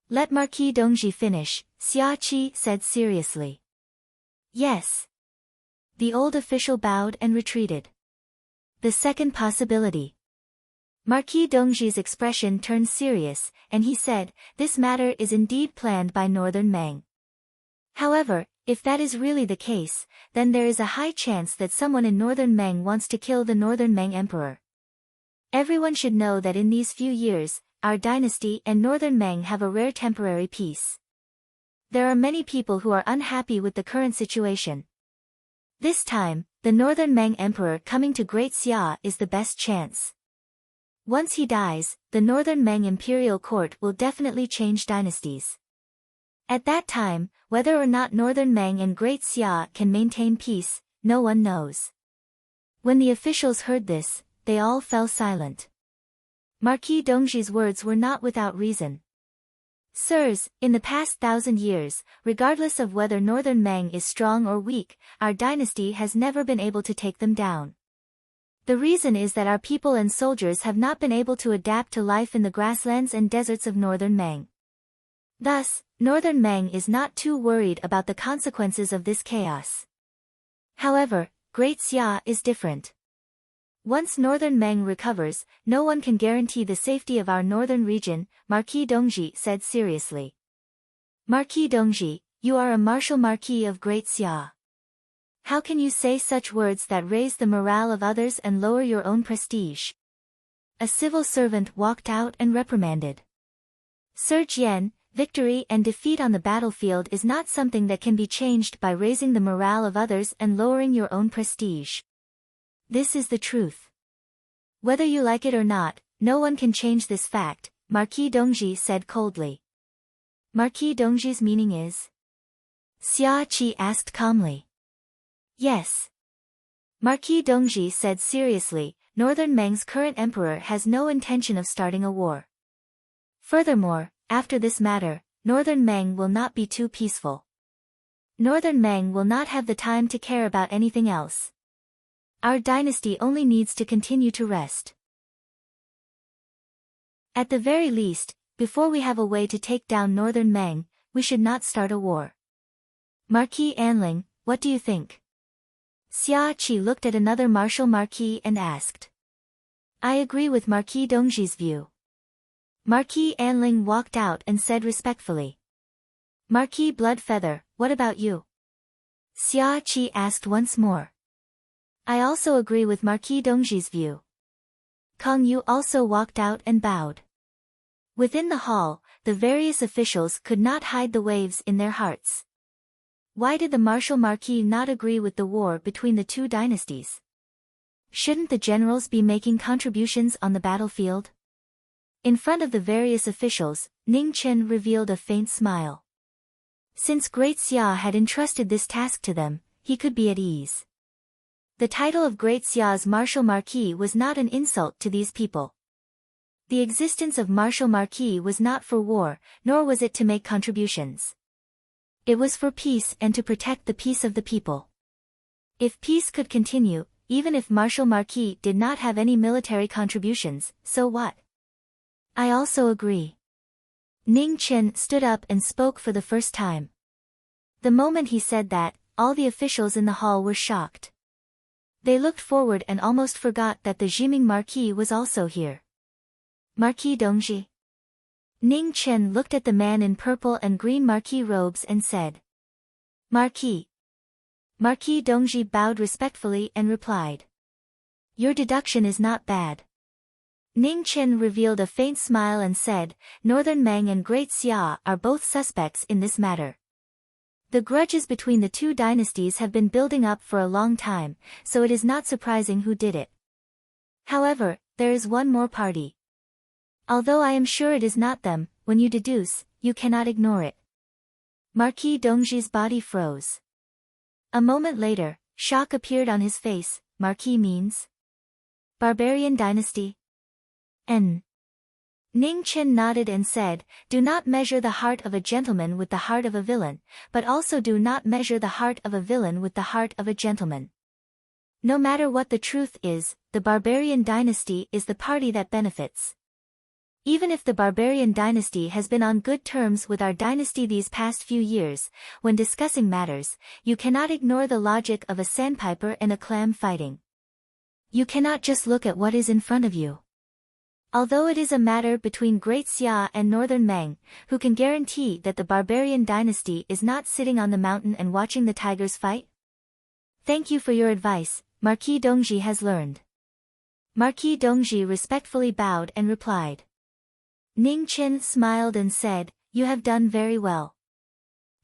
Let Marquis Dongji finish, Xia Qi said seriously. Yes. The old official bowed and retreated. The second possibility. Marquis Dongji's expression turned serious, and he said, this matter is indeed planned by Northern Meng. However, if that is really the case, then there is a high chance that someone in Northern Meng wants to kill the Northern Meng Emperor. Everyone should know that in these few years, our dynasty and Northern Meng have a rare temporary peace. There are many people who are unhappy with the current situation. This time, the Northern Meng Emperor coming to Great Xia is the best chance. Once he dies, the Northern Meng Imperial Court will definitely change dynasties. At that time, whether or not Northern Meng and Great Xia can maintain peace, no one knows. When the officials heard this, they all fell silent. Marquis Dongji's words were not without reason. Sirs, in the past 1,000 years, regardless of whether Northern Meng is strong or weak, our dynasty has never been able to take them down. The reason is that our people and soldiers have not been able to adapt to life in the grasslands and deserts of Northern Meng. Thus, Northern Meng is not too worried about the consequences of this chaos. However, Great Xia is different. Once Northern Meng recovers, no one can guarantee the safety of our northern region, Marquis Dongji said seriously. Marquis Dongji, you are a martial Marquis of Great Xia. How can you say such words that raise the morale of others and lower your own prestige? A civil servant walked out and reprimanded. Sir Jian, victory and defeat on the battlefield is not something that can be changed by raising the morale of others and lowering your own prestige. This is the truth. Whether you like it or not, no one can change this fact, Marquis Dongji said coldly. Marquis Dongji's meaning is? Xia Qi asked calmly. Yes. Marquis Dongji said seriously, Northern Meng's current emperor has no intention of starting a war. Furthermore, after this matter, Northern Meng will not be too peaceful. Northern Meng will not have the time to care about anything else. Our dynasty only needs to continue to rest. At the very least, before we have a way to take down Northern Meng, we should not start a war. Marquis Anling, what do you think? Xia Qi looked at another martial marquis and asked. I agree with Marquis Dongji's view. Marquis Anling walked out and said respectfully. Marquis Bloodfeather, what about you? Xia Qi asked once more. I also agree with Marquis Dongji's view. Kong Yu also walked out and bowed. Within the hall, the various officials could not hide the waves in their hearts. Why did the martial marquis not agree with the war between the two dynasties? Shouldn't the generals be making contributions on the battlefield? In front of the various officials, Ning Chen revealed a faint smile. Since Great Xia had entrusted this task to them, he could be at ease. The title of Great Xia's martial marquis was not an insult to these people. The existence of martial marquis was not for war, nor was it to make contributions. It was for peace and to protect the peace of the people. If peace could continue, even if martial marquis did not have any military contributions, so what? I also agree. Ning Chen stood up and spoke for the first time. The moment he said that, all the officials in the hall were shocked. They looked forward and almost forgot that the Jiming Marquis was also here. Marquis Dongji. Ning Chen looked at the man in purple and green Marquis robes and said. Marquis. Marquis Dongji bowed respectfully and replied. Your deduction is not bad. Ning Chen revealed a faint smile and said, Northern Meng and Great Xia are both suspects in this matter. The grudges between the two dynasties have been building up for a long time, so it is not surprising who did it. However, there is one more party. Although I am sure it is not them, when you deduce, you cannot ignore it. Marquis Dongji's body froze. A moment later, shock appeared on his face. Marquis means? Barbarian dynasty? N. Ning Chen nodded and said, do not measure the heart of a gentleman with the heart of a villain, but also do not measure the heart of a villain with the heart of a gentleman. No matter what the truth is, the barbarian dynasty is the party that benefits. Even if the barbarian dynasty has been on good terms with our dynasty these past few years, when discussing matters, you cannot ignore the logic of a sandpiper and a clam fighting. You cannot just look at what is in front of you. Although it is a matter between Great Xia and Northern Meng, who can guarantee that the barbarian dynasty is not sitting on the mountain and watching the tigers fight? Thank you for your advice, Marquis Dongji has learned. Marquis Dongji respectfully bowed and replied. Ning Chen smiled and said, you have done very well.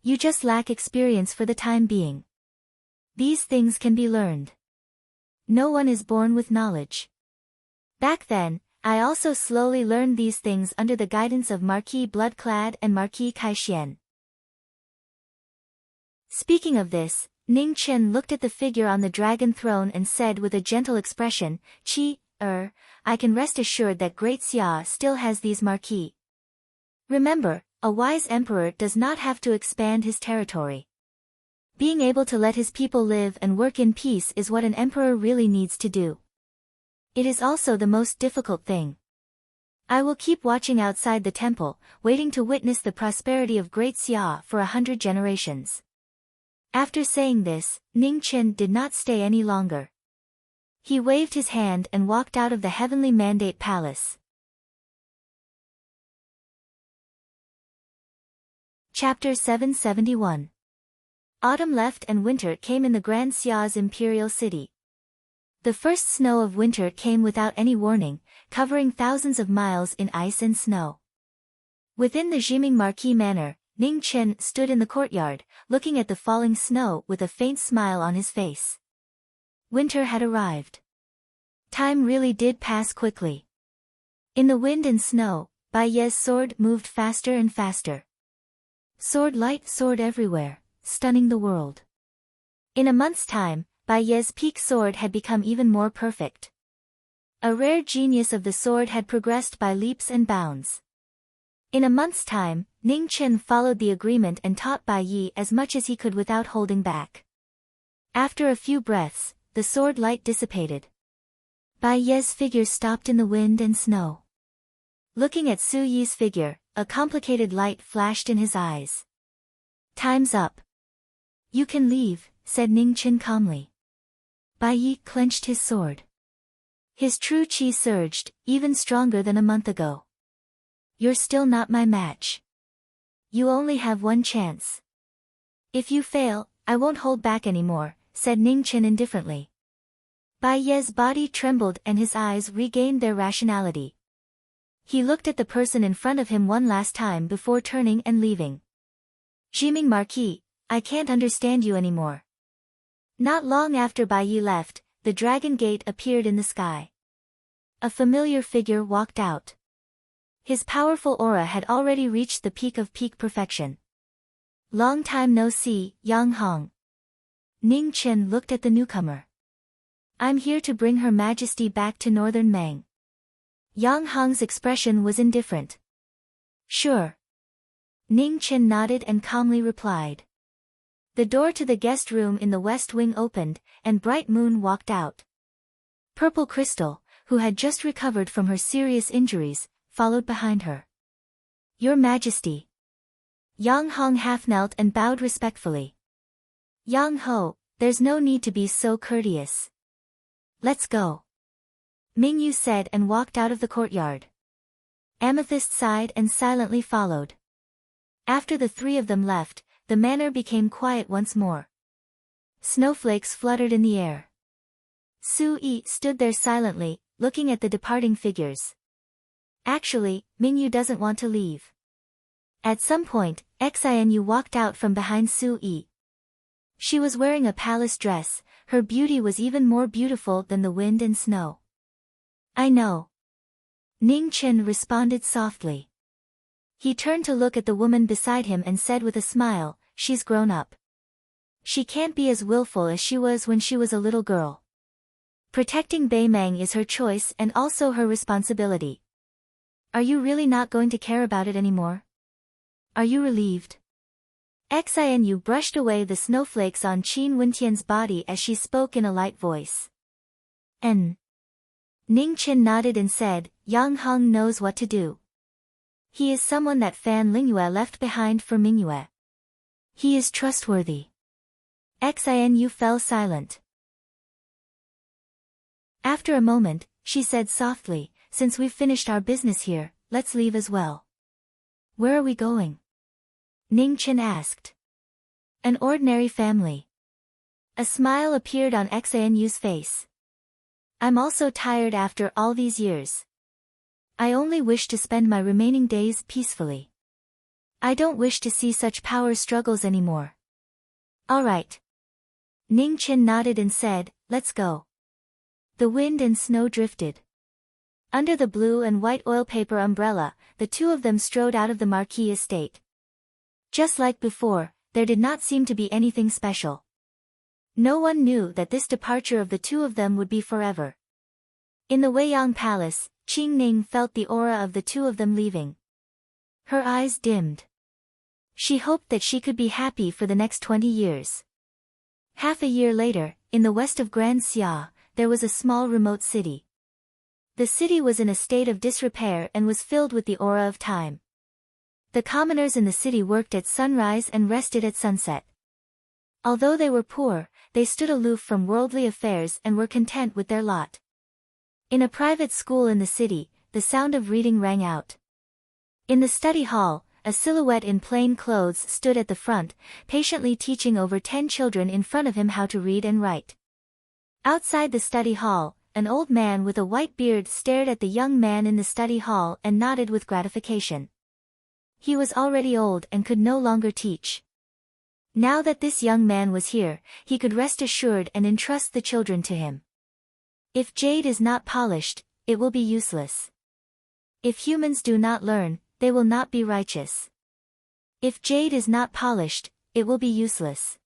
You just lack experience for the time being. These things can be learned. No one is born with knowledge. Back then, I also slowly learned these things under the guidance of Marquis Bloodclad and Marquis Kaixuan. Speaking of this, Ning Chen looked at the figure on the dragon throne and said with a gentle expression, Qi, I can rest assured that Great Xia still has these Marquis. Remember, a wise emperor does not have to expand his territory. Being able to let his people live and work in peace is what an emperor really needs to do. It is also the most difficult thing. I will keep watching outside the temple, waiting to witness the prosperity of Great Xia for 100 generations. After saying this, Ning Chen did not stay any longer. He waved his hand and walked out of the heavenly mandate palace. Chapter 771. Autumn left and winter came in the Grand Xia's imperial city. The first snow of winter came without any warning, covering thousands of miles in ice and snow. Within the Jiming Marquis manor, Ning Chen stood in the courtyard, looking at the falling snow with a faint smile on his face. Winter had arrived. Time really did pass quickly. In the wind and snow, Bai Ye's sword moved faster and faster. Sword light soared everywhere, stunning the world. In a month's time, Bai Ye's peak sword had become even more perfect. A rare genius of the sword had progressed by leaps and bounds. In a month's time, Ning Chen followed the agreement and taught Bai Yi as much as he could without holding back. After a few breaths, the sword light dissipated. Bai Ye's figure stopped in the wind and snow. Looking at Su Yi's figure, a complicated light flashed in his eyes. Time's up. You can leave, said Ning Chen calmly. Bai Yi clenched his sword. His true qi surged, even stronger than a month ago. You're still not my match. You only have one chance. If you fail, I won't hold back anymore, said Ning Chen indifferently. Bai Ye's body trembled and his eyes regained their rationality. He looked at the person in front of him one last time before turning and leaving. Jiming Marquis, I can't understand you anymore. Not long after Bai Yi left, the dragon gate appeared in the sky. A familiar figure walked out. His powerful aura had already reached the peak of peak perfection. Long time no see, Yang Hong. Ning Chen looked at the newcomer. I'm here to bring Her Majesty back to Northern Mang. Yang Hong's expression was indifferent. Sure. Ning Chen nodded and calmly replied. The door to the guest room in the west wing opened, and Bright Moon walked out. Purple Crystal, who had just recovered from her serious injuries, followed behind her. Your Majesty. Yang Hong half knelt and bowed respectfully. Yang Ho, there's no need to be so courteous. Let's go. Ming Yu said and walked out of the courtyard. Amethyst sighed and silently followed. After the three of them left, the manor became quiet once more. Snowflakes fluttered in the air. Su Yi stood there silently, looking at the departing figures. Actually, Ming Yu doesn't want to leave. At some point, Xianyu walked out from behind Su Yi. She was wearing a palace dress, her beauty was even more beautiful than the wind and snow. I know. Ning Chen responded softly. He turned to look at the woman beside him and said with a smile, she's grown up. She can't be as willful as she was when she was a little girl. Protecting Beimang is her choice and also her responsibility. Are you really not going to care about it anymore? Are you relieved? Xianyu brushed away the snowflakes on Qin Wentian's body as she spoke in a light voice. Ning Chen nodded and said, Yang Hong knows what to do. He is someone that Fan Lingyue left behind for Mingyue. He is trustworthy. Xianyu fell silent. After a moment, she said softly, since we've finished our business here, let's leave as well. Where are we going? Ning Chen asked. An ordinary family. A smile appeared on Xianyu's face. I'm also tired after all these years. I only wish to spend my remaining days peacefully. I don't wish to see such power struggles anymore. All right. Ning Chen nodded and said, let's go. The wind and snow drifted. Under the blue and white oil paper umbrella, the two of them strode out of the Marquis estate. Just like before, there did not seem to be anything special. No one knew that this departure of the two of them would be forever. In the Weiyang Palace, Qing Ning felt the aura of the two of them leaving. Her eyes dimmed. She hoped that she could be happy for the next 20 years. Half a year later, in the west of Grand Xia, there was a small remote city. The city was in a state of disrepair and was filled with the aura of time. The commoners in the city worked at sunrise and rested at sunset. Although they were poor, they stood aloof from worldly affairs and were content with their lot. In a private school in the city, the sound of reading rang out. In the study hall, a silhouette in plain clothes stood at the front, patiently teaching over 10 children in front of him how to read and write. Outside the study hall, an old man with a white beard stared at the young man in the study hall and nodded with gratification. He was already old and could no longer teach. Now that this young man was here, he could rest assured and entrust the children to him. If jade is not polished, it will be useless. If humans do not learn, they will not be righteous. If jade is not polished, it will be useless.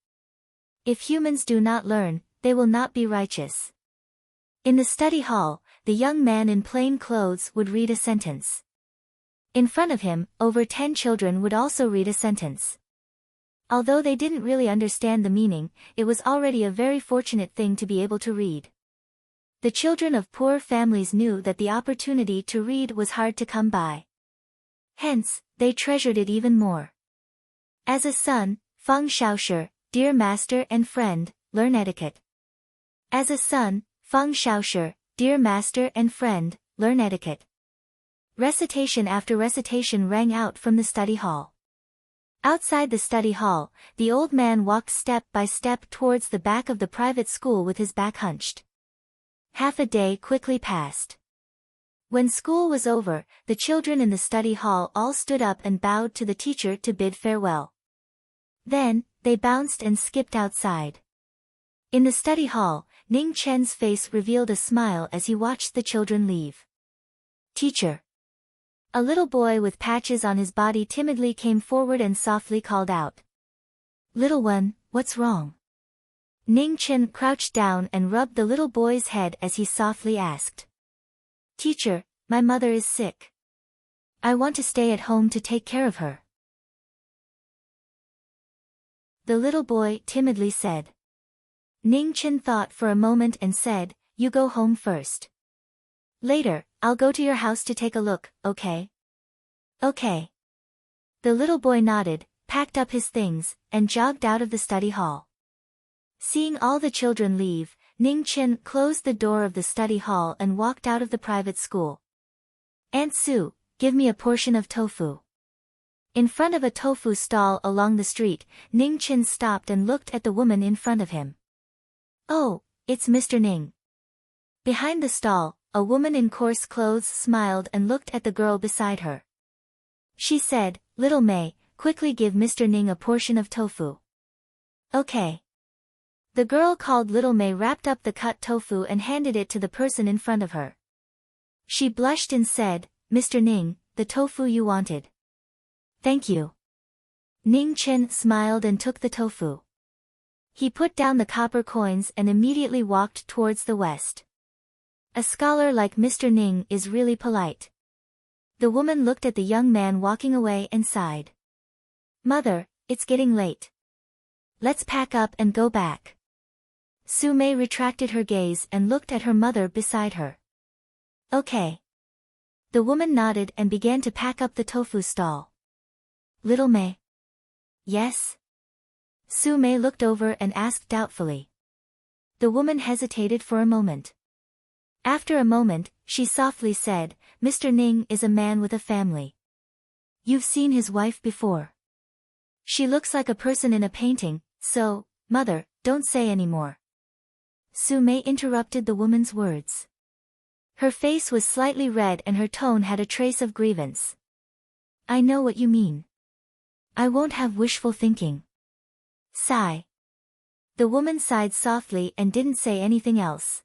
If humans do not learn, they will not be righteous. In the study hall, the young man in plain clothes would read a sentence. In front of him, over 10 children would also read a sentence. Although they didn't really understand the meaning, it was already a very fortunate thing to be able to read. The children of poor families knew that the opportunity to read was hard to come by. Hence, they treasured it even more. As a son, Feng Shaoshi, dear master and friend, learn etiquette. As a son, Feng Shaoshi, dear master and friend, learn etiquette. Recitation after recitation rang out from the study hall. Outside the study hall, the old man walked step by step towards the back of the private school with his back hunched. Half a day quickly passed. When school was over, the children in the study hall all stood up and bowed to the teacher to bid farewell. Then, they bounced and skipped outside. In the study hall, Ning Chen's face revealed a smile as he watched the children leave. Teacher. A little boy with patches on his body timidly came forward and softly called out. Little one, what's wrong? Ning Chen crouched down and rubbed the little boy's head as he softly asked. Teacher, my mother is sick. I want to stay at home to take care of her. The little boy timidly said. Ning Chen thought for a moment and said, You go home first. Later, I'll go to your house to take a look, okay? Okay. The little boy nodded, packed up his things, and jogged out of the study hall. Seeing all the children leave, Ning Chen closed the door of the study hall and walked out of the private school. Aunt Sue, give me a portion of tofu. In front of a tofu stall along the street, Ning Chen stopped and looked at the woman in front of him. Oh, it's Mr. Ning. Behind the stall, a woman in coarse clothes smiled and looked at the girl beside her. She said, Little May, quickly give Mr. Ning a portion of tofu. Okay. The girl called Little May wrapped up the cut tofu and handed it to the person in front of her. She blushed and said, Mr. Ning, the tofu you wanted. Thank you. Ning Chen smiled and took the tofu. He put down the copper coins and immediately walked towards the west. A scholar like Mr. Ning is really polite. The woman looked at the young man walking away and sighed. Mother, it's getting late. Let's pack up and go back. Su Mei retracted her gaze and looked at her mother beside her. Okay. The woman nodded and began to pack up the tofu stall. Little Mei. Yes? Su Mei looked over and asked doubtfully. The woman hesitated for a moment. After a moment, she softly said, Mr. Ning is a man with a family. You've seen his wife before. She looks like a person in a painting, so, mother, don't say any more. Su Mei interrupted the woman's words. Her face was slightly red and her tone had a trace of grievance. I know what you mean. I won't have wishful thinking. Sigh. The woman sighed softly and didn't say anything else.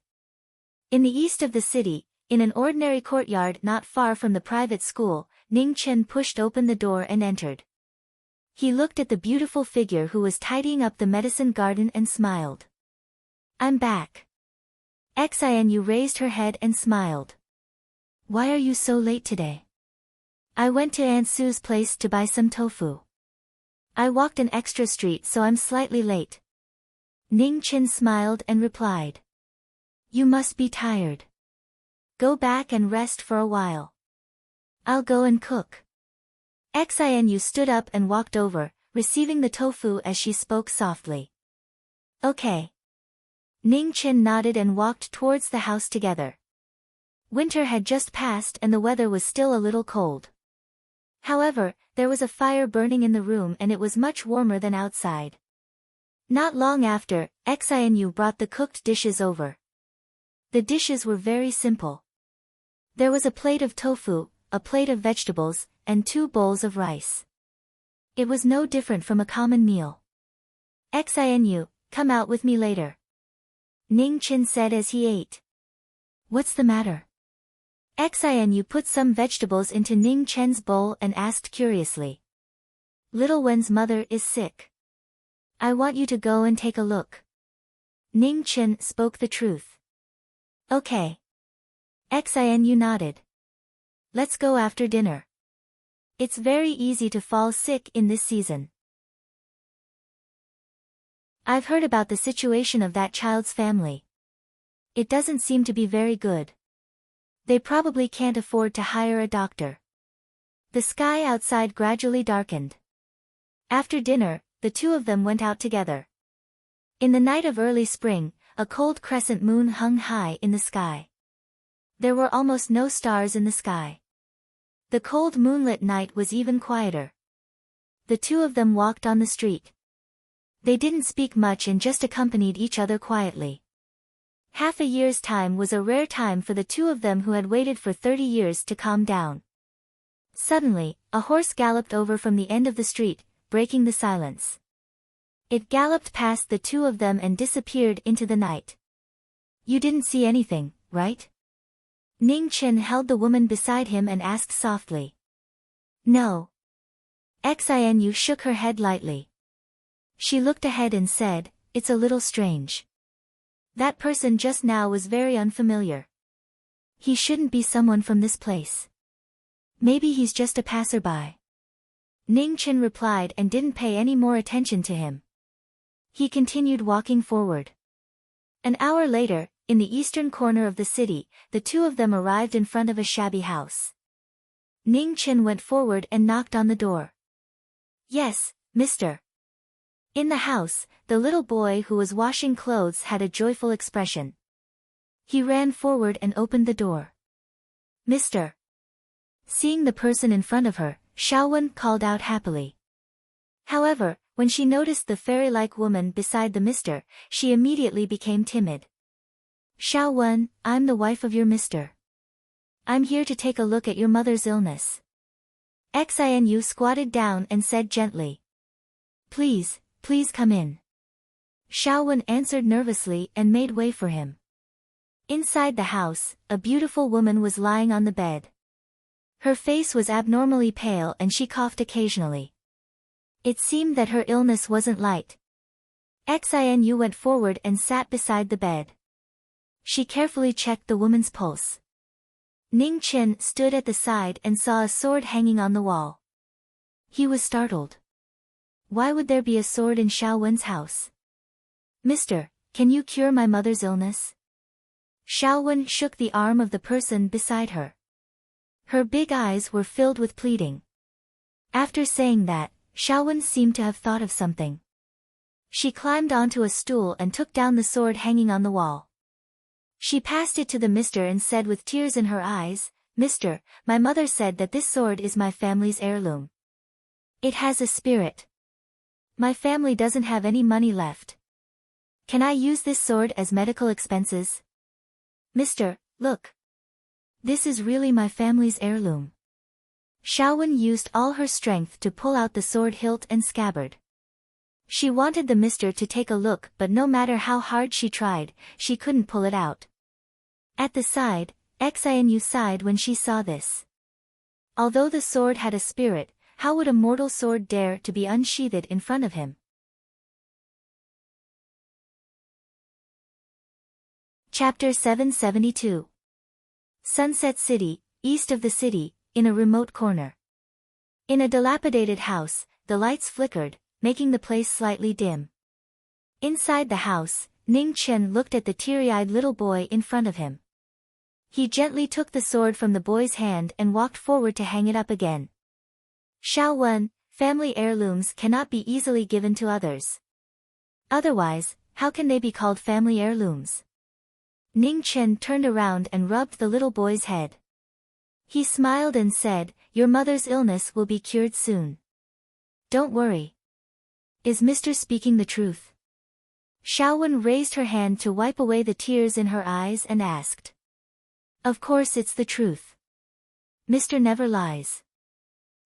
In the east of the city, in an ordinary courtyard not far from the private school, Ning Chen pushed open the door and entered. He looked at the beautiful figure who was tidying up the medicine garden and smiled. I'm back. Xinu raised her head and smiled. Why are you so late today? I went to Aunt Sue's place to buy some tofu. I walked an extra street so I'm slightly late. Ning Chen smiled and replied. You must be tired. Go back and rest for a while. I'll go and cook. Xinu stood up and walked over, receiving the tofu as she spoke softly. Okay. Ning Chen nodded and walked towards the house together. Winter had just passed and the weather was still a little cold. However, there was a fire burning in the room and it was much warmer than outside. Not long after, Xinu brought the cooked dishes over. The dishes were very simple. There was a plate of tofu, a plate of vegetables, and 2 bowls of rice. It was no different from a common meal. Xinu, come out with me later. Ning Chen said as he ate. What's the matter? Xinu put some vegetables into Ning Chen's bowl and asked curiously. Little Wen's mother is sick. I want you to go and take a look. Ning Chen spoke the truth. Okay. Xinu nodded. Let's go after dinner. It's very easy to fall sick in this season. I've heard about the situation of that child's family. It doesn't seem to be very good. They probably can't afford to hire a doctor. The sky outside gradually darkened. After dinner, the 2 of them went out together. In the night of early spring, a cold crescent moon hung high in the sky. There were almost no stars in the sky. The cold moonlit night was even quieter. The 2 of them walked on the street. They didn't speak much and just accompanied each other quietly. Half a year's time was a rare time for the 2 of them who had waited for 30 years to calm down. Suddenly, a horse galloped over from the end of the street, breaking the silence. It galloped past the 2 of them and disappeared into the night. You didn't see anything, right? Ning Chen held the woman beside him and asked softly. No. Xinu shook her head lightly. She looked ahead and said, it's a little strange. That person just now was very unfamiliar. He shouldn't be someone from this place. Maybe he's just a passerby. Ning Chen replied and didn't pay any more attention to him. He continued walking forward. An hour later, in the eastern corner of the city, the 2 of them arrived in front of a shabby house. Ning Chen went forward and knocked on the door. Yes, mister. In the house, the little boy who was washing clothes had a joyful expression. He ran forward and opened the door. Mister. Seeing the person in front of her, Xiaowen called out happily. However, when she noticed the fairy-like woman beside the mister, she immediately became timid. Xiaowen, I'm the wife of your mister. I'm here to take a look at your mother's illness. Xinu squatted down and said gently. Please come in. Xiaowen answered nervously and made way for him. Inside the house, a beautiful woman was lying on the bed. Her face was abnormally pale and she coughed occasionally. It seemed that her illness wasn't light. Xinu went forward and sat beside the bed. She carefully checked the woman's pulse. Ning Chen stood at the side and saw a sword hanging on the wall. He was startled. Why would there be a sword in Xiaowen's house? Mister, can you cure my mother's illness? Xiaowen shook the arm of the person beside her. Her big eyes were filled with pleading. After saying that, Xiaowen seemed to have thought of something. She climbed onto a stool and took down the sword hanging on the wall. She passed it to the mister and said with tears in her eyes, Mister, my mother said that this sword is my family's heirloom. It has a spirit. My family doesn't have any money left. Can I use this sword as medical expenses? Mister, look. This is really my family's heirloom. Xiaowen used all her strength to pull out the sword hilt and scabbard. She wanted the mister to take a look, but no matter how hard she tried, she couldn't pull it out. At the side, Xinu sighed when she saw this. Although the sword had a spirit, how would a mortal sword dare to be unsheathed in front of him? Chapter 772. Sunset City, east of the city, in a remote corner. In a dilapidated house, the lights flickered, making the place slightly dim. Inside the house, Ning Chen looked at the teary-eyed little boy in front of him. He gently took the sword from the boy's hand and walked forward to hang it up again. Xiao, family heirlooms cannot be easily given to others. Otherwise, how can they be called family heirlooms? Ning Chen turned around and rubbed the little boy's head. He smiled and said, "Your mother's illness will be cured soon. Don't worry. Is Mr. speaking the truth?" Xiaowen raised her hand to wipe away the tears in her eyes and asked. "Of course it's the truth. Mr. never lies."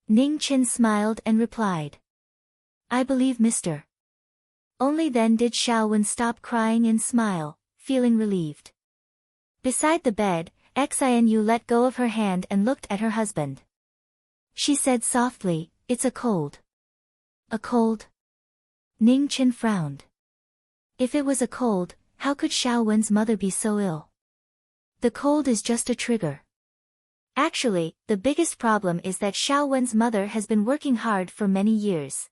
Ning Chen smiled and replied. "I believe Mr." Only then did Xiaowen stop crying and smile, feeling relieved. Beside the bed, Xianyu let go of her hand and looked at her husband. She said softly, "It's a cold." "A cold?" Ning Chen frowned. If it was a cold, how could Xiaowen's mother be so ill? The cold is just a trigger. Actually, the biggest problem is that Xiaowen's mother has been working hard for many years.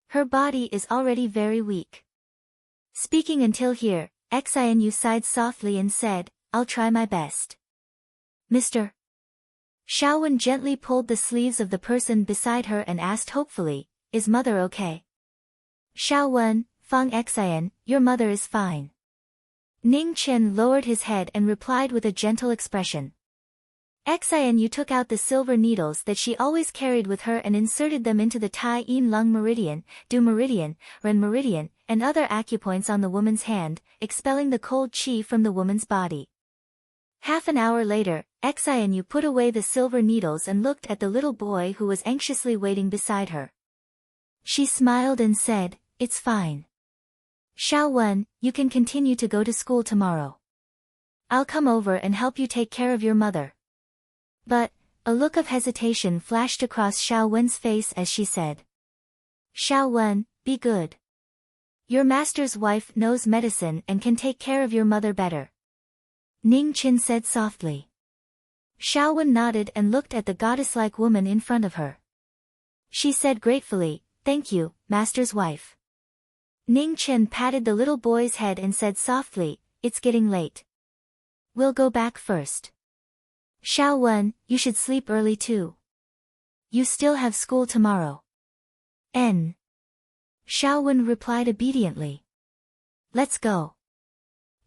Her body is already very weak. Speaking until here, Xianyu sighed softly and said, "I'll try my best." "Mr." Xiaowen gently pulled the sleeves of the person beside her and asked hopefully, "Is mother okay?" "Xiaowen, Fang Xian, your mother is fine." Ning Chen lowered his head and replied with a gentle expression. Xianyu took out the silver needles that she always carried with her and inserted them into the Tai Yin Lung Meridian, Du Meridian, Ren Meridian, and other acupoints on the woman's hand, expelling the cold qi from the woman's body. Half an hour later, Xianyu put away the silver needles and looked at the little boy who was anxiously waiting beside her. She smiled and said, "It's fine. Xiaowen, you can continue to go to school tomorrow. I'll come over and help you take care of your mother." But, a look of hesitation flashed across Xiaowen's face as she said. "Xiaowen, be good. Your master's wife knows medicine and can take care of your mother better." Ning Chen said softly. Xiaowen nodded and looked at the goddess-like woman in front of her. She said gratefully, "Thank you, master's wife." Ning Chen patted the little boy's head and said softly, "It's getting late. We'll go back first. Xiaowen, you should sleep early too. You still have school tomorrow." Xiaowen replied obediently. "Let's go."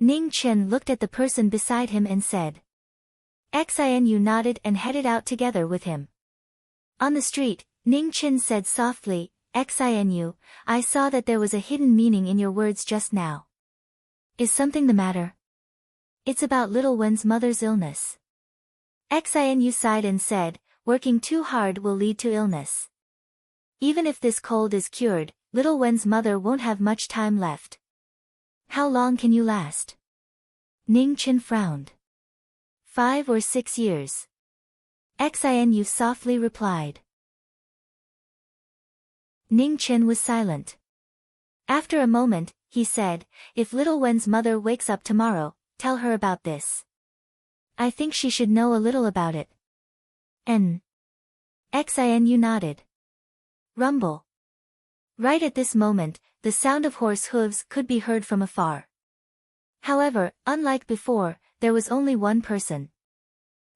Ning Chen looked at the person beside him and said. Xianyu nodded and headed out together with him. On the street, Ning Chen said softly, "Xianyu, I saw that there was a hidden meaning in your words just now. Is something the matter?" "It's about little Wen's mother's illness." Xianyu sighed and said, "Working too hard will lead to illness. Even if this cold is cured, little Wen's mother won't have much time left. How long can you last?" Ning Chen frowned. 5 or 6 years. Xianyu softly replied. Ning Chen was silent. After a moment, he said, "If little Wen's mother wakes up tomorrow, tell her about this. I think she should know a little about it." Xianyu nodded. Rumble. Right at this moment, the sound of horse hooves could be heard from afar. However, unlike before, there was only one person.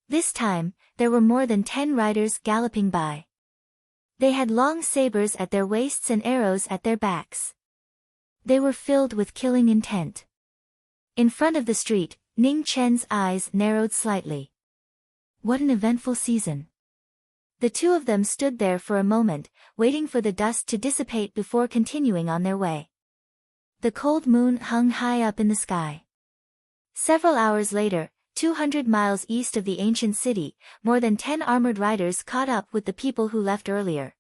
This time, there were more than 10 riders galloping by. They had long sabers at their waists and arrows at their backs. They were filled with killing intent. In front of the street, Ning Chen's eyes narrowed slightly. What an eventful season. The two of them stood there for a moment, waiting for the dust to dissipate before continuing on their way. The cold moon hung high up in the sky. Several hours later, 200 miles east of the ancient city, more than 10 armored riders caught up with the people who left earlier.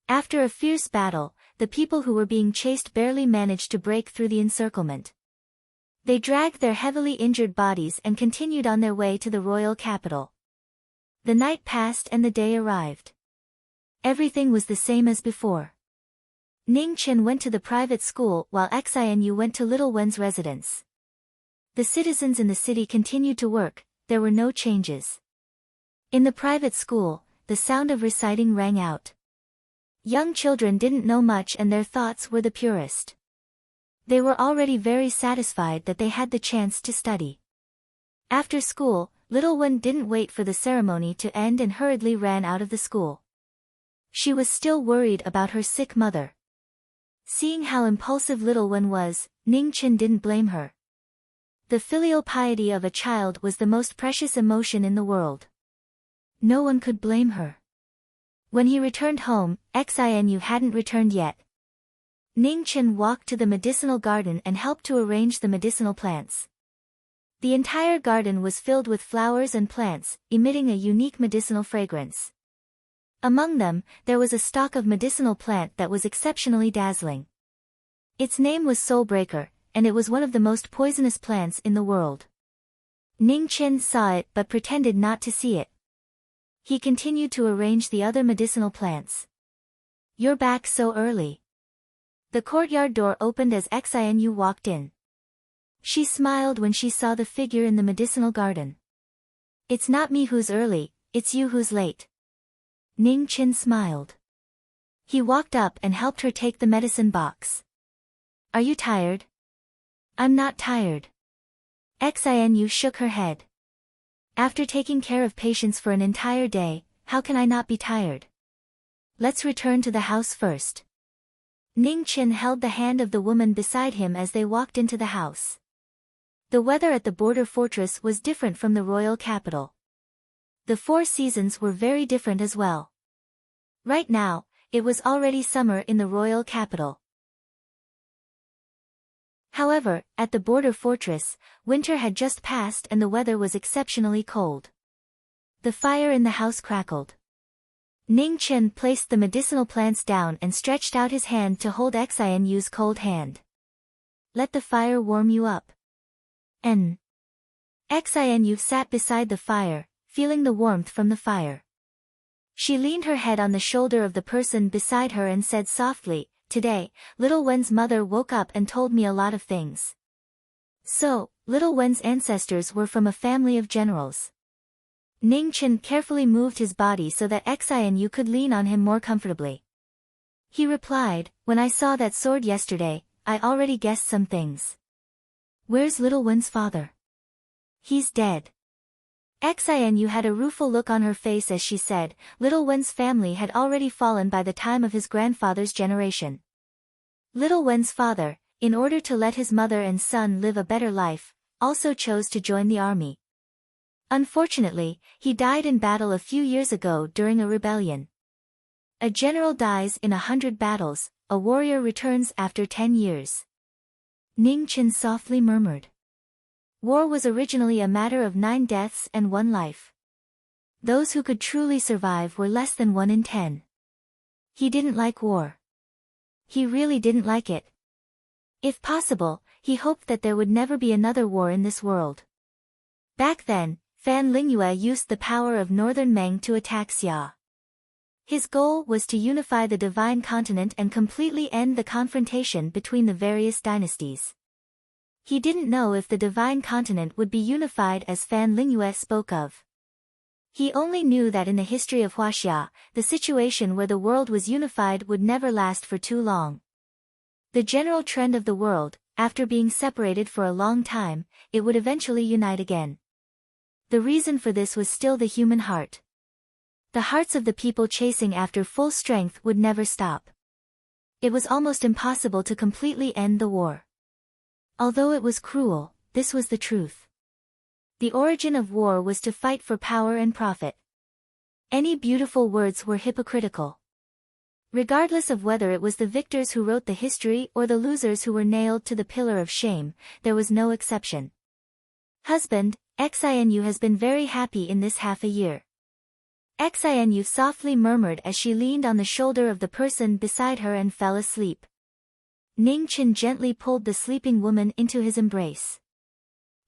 After a fierce battle, the people who were being chased barely managed to break through the encirclement. They dragged their heavily injured bodies and continued on their way to the royal capital. The night passed and the day arrived. Everything was the same as before. Ning Chen went to the private school while Xianyu went to little Wen's residence. The citizens in the city continued to work, there were no changes. In the private school, the sound of reciting rang out. Young children didn't know much and their thoughts were the purest. They were already very satisfied that they had the chance to study. After school, little one didn't wait for the ceremony to end and hurriedly ran out of the school. She was still worried about her sick mother. Seeing how impulsive little one was, Ning Chen didn't blame her. The filial piety of a child was the most precious emotion in the world. No one could blame her. When he returned home, Xinu hadn't returned yet. Ning Chen walked to the medicinal garden and helped to arrange the medicinal plants. The entire garden was filled with flowers and plants, emitting a unique medicinal fragrance. Among them, there was a stalk of medicinal plant that was exceptionally dazzling. Its name was Soulbreaker, and it was one of the most poisonous plants in the world. Ning Chen saw it but pretended not to see it. He continued to arrange the other medicinal plants. "You're back so early." The courtyard door opened as Xinu walked in. She smiled when she saw the figure in the medicinal garden. "It's not me who's early, it's you who's late." Ning Chen smiled. He walked up and helped her take the medicine box. "Are you tired?" "I'm not tired." Xinu shook her head. "After taking care of patients for an entire day, how can I not be tired? Let's return to the house first." Ning Chen held the hand of the woman beside him as they walked into the house. The weather at the border fortress was different from the royal capital. The 4 seasons were very different as well. Right now, it was already summer in the royal capital. However, at the border fortress, winter had just passed and the weather was exceptionally cold. The fire in the house crackled. Ning Chen placed the medicinal plants down and stretched out his hand to hold Xinu's cold hand. "Let the fire warm you up." Xinu sat beside the fire, feeling the warmth from the fire. She leaned her head on the shoulder of the person beside her and said softly, "Today, little Wen's mother woke up and told me a lot of things." So, little Wen's ancestors were from a family of generals. Ning Chen carefully moved his body so that Xinu could lean on him more comfortably. He replied, "When I saw that sword yesterday, I already guessed some things." "Where's little Wen's father?" "He's dead." Xinu had a rueful look on her face as she said, little Wen's family had already fallen by the time of his grandfather's generation. Little Wen's father, in order to let his mother and son live a better life, also chose to join the army. Unfortunately, he died in battle a few years ago during a rebellion. A general dies in 100 battles, a warrior returns after 10 years. Ning Chen softly murmured. War was originally a matter of 9 deaths and 1 life. Those who could truly survive were less than 1 in 10. He didn't like war. He really didn't like it. If possible, he hoped that there would never be another war in this world. Back then, Fan Lingyue used the power of Northern Meng to attack Xia. His goal was to unify the divine continent and completely end the confrontation between the various dynasties. He didn't know if the divine continent would be unified as Fan Lingyue spoke of. He only knew that in the history of Huaxia, the situation where the world was unified would never last for too long. The general trend of the world, after being separated for a long time, it would eventually unite again. The reason for this was still the human heart. The hearts of the people chasing after full strength would never stop. It was almost impossible to completely end the war. Although it was cruel, this was the truth. The origin of war was to fight for power and profit. Any beautiful words were hypocritical. Regardless of whether it was the victors who wrote the history or the losers who were nailed to the pillar of shame, there was no exception. "Husband, Xinu has been very happy in this half a year." Xinu softly murmured as she leaned on the shoulder of the person beside her and fell asleep. Ning Chen gently pulled the sleeping woman into his embrace.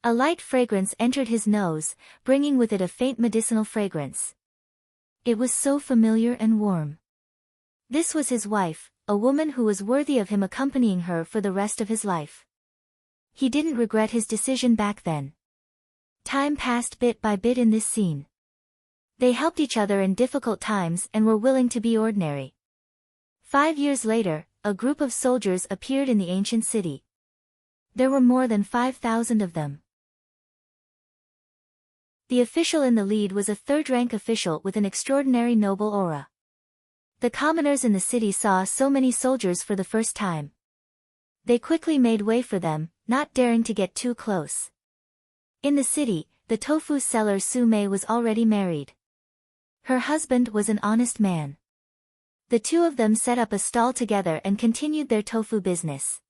A light fragrance entered his nose, bringing with it a faint medicinal fragrance. It was so familiar and warm. This was his wife, a woman who was worthy of him accompanying her for the rest of his life. He didn't regret his decision back then. Time passed bit by bit in this scene. They helped each other in difficult times and were willing to be ordinary. 5 years later, a group of soldiers appeared in the ancient city. There were more than 5,000 of them. The official in the lead was a third-rank official with an extraordinary noble aura. The commoners in the city saw so many soldiers for the first time. They quickly made way for them, not daring to get too close. In the city, the tofu seller Su Mei was already married. Her husband was an honest man. The two of them set up a stall together and continued their tofu business.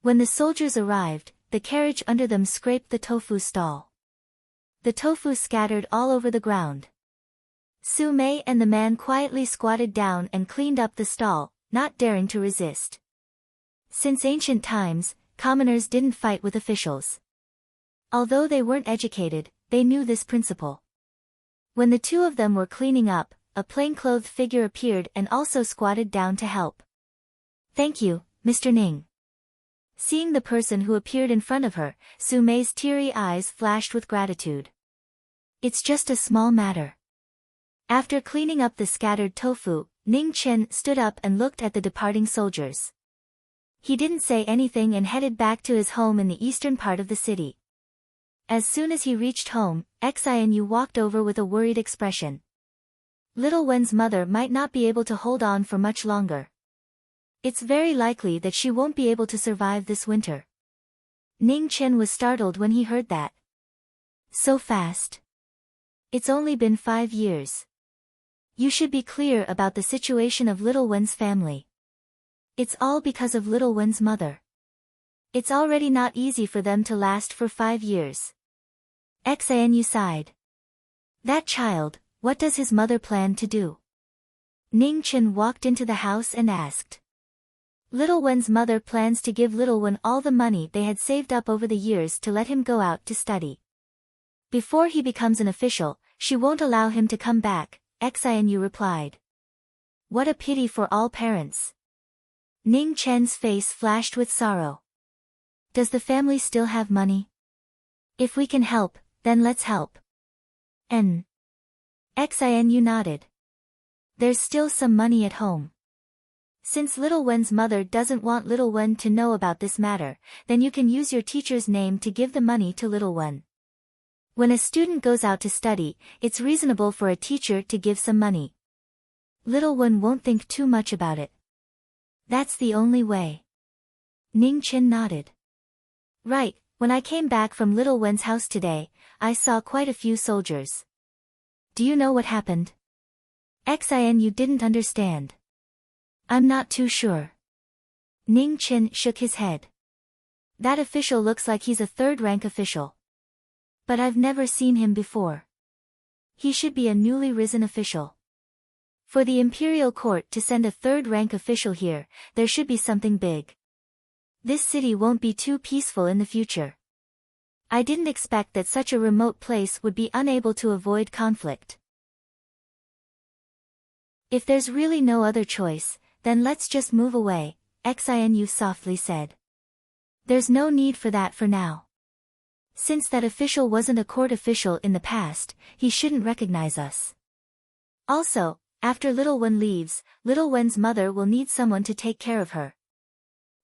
When the soldiers arrived, the carriage under them scraped the tofu stall. The tofu scattered all over the ground. Su Mei and the man quietly squatted down and cleaned up the stall, not daring to resist. Since ancient times, commoners didn't fight with officials. Although they weren't educated, they knew this principle. When the two of them were cleaning up, a plainclothed figure appeared and also squatted down to help. "Thank you, Mr. Ning." Seeing the person who appeared in front of her, Su Mei's teary eyes flashed with gratitude. "It's just a small matter." After cleaning up the scattered tofu, Ning Chen stood up and looked at the departing soldiers. He didn't say anything and headed back to his home in the eastern part of the city. As soon as he reached home, Xianyu walked over with a worried expression. Little Wen's mother might not be able to hold on for much longer. It's very likely that she won't be able to survive this winter. Ning Chen was startled when he heard that. So fast. It's only been 5 years. You should be clear about the situation of Little Wen's family. It's all because of Little Wen's mother. It's already not easy for them to last for 5 years. Xianyu sighed. That child, what does his mother plan to do? Ning Chen walked into the house and asked. Little Wen's mother plans to give Little Wen all the money they had saved up over the years to let him go out to study. Before he becomes an official, she won't allow him to come back, Xianyu replied. What a pity for all parents. Ning Chen's face flashed with sorrow. Does the family still have money? If we can help, then let's help. Xianyu nodded. There's still some money at home. Since Little Wen's mother doesn't want Little Wen to know about this matter, then you can use your teacher's name to give the money to Little Wen. When a student goes out to study, it's reasonable for a teacher to give some money. Little Wen won't think too much about it. That's the only way. Ning Chen nodded. Right, when I came back from Little Wen's house today, I saw quite a few soldiers. Do you know what happened? Xianyu didn't understand. I'm not too sure. Ning Chen shook his head. That official looks like he's a third-rank official. But I've never seen him before. He should be a newly risen official. For the imperial court to send a third-rank official here, there should be something big. This city won't be too peaceful in the future. I didn't expect that such a remote place would be unable to avoid conflict. If there's really no other choice, then let's just move away, Xianyu softly said. There's no need for that for now. Since that official wasn't a court official in the past, he shouldn't recognize us. Also, after Little Wen leaves, Little Wen's mother will need someone to take care of her.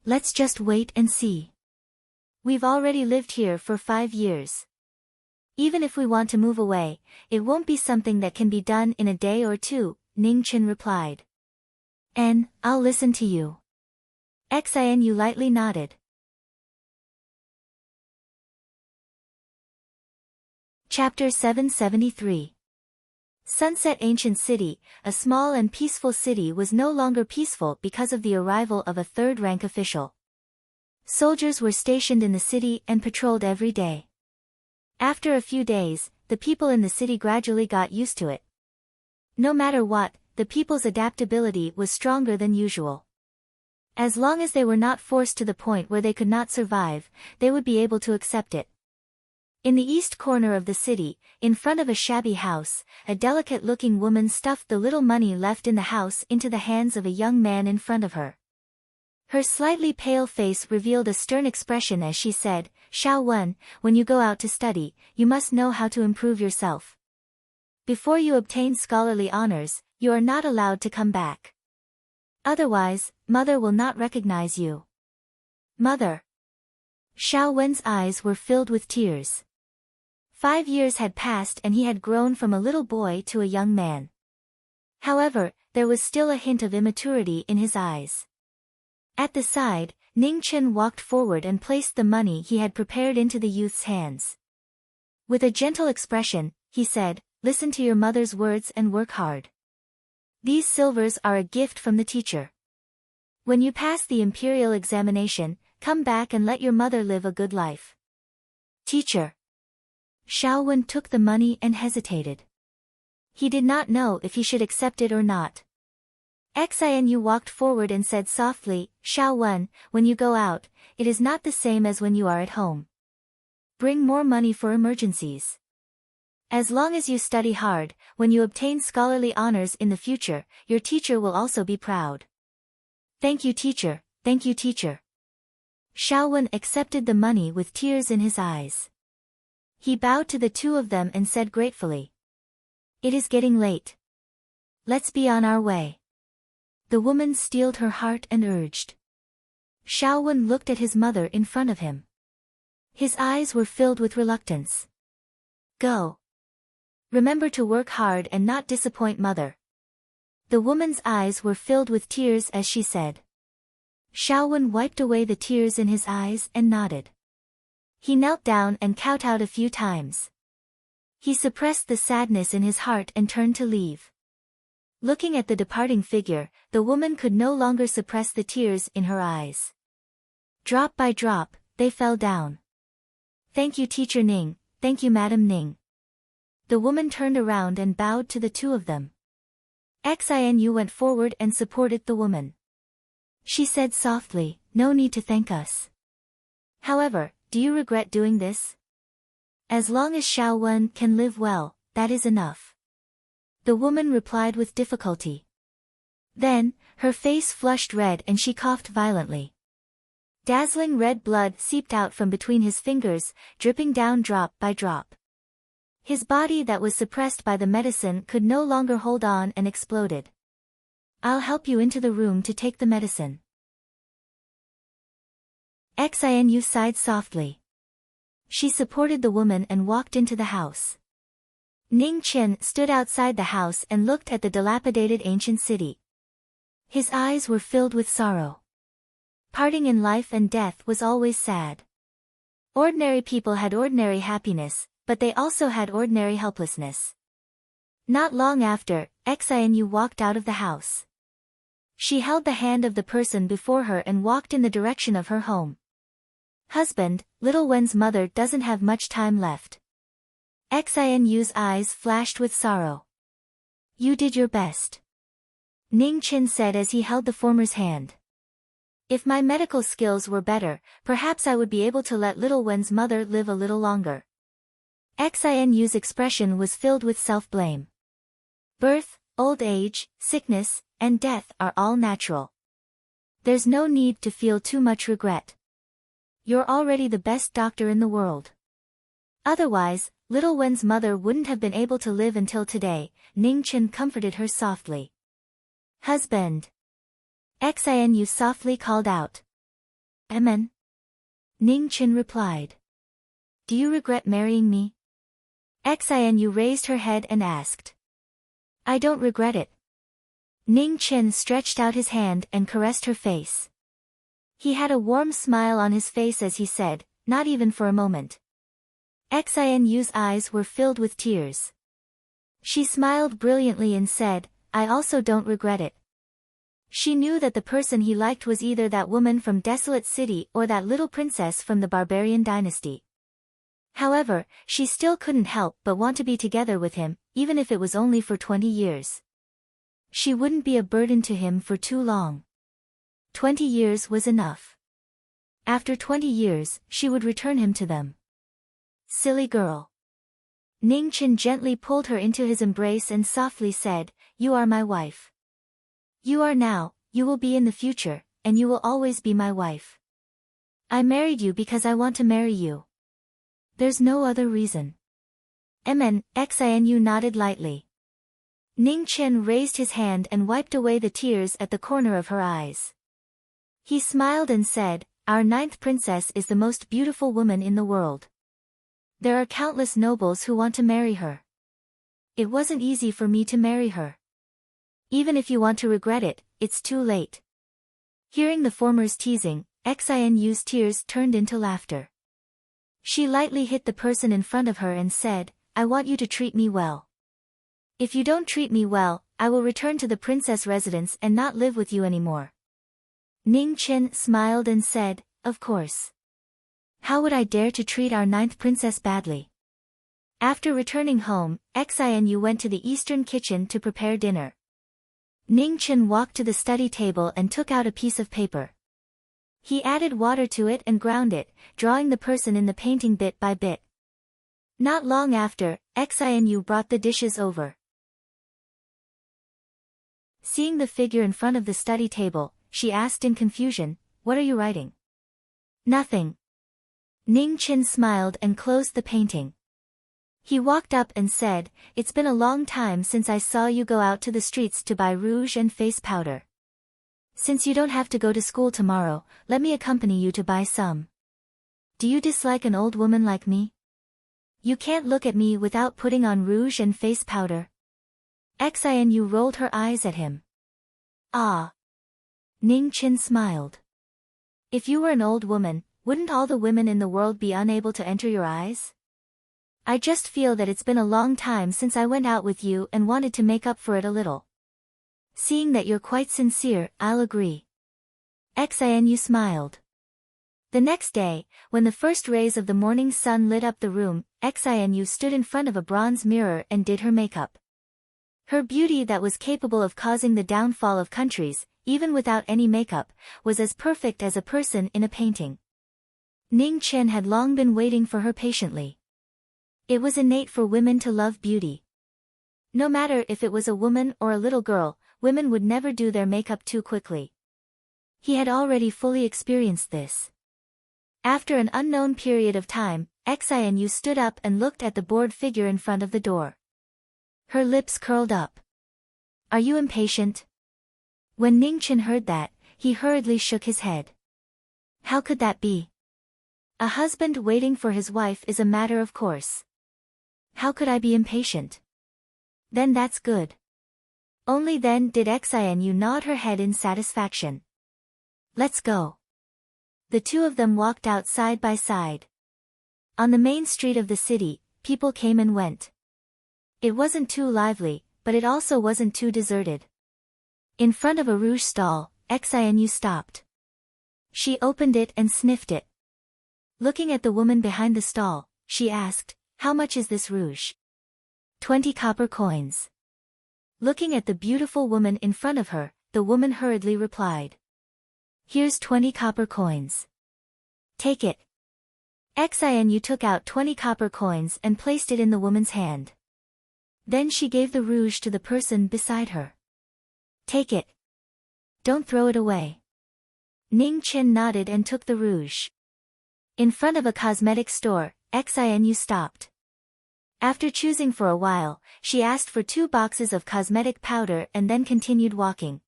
Let's just wait and see. We've already lived here for 5 years. Even if we want to move away, it won't be something that can be done in a day or two, Ning Chen replied. I'll listen to you. Xianyu lightly nodded. Chapter 773. Sunset Ancient City, a small and peaceful city, was no longer peaceful because of the arrival of a third-rank official. Soldiers were stationed in the city and patrolled every day. After a few days, the people in the city gradually got used to it. No matter what, the people's adaptability was stronger than usual. As long as they were not forced to the point where they could not survive, they would be able to accept it. In the east corner of the city, in front of a shabby house, a delicate-looking woman stuffed the little money left in the house into the hands of a young man in front of her. Her slightly pale face revealed a stern expression as she said, Xiao Wen, when you go out to study, you must know how to improve yourself. Before you obtain scholarly honors, you are not allowed to come back. Otherwise, mother will not recognize you. Mother. Xiao Wen's eyes were filled with tears. 5 years had passed and he had grown from a little boy to a young man. However, there was still a hint of immaturity in his eyes. At the side, Ning Chen walked forward and placed the money he had prepared into the youth's hands. With a gentle expression, he said, listen to your mother's words and work hard. These silvers are a gift from the teacher. When you pass the imperial examination, come back and let your mother live a good life. Teacher. Xiao Wen took the money and hesitated. He did not know if he should accept it or not. Xianyu walked forward and said softly, Xiao Wen, when you go out, it is not the same as when you are at home. Bring more money for emergencies. As long as you study hard, when you obtain scholarly honors in the future, your teacher will also be proud. Thank you, teacher, thank you, teacher. Xiao Wen accepted the money with tears in his eyes. He bowed to the two of them and said gratefully, it is getting late. Let's be on our way. The woman steeled her heart and urged. Xiao Wen looked at his mother in front of him. His eyes were filled with reluctance. Go. Remember to work hard and not disappoint mother. The woman's eyes were filled with tears as she said. Xiao Wen wiped away the tears in his eyes and nodded. He knelt down and kowtowed a few times. He suppressed the sadness in his heart and turned to leave. Looking at the departing figure, the woman could no longer suppress the tears in her eyes. Drop by drop, they fell down. Thank you, Teacher Ning, thank you, Madam Ning. The woman turned around and bowed to the two of them. Xianyu went forward and supported the woman. She said softly, no need to thank us. However, do you regret doing this? As long as Xiao Wen can live well, that is enough. The woman replied with difficulty. Then, her face flushed red and she coughed violently. Dazzling red blood seeped out from between his fingers, dripping down drop by drop. His body that was suppressed by the medicine could no longer hold on and exploded. I'll help you into the room to take the medicine. Xianyu sighed softly. She supported the woman and walked into the house. Ning Chen stood outside the house and looked at the dilapidated ancient city. His eyes were filled with sorrow. Parting in life and death was always sad. Ordinary people had ordinary happiness, but they also had ordinary helplessness. Not long after, Xianyu walked out of the house. She held the hand of the person before her and walked in the direction of her home. Husband, little Wen's mother doesn't have much time left. Xianyu's eyes flashed with sorrow. You did your best. Ning Chen said as he held the former's hand. If my medical skills were better, perhaps I would be able to let little Wen's mother live a little longer. Xianyu's expression was filled with self-blame. Birth, old age, sickness, and death are all natural. There's no need to feel too much regret. You're already the best doctor in the world. Otherwise, little Wen's mother wouldn't have been able to live until today. Ning Chen comforted her softly. Husband. Xianyu softly called out. Amen. Ning Chen replied. Do you regret marrying me? Xianyu raised her head and asked. I don't regret it. Ning Chen stretched out his hand and caressed her face. He had a warm smile on his face as he said, not even for a moment. Xianyu's eyes were filled with tears. She smiled brilliantly and said, I also don't regret it. She knew that the person he liked was either that woman from Desolate City or that little princess from the barbarian dynasty. However, she still couldn't help but want to be together with him, even if it was only for 20 years. She wouldn't be a burden to him for too long. 20 years was enough. After 20 years, she would return him to them. Silly girl. Ning Chen gently pulled her into his embrace and softly said, You are my wife. You are now, you will be in the future, and you will always be my wife. I married you because I want to marry you. There's no other reason. Xianu nodded lightly. Ning Chen raised his hand and wiped away the tears at the corner of her eyes. He smiled and said, "Our ninth princess is the most beautiful woman in the world. There are countless nobles who want to marry her. It wasn't easy for me to marry her. Even if you want to regret it, it's too late." Hearing the former's teasing, Xianyu's tears turned into laughter. She lightly hit the person in front of her and said, "I want you to treat me well. If you don't treat me well, I will return to the princess residence and not live with you anymore." Ning Chen smiled and said, "Of course. How would I dare to treat our ninth princess badly?" After returning home, Xianyu went to the eastern kitchen to prepare dinner. Ning Chen walked to the study table and took out a piece of paper. He added water to it and ground it, drawing the person in the painting bit by bit. Not long after, Xianyu brought the dishes over. Seeing the figure in front of the study table, she asked in confusion, "What are you writing?" "Nothing." Ning Chen smiled and closed the painting. He walked up and said, "It's been a long time since I saw you go out to the streets to buy rouge and face powder. Since you don't have to go to school tomorrow, let me accompany you to buy some. Do you dislike an old woman like me? You can't look at me without putting on rouge and face powder." Xianyu rolled her eyes at him. "Ah." Ning Chen smiled. "If you were an old woman, wouldn't all the women in the world be unable to enter your eyes? I just feel that it's been a long time since I went out with you and wanted to make up for it a little. Seeing that you're quite sincere, I'll agree." Xianyu smiled. The next day, when the first rays of the morning sun lit up the room, Xianyu stood in front of a bronze mirror and did her makeup. Her beauty that was capable of causing the downfall of countries, even without any makeup, was as perfect as a person in a painting. Ning Chen had long been waiting for her patiently. It was innate for women to love beauty. No matter if it was a woman or a little girl, women would never do their makeup too quickly. He had already fully experienced this. After an unknown period of time, Xianyu stood up and looked at the bored figure in front of the door. Her lips curled up. "Are you impatient?" When Ning Chen heard that, he hurriedly shook his head. How could that be? A husband waiting for his wife is a matter of course. How could I be impatient? Then that's good. Only then did Xianyu nod her head in satisfaction. "Let's go." The two of them walked out side by side. On the main street of the city, people came and went. It wasn't too lively, but it also wasn't too deserted. In front of a rouge stall, Xianyu stopped. She opened it and sniffed it. Looking at the woman behind the stall, she asked, "How much is this rouge?" 20 copper coins. Looking at the beautiful woman in front of her, the woman hurriedly replied. "Here's 20 copper coins. Take it." Xianyu took out 20 copper coins and placed it in the woman's hand. Then she gave the rouge to the person beside her. "Take it. Don't throw it away." Ning Chen nodded and took the rouge. In front of a cosmetic store, Xianyu stopped. After choosing for a while, she asked for 2 boxes of cosmetic powder and then continued walking.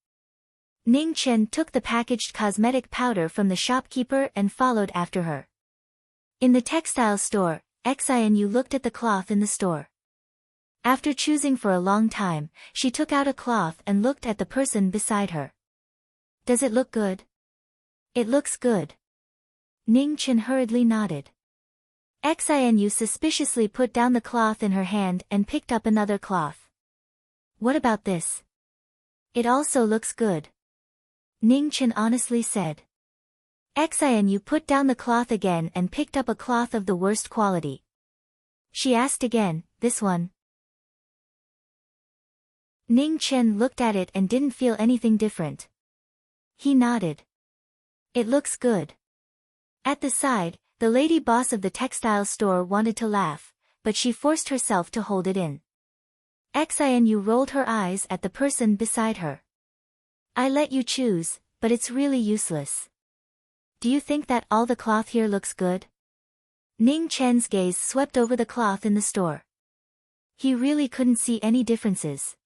Ning Chen took the packaged cosmetic powder from the shopkeeper and followed after her. In the textile store, Xianyu looked at the cloth in the store. After choosing for a long time, she took out a cloth and looked at the person beside her. "Does it look good?" "It looks good." Ning Chen hurriedly nodded. Xianyu suspiciously put down the cloth in her hand and picked up another cloth. "What about this?" "It also looks good." Ning Chen honestly said. Xianyu put down the cloth again and picked up a cloth of the worst quality. She asked again, "This one?" Ning Chen looked at it and didn't feel anything different. He nodded. "It looks good." At the side, the lady boss of the textile store wanted to laugh, but she forced herself to hold it in. Xianyu rolled her eyes at the person beside her. "I let you choose, but it's really useless. Do you think that all the cloth here looks good? Ning Chen's gaze swept over the cloth in the store. He really couldn't see any differences.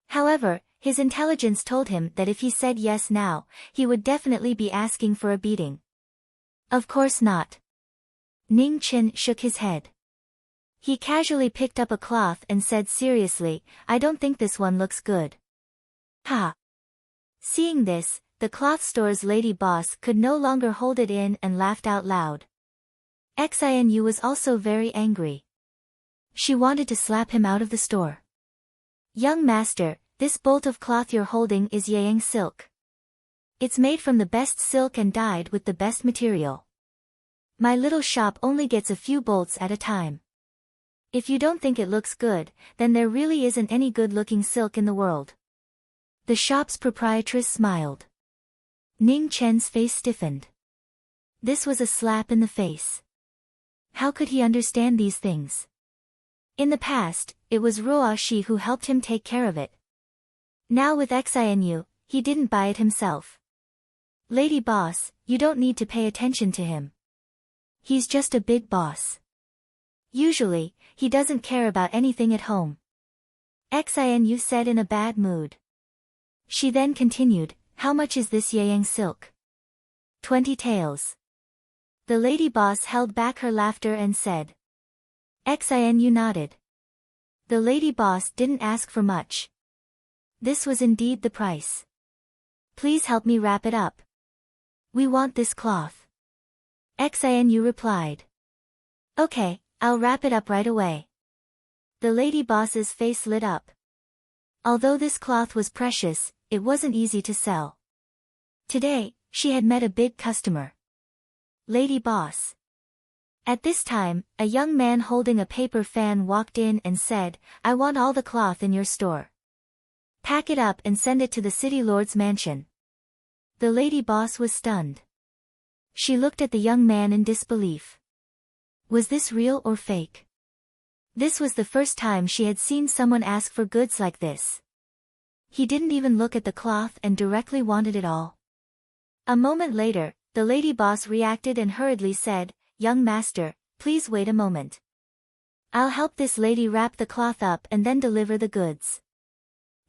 However, his intelligence told him that if he said yes now, he would definitely be asking for a beating. Of course not. Ning Chen shook his head. He casually picked up a cloth and said seriously, I don't think this one looks good. Ha! Seeing this, the cloth store's lady boss could no longer hold it in and laughed out loud. Xinu was also very angry. She wanted to slap him out of the store. Young master, this bolt of cloth you're holding is Yang silk. It's made from the best silk and dyed with the best material. My little shop only gets a few bolts at a time. If you don't think it looks good, then there really isn't any good-looking silk in the world. The shop's proprietress smiled. Ning Chen's face stiffened. This was a slap in the face. How could he understand these things? In the past, it was Ruo Shi who helped him take care of it. Now with Xinu, he didn't buy it himself. Lady boss, you don't need to pay attention to him. He's just a big boss. Usually, he doesn't care about anything at home. Xinu said in a bad mood. She then continued, how much is this Yang silk? 20 taels. The lady boss held back her laughter and said. Xinu nodded. The lady boss didn't ask for much. This was indeed the price. Please help me wrap it up. We want this cloth. Xinu replied. Okay, I'll wrap it up right away. The lady boss's face lit up. Although this cloth was precious, it wasn't easy to sell. Today, she had met a big customer. Lady boss. At this time, a young man holding a paper fan walked in and said, I want all the cloth in your store. Pack it up and send it to the city lord's mansion. The lady boss was stunned. She looked at the young man in disbelief. Was this real or fake? This was the first time she had seen someone ask for goods like this. He didn't even look at the cloth and directly wanted it all. A moment later, the lady boss reacted and hurriedly said, Young master, please wait a moment. I'll help this lady wrap the cloth up and then deliver the goods.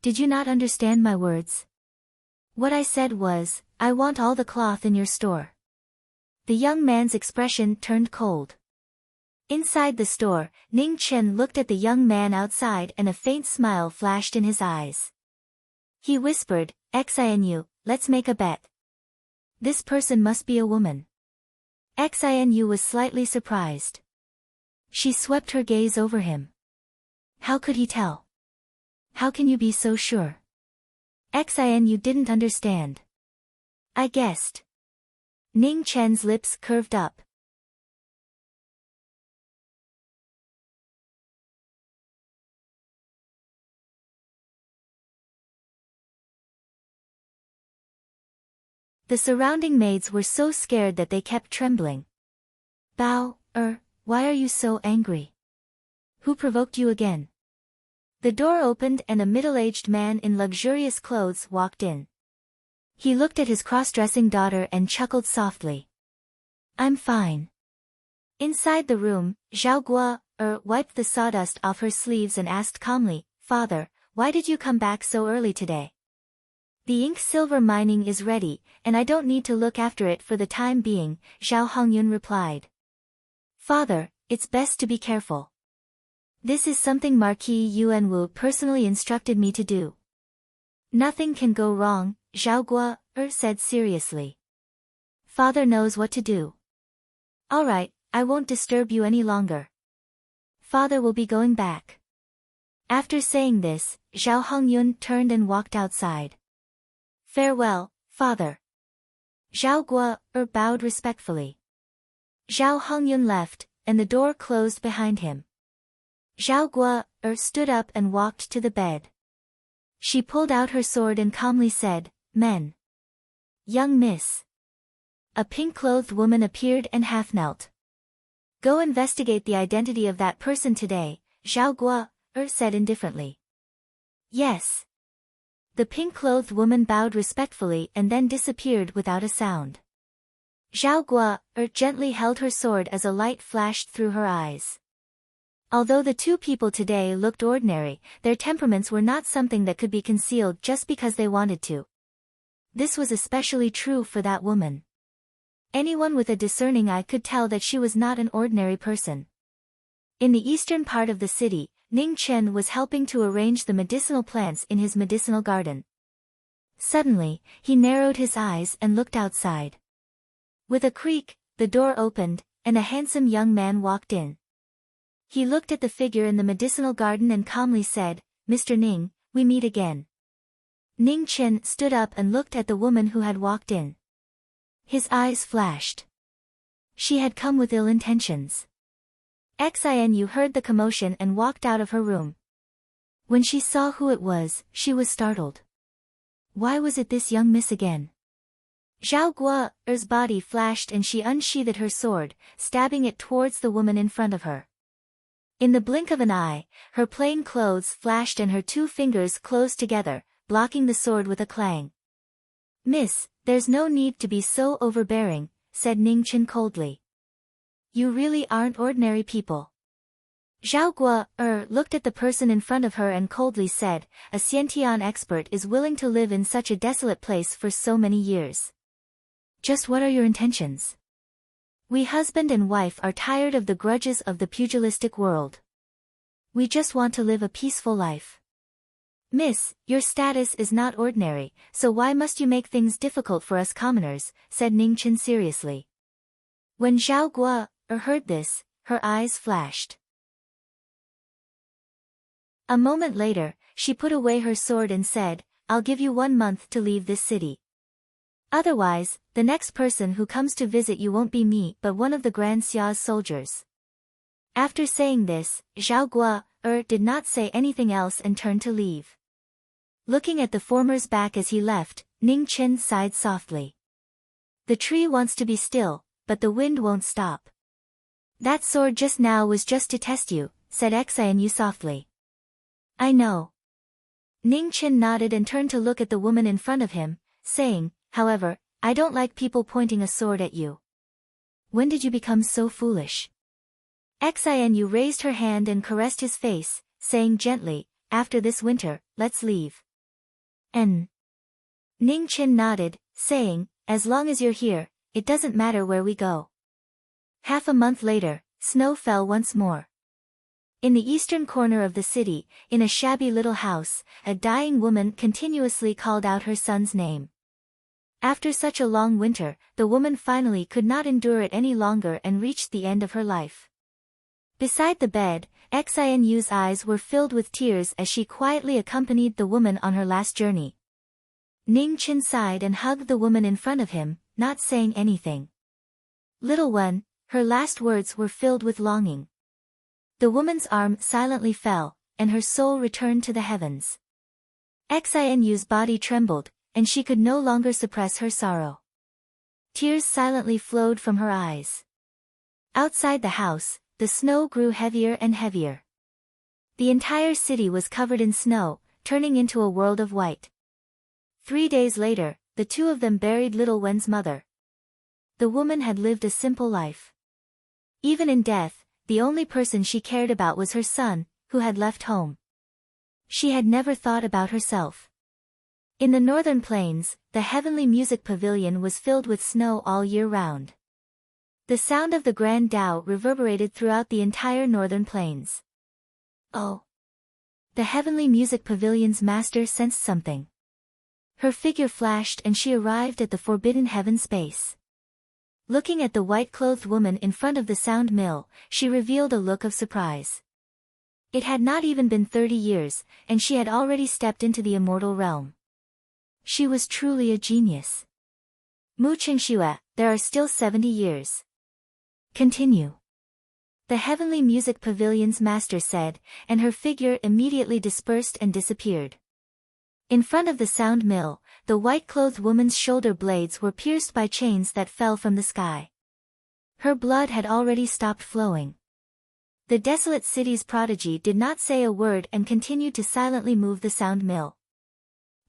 Did you not understand my words? What I said was, I want all the cloth in your store. The young man's expression turned cold. Inside the store, Ning Chen looked at the young man outside and a faint smile flashed in his eyes. He whispered, Xinu, let's make a bet. This person must be a woman. Xinu was slightly surprised. She swept her gaze over him. How could he tell? How can you be so sure? Xinu didn't understand. I guessed. Ning Chen's lips curved up. The surrounding maids were so scared that they kept trembling. Bao, why are you so angry? Who provoked you again? The door opened and a middle-aged man in luxurious clothes walked in. He looked at his cross-dressing daughter and chuckled softly. I'm fine. Inside the room, Zhao Guo, wiped the sawdust off her sleeves and asked calmly, Father, why did you come back so early today? The ink silver mining is ready, and I don't need to look after it for the time being, Zhao Hongyun replied. Father, it's best to be careful. This is something Marquis Yuanwu personally instructed me to do. Nothing can go wrong, Zhao Guo, said seriously. Father knows what to do. All right, I won't disturb you any longer. Father will be going back. After saying this, Zhao Hongyun turned and walked outside. Farewell, father. Zhao Guo, bowed respectfully. Zhao Hongyun left, and the door closed behind him. Zhao Guo, stood up and walked to the bed. She pulled out her sword and calmly said, Men. Young miss. A pink-clothed woman appeared and half-knelt. Go investigate the identity of that person today, Zhao Guo, said indifferently. Yes. The pink-clothed woman bowed respectfully and then disappeared without a sound. Zhao Guo gently held her sword as a light flashed through her eyes. Although the two people today looked ordinary, their temperaments were not something that could be concealed just because they wanted to. This was especially true for that woman. Anyone with a discerning eye could tell that she was not an ordinary person. In the eastern part of the city, Ning Chen was helping to arrange the medicinal plants in his medicinal garden. Suddenly, he narrowed his eyes and looked outside. With a creak, the door opened, and a handsome young man walked in. He looked at the figure in the medicinal garden and calmly said, "Mr. Ning, we meet again." Ning Chen stood up and looked at the woman who had walked in. His eyes flashed. She had come with ill intentions. Xianu heard the commotion and walked out of her room. When she saw who it was, she was startled. Why was it this young miss again? Zhao Guo's body flashed and she unsheathed her sword, stabbing it towards the woman in front of her. In the blink of an eye, her plain clothes flashed and her two fingers closed together, blocking the sword with a clang. "Miss, there's no need to be so overbearing," said Ning Chen coldly. "You really aren't ordinary people." Zhao Guo looked at the person in front of her and coldly said, "A Xiantian expert is willing to live in such a desolate place for so many years. Just what are your intentions? We husband and wife are tired of the grudges of the pugilistic world. We just want to live a peaceful life." "Miss, your status is not ordinary, so why must you make things difficult for us commoners?" said Ning Chen seriously. When Zhao Guo heard this, her eyes flashed. A moment later, she put away her sword and said, "I'll give you 1 month to leave this city. Otherwise, the next person who comes to visit you won't be me but one of the Grand Xia's soldiers." After saying this, Zhao Guo did not say anything else and turned to leave. Looking at the former's back as he left, Ning Chen sighed softly. The tree wants to be still, but the wind won't stop. "That sword just now was just to test you," said Xianyu softly. "I know." Ning Chen nodded and turned to look at the woman in front of him, saying, "However, I don't like people pointing a sword at you. When did you become so foolish?" Xianyu raised her hand and caressed his face, saying gently, "After this winter, let's leave." Ning Chen nodded, saying, "As long as you're here, it doesn't matter where we go." Half a month later, snow fell once more. In the eastern corner of the city, in a shabby little house, a dying woman continuously called out her son's name. After such a long winter, the woman finally could not endure it any longer and reached the end of her life. Beside the bed, Xianyu's eyes were filled with tears as she quietly accompanied the woman on her last journey. Ning Chen sighed and hugged the woman in front of him, not saying anything. "Little one," her last words were filled with longing. The woman's arm silently fell, and her soul returned to the heavens. Xianyu's body trembled, and she could no longer suppress her sorrow. Tears silently flowed from her eyes. Outside the house, the snow grew heavier and heavier. The entire city was covered in snow, turning into a world of white. 3 days later, the two of them buried little Wen's mother. The woman had lived a simple life. Even in death, the only person she cared about was her son, who had left home. She had never thought about herself. In the northern plains, the heavenly music pavilion was filled with snow all year round. The sound of the grand Tao reverberated throughout the entire northern plains. "Oh!" The heavenly music pavilion's master sensed something. Her figure flashed and she arrived at the forbidden heaven space. Looking at the white-clothed woman in front of the sound mill, she revealed a look of surprise. It had not even been 30 years, and she had already stepped into the immortal realm. She was truly a genius. "Mu Qingxue, there are still 70 years. Continue." The heavenly music pavilion's master said, and her figure immediately dispersed and disappeared. In front of the sound mill, the white-clothed woman's shoulder blades were pierced by chains that fell from the sky. Her blood had already stopped flowing. The desolate city's prodigy did not say a word and continued to silently move the sound mill.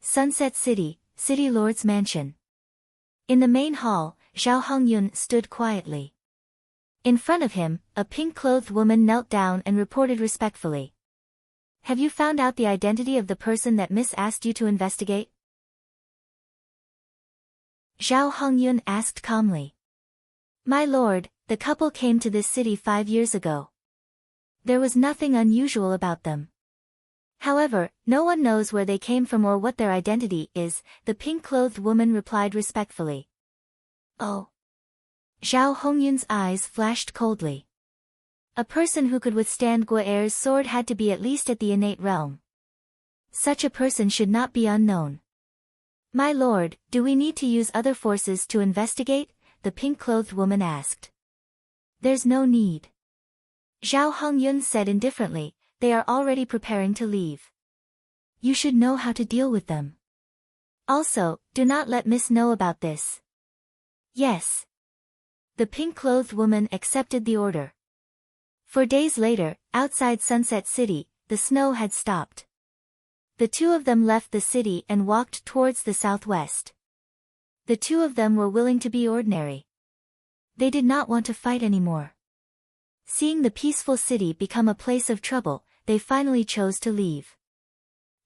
Sunset City, City Lord's Mansion. In the main hall, Zhao Hongyun stood quietly. In front of him, a pink-clothed woman knelt down and reported respectfully. Have you found out the identity of the person that Miss asked you to investigate? Zhao Hongyun asked calmly. My lord, the couple came to this city 5 years ago. There was nothing unusual about them. However, no one knows where they came from or what their identity is, the pink-clothed woman replied respectfully. Oh. Zhao Hongyun's eyes flashed coldly. A person who could withstand Guer's sword had to be at least at the innate realm. Such a person should not be unknown. My lord, do we need to use other forces to investigate? The pink-clothed woman asked. There's no need. Zhao Hongyun said indifferently, they are already preparing to leave. You should know how to deal with them. Also, do not let Miss know about this. Yes. The pink-clothed woman accepted the order. 4 days later, outside Sunset City, the snow had stopped. The two of them left the city and walked towards the southwest. The two of them were willing to be ordinary. They did not want to fight anymore. Seeing the peaceful city become a place of trouble, they finally chose to leave.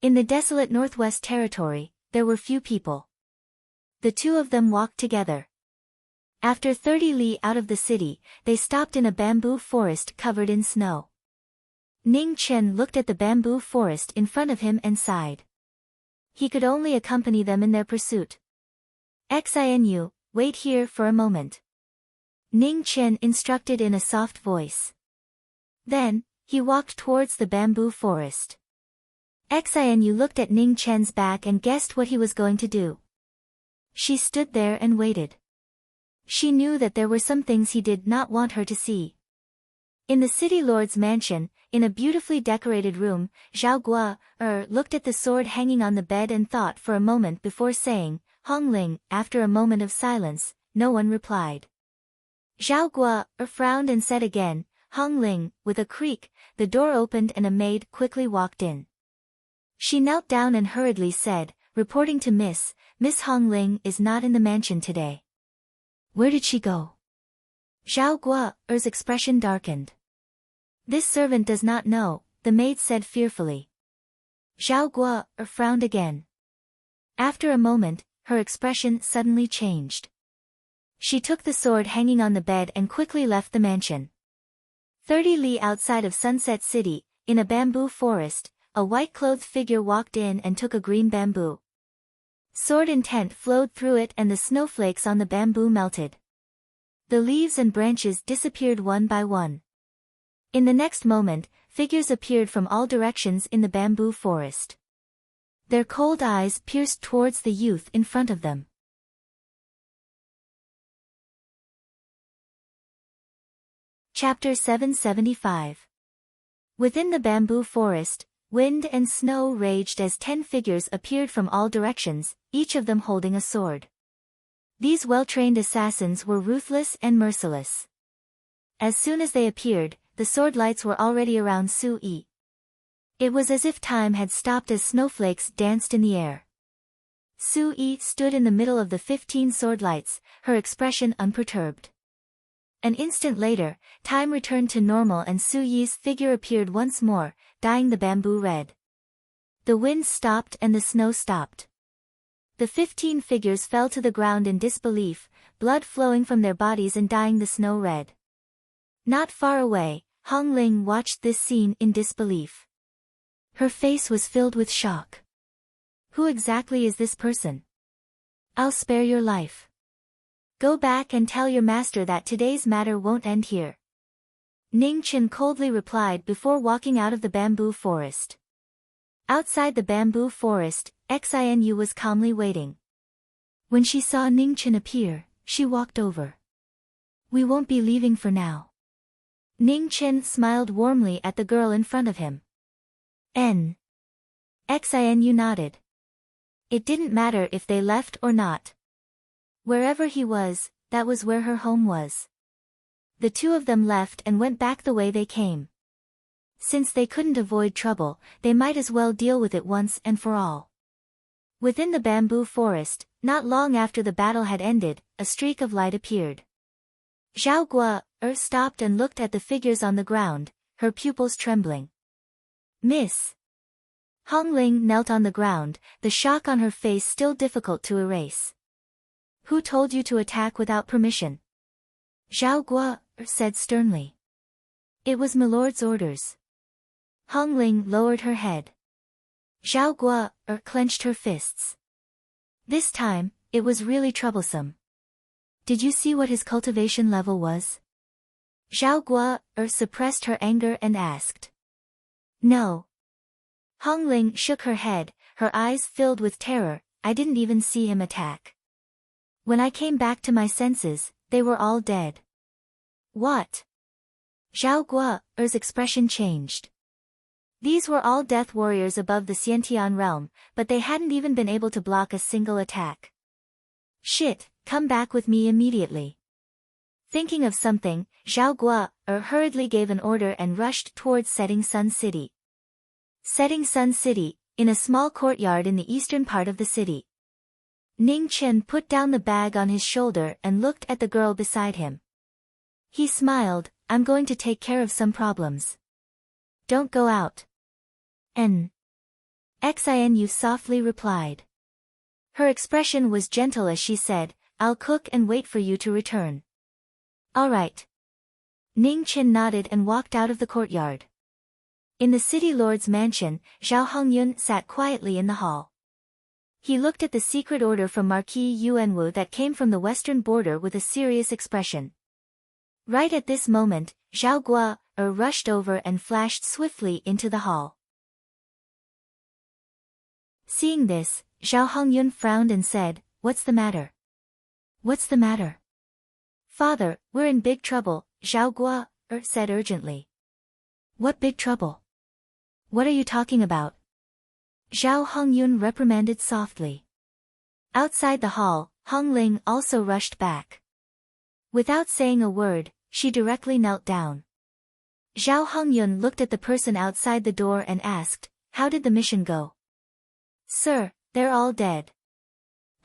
In the desolate Northwest Territory, there were few people. The two of them walked together. After 30 li out of the city, they stopped in a bamboo forest covered in snow. Ning Chen looked at the bamboo forest in front of him and sighed. He could only accompany them in their pursuit. Xinu, wait here for a moment. Ning Chen instructed in a soft voice. Then, he walked towards the bamboo forest. Xinu looked at Ning Chen's back and guessed what he was going to do. She stood there and waited. She knew that there were some things he did not want her to see. In the city lord's mansion, in a beautifully decorated room, Zhao Guo looked at the sword hanging on the bed and thought for a moment before saying, Hongling. After a moment of silence, no one replied. Zhao Guo frowned and said again, Hongling. With a creak, the door opened and a maid quickly walked in. She knelt down and hurriedly said, reporting to Miss Hongling is not in the mansion today. Where did she go? Zhao Guo's expression darkened. This servant does not know, the maid said fearfully. Zhao Guo frowned again. After a moment, her expression suddenly changed. She took the sword hanging on the bed and quickly left the mansion. 30 li outside of Sunset City, in a bamboo forest, a white-clothed figure walked in and took a green bamboo. Sword intent flowed through it and the snowflakes on the bamboo melted. The leaves and branches disappeared one by one. In the next moment, figures appeared from all directions in the bamboo forest. Their cold eyes pierced towards the youth in front of them. Chapter 775. Within the bamboo forest, wind and snow raged as 10 figures appeared from all directions, each of them holding a sword. These well-trained assassins were ruthless and merciless. As soon as they appeared, the sword lights were already around Su Yi. It was as if time had stopped as snowflakes danced in the air. Su Yi stood in the middle of the 15 sword lights, her expression unperturbed. An instant later, time returned to normal and Su Yi's figure appeared once more, dyeing the bamboo red. The wind stopped and the snow stopped. The 15 figures fell to the ground in disbelief, blood flowing from their bodies and dyeing the snow red. Not far away, Hongling watched this scene in disbelief. Her face was filled with shock. Who exactly is this person? I'll spare your life. Go back and tell your master that today's matter won't end here. Ning Chen coldly replied before walking out of the bamboo forest. Outside the bamboo forest, Xinu was calmly waiting. When she saw Ning Chen appear, she walked over. We won't be leaving for now. Ning Chen smiled warmly at the girl in front of him. Xinu nodded. It didn't matter if they left or not. Wherever he was, that was where her home was. The two of them left and went back the way they came. Since they couldn't avoid trouble, they might as well deal with it once and for all. Within the bamboo forest, not long after the battle had ended, a streak of light appeared. Zhao Guo stopped and looked at the figures on the ground, her pupils trembling. Miss. Hong Ling knelt on the ground, the shock on her face still difficult to erase. Who told you to attack without permission? Zhao Guo said sternly. It was milord's orders. Hong Ling lowered her head. Zhao Guo clenched her fists. This time, it was really troublesome. Did you see what his cultivation level was? Zhao Guo suppressed her anger and asked. No. Hong Ling shook her head, her eyes filled with terror. I didn't even see him attack. When I came back to my senses, they were all dead. What? Zhao Guo's expression changed. These were all death warriors above the Xiantian realm, but they hadn't even been able to block a single attack. Shit, come back with me immediately. Thinking of something, Zhao Guo hurriedly gave an order and rushed towards Setting Sun City. Setting Sun City, in a small courtyard in the eastern part of the city. Ning Chen put down the bag on his shoulder and looked at the girl beside him. He smiled. I'm going to take care of some problems. Don't go out. Xinu softly replied. Her expression was gentle as she said, I'll cook and wait for you to return. All right. Ning Chen nodded and walked out of the courtyard. In the city lord's mansion, Zhao Hongyun sat quietly in the hall. He looked at the secret order from Marquis Yuanwu that came from the western border with a serious expression. Right at this moment, Zhao Guo rushed over and flashed swiftly into the hall. Seeing this, Zhao Hongyun frowned and said, What's the matter? What's the matter? Father, we're in big trouble, Zhao Guo said urgently. What big trouble? What are you talking about? Zhao Hongyun reprimanded softly. Outside the hall, Hong Ling also rushed back. Without saying a word, she directly knelt down. Zhao Hongyun looked at the person outside the door and asked, How did the mission go? Sir, they're all dead.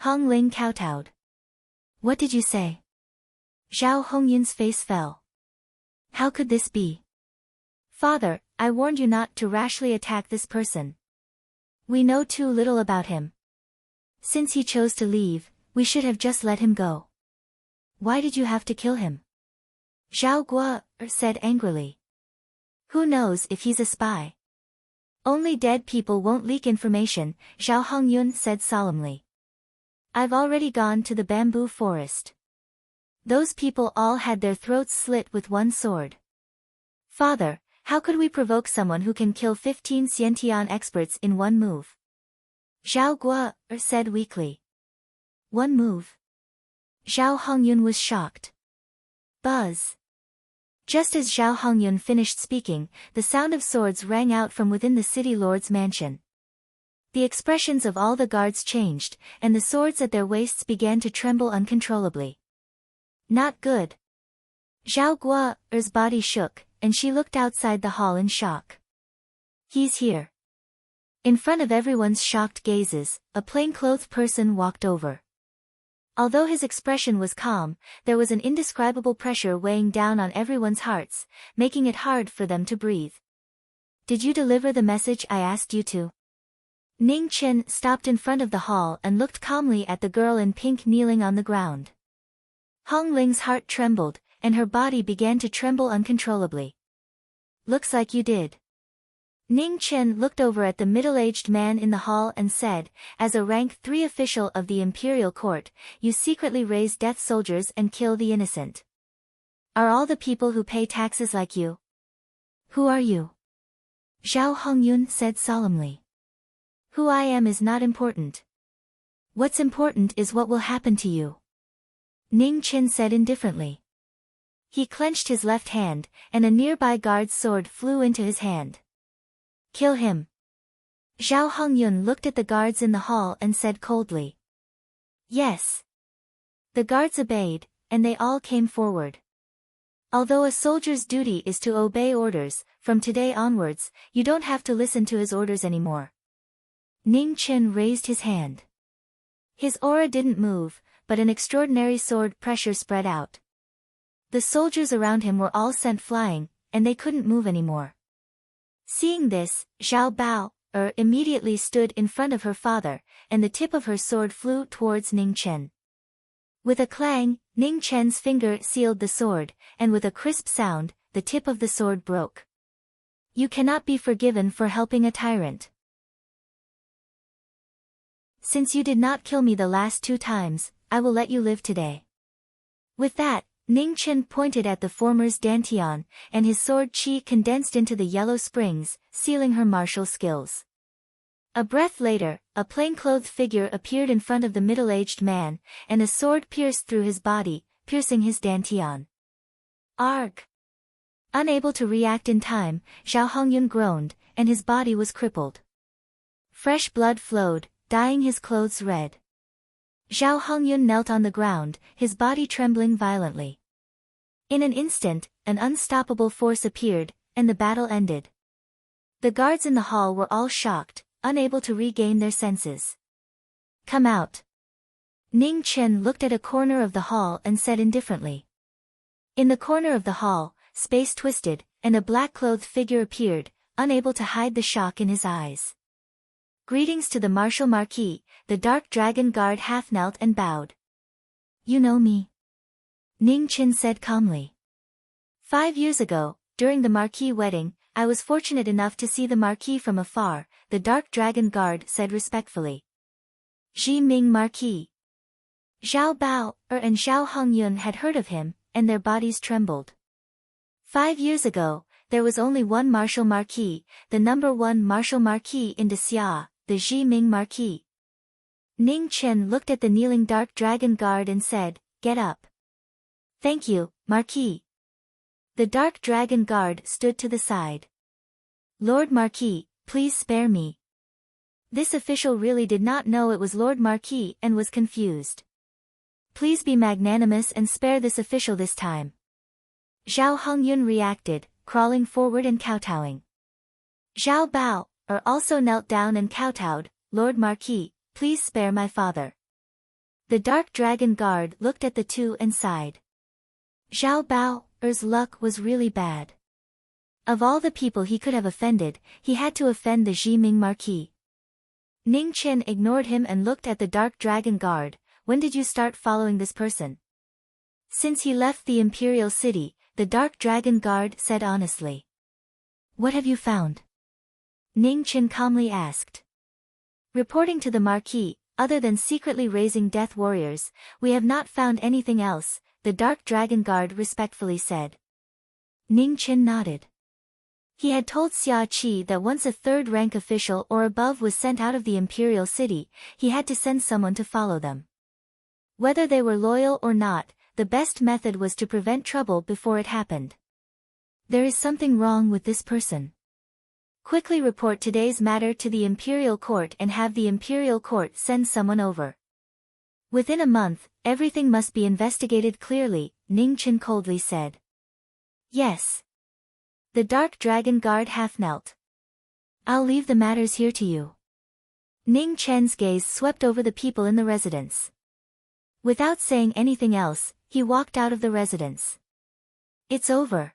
Hong Ling kowtowed. What did you say? Zhao Hongyun's face fell. How could this be? Father, I warned you not to rashly attack this person. We know too little about him. Since he chose to leave, we should have just let him go. Why did you have to kill him? Zhao Guo said angrily. Who knows if he's a spy? Only dead people won't leak information, Zhao Hongyun said solemnly. I've already gone to the bamboo forest. Those people all had their throats slit with one sword. Father, how could we provoke someone who can kill 15 Xiantian experts in one move? Zhao Guo said weakly. One move? Zhao Hongyun was shocked. Buzz. Just as Zhao Hongyun finished speaking, the sound of swords rang out from within the city lord's mansion. The expressions of all the guards changed, and the swords at their waists began to tremble uncontrollably. Not good. Zhao Guo's body shook, and she looked outside the hall in shock. He's here. In front of everyone's shocked gazes, a plainclothed person walked over. Although his expression was calm, there was an indescribable pressure weighing down on everyone's hearts, making it hard for them to breathe. Did you deliver the message I asked you to? Ning Chen stopped in front of the hall and looked calmly at the girl in pink kneeling on the ground. Hong Ling's heart trembled, and her body began to tremble uncontrollably. Looks like you did. Ning Chen looked over at the middle-aged man in the hall and said, as a rank 3 official of the imperial court, you secretly raise death soldiers and kill the innocent. Are all the people who pay taxes like you? Who are you? Zhao Hongyun said solemnly. Who I am is not important. What's important is what will happen to you. Ning Chen said indifferently. He clenched his left hand, and a nearby guard's sword flew into his hand. Kill him. Zhao Hongyun looked at the guards in the hall and said coldly. Yes. The guards obeyed, and they all came forward. Although a soldier's duty is to obey orders, from today onwards, you don't have to listen to his orders anymore. Ning Chen raised his hand. His aura didn't move, but an extraordinary sword pressure spread out. The soldiers around him were all sent flying, and they couldn't move anymore. Seeing this, Zhao Bao immediately stood in front of her father, and the tip of her sword flew towards Ning Chen. With a clang, Ning Chen's finger sealed the sword, and with a crisp sound, the tip of the sword broke. You cannot be forgiven for helping a tyrant. Since you did not kill me the last 2 times, I will let you live today. With that, Ning Chen pointed at the former's dantian, and his sword qi condensed into the yellow springs, sealing her martial skills. A breath later, a plainclothed figure appeared in front of the middle-aged man, and a sword pierced through his body, piercing his dantian. Arg! Unable to react in time, Zhao Hongyun groaned, and his body was crippled. Fresh blood flowed, dyeing his clothes red. Zhao Hongyun knelt on the ground, his body trembling violently. In an instant, an unstoppable force appeared, and the battle ended. The guards in the hall were all shocked, unable to regain their senses. Come out. Ning Chen looked at a corner of the hall and said indifferently. In the corner of the hall, space twisted, and a black-clothed figure appeared, unable to hide the shock in his eyes. Greetings to the Martial Marquis, the Dark Dragon Guard half knelt and bowed. You know me? Ning Chen said calmly. 5 years ago, during the Marquis wedding, I was fortunate enough to see the Marquis from afar, the Dark Dragon Guard said respectfully. Ji Ming Marquis. Zhao Bao and Zhao Hongyun had heard of him, and their bodies trembled. 5 years ago, there was only one Martial Marquis, the #1 Martial Marquis in Xia, the Ji Ming Marquis. Ning Chen looked at the kneeling Dark Dragon Guard and said, Get up. Thank you, Marquis. The Dark Dragon Guard stood to the side. Lord Marquis, please spare me. This official really did not know it was Lord Marquis and was confused. Please be magnanimous and spare this official this time. Zhao Hongyun reacted, crawling forward and kowtowing. Zhao Bao also knelt down and kowtowed, Lord Marquis, please spare my father. The Dark Dragon Guard looked at the two and sighed. Zhao Bao's luck was really bad. Of all the people he could have offended, he had to offend the Ji Ming Marquis. Ning Chen ignored him and looked at the Dark Dragon Guard. When did you start following this person? Since he left the Imperial City, the Dark Dragon Guard said honestly. What have you found? Ning Chen calmly asked. Reporting to the Marquis, other than secretly raising death warriors, we have not found anything else, the Dark Dragon Guard respectfully said. Ning Chen nodded. He had told Xia Qi that once a 3rd-rank official or above was sent out of the Imperial City, he had to send someone to follow them. Whether they were loyal or not, the best method was to prevent trouble before it happened. There is something wrong with this person. Quickly report today's matter to the Imperial Court and have the Imperial Court send someone over. Within a month, everything must be investigated clearly, Ning Chen coldly said. Yes. The Dark Dragon Guard half knelt. I'll leave the matters here to you. Ning Chen's gaze swept over the people in the residence. Without saying anything else, he walked out of the residence. It's over.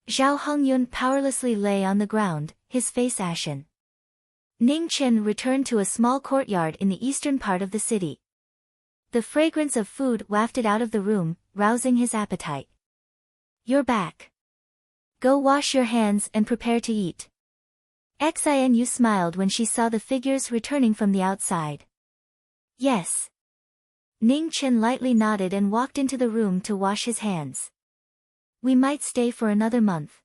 Zhao Hongyun powerlessly lay on the ground, his face ashen. Ning Chen returned to a small courtyard in the eastern part of the city. The fragrance of food wafted out of the room, rousing his appetite. You're back. Go wash your hands and prepare to eat. Xinu smiled when she saw the figures returning from the outside. Yes. Ning Chen lightly nodded and walked into the room to wash his hands. We might stay for another month.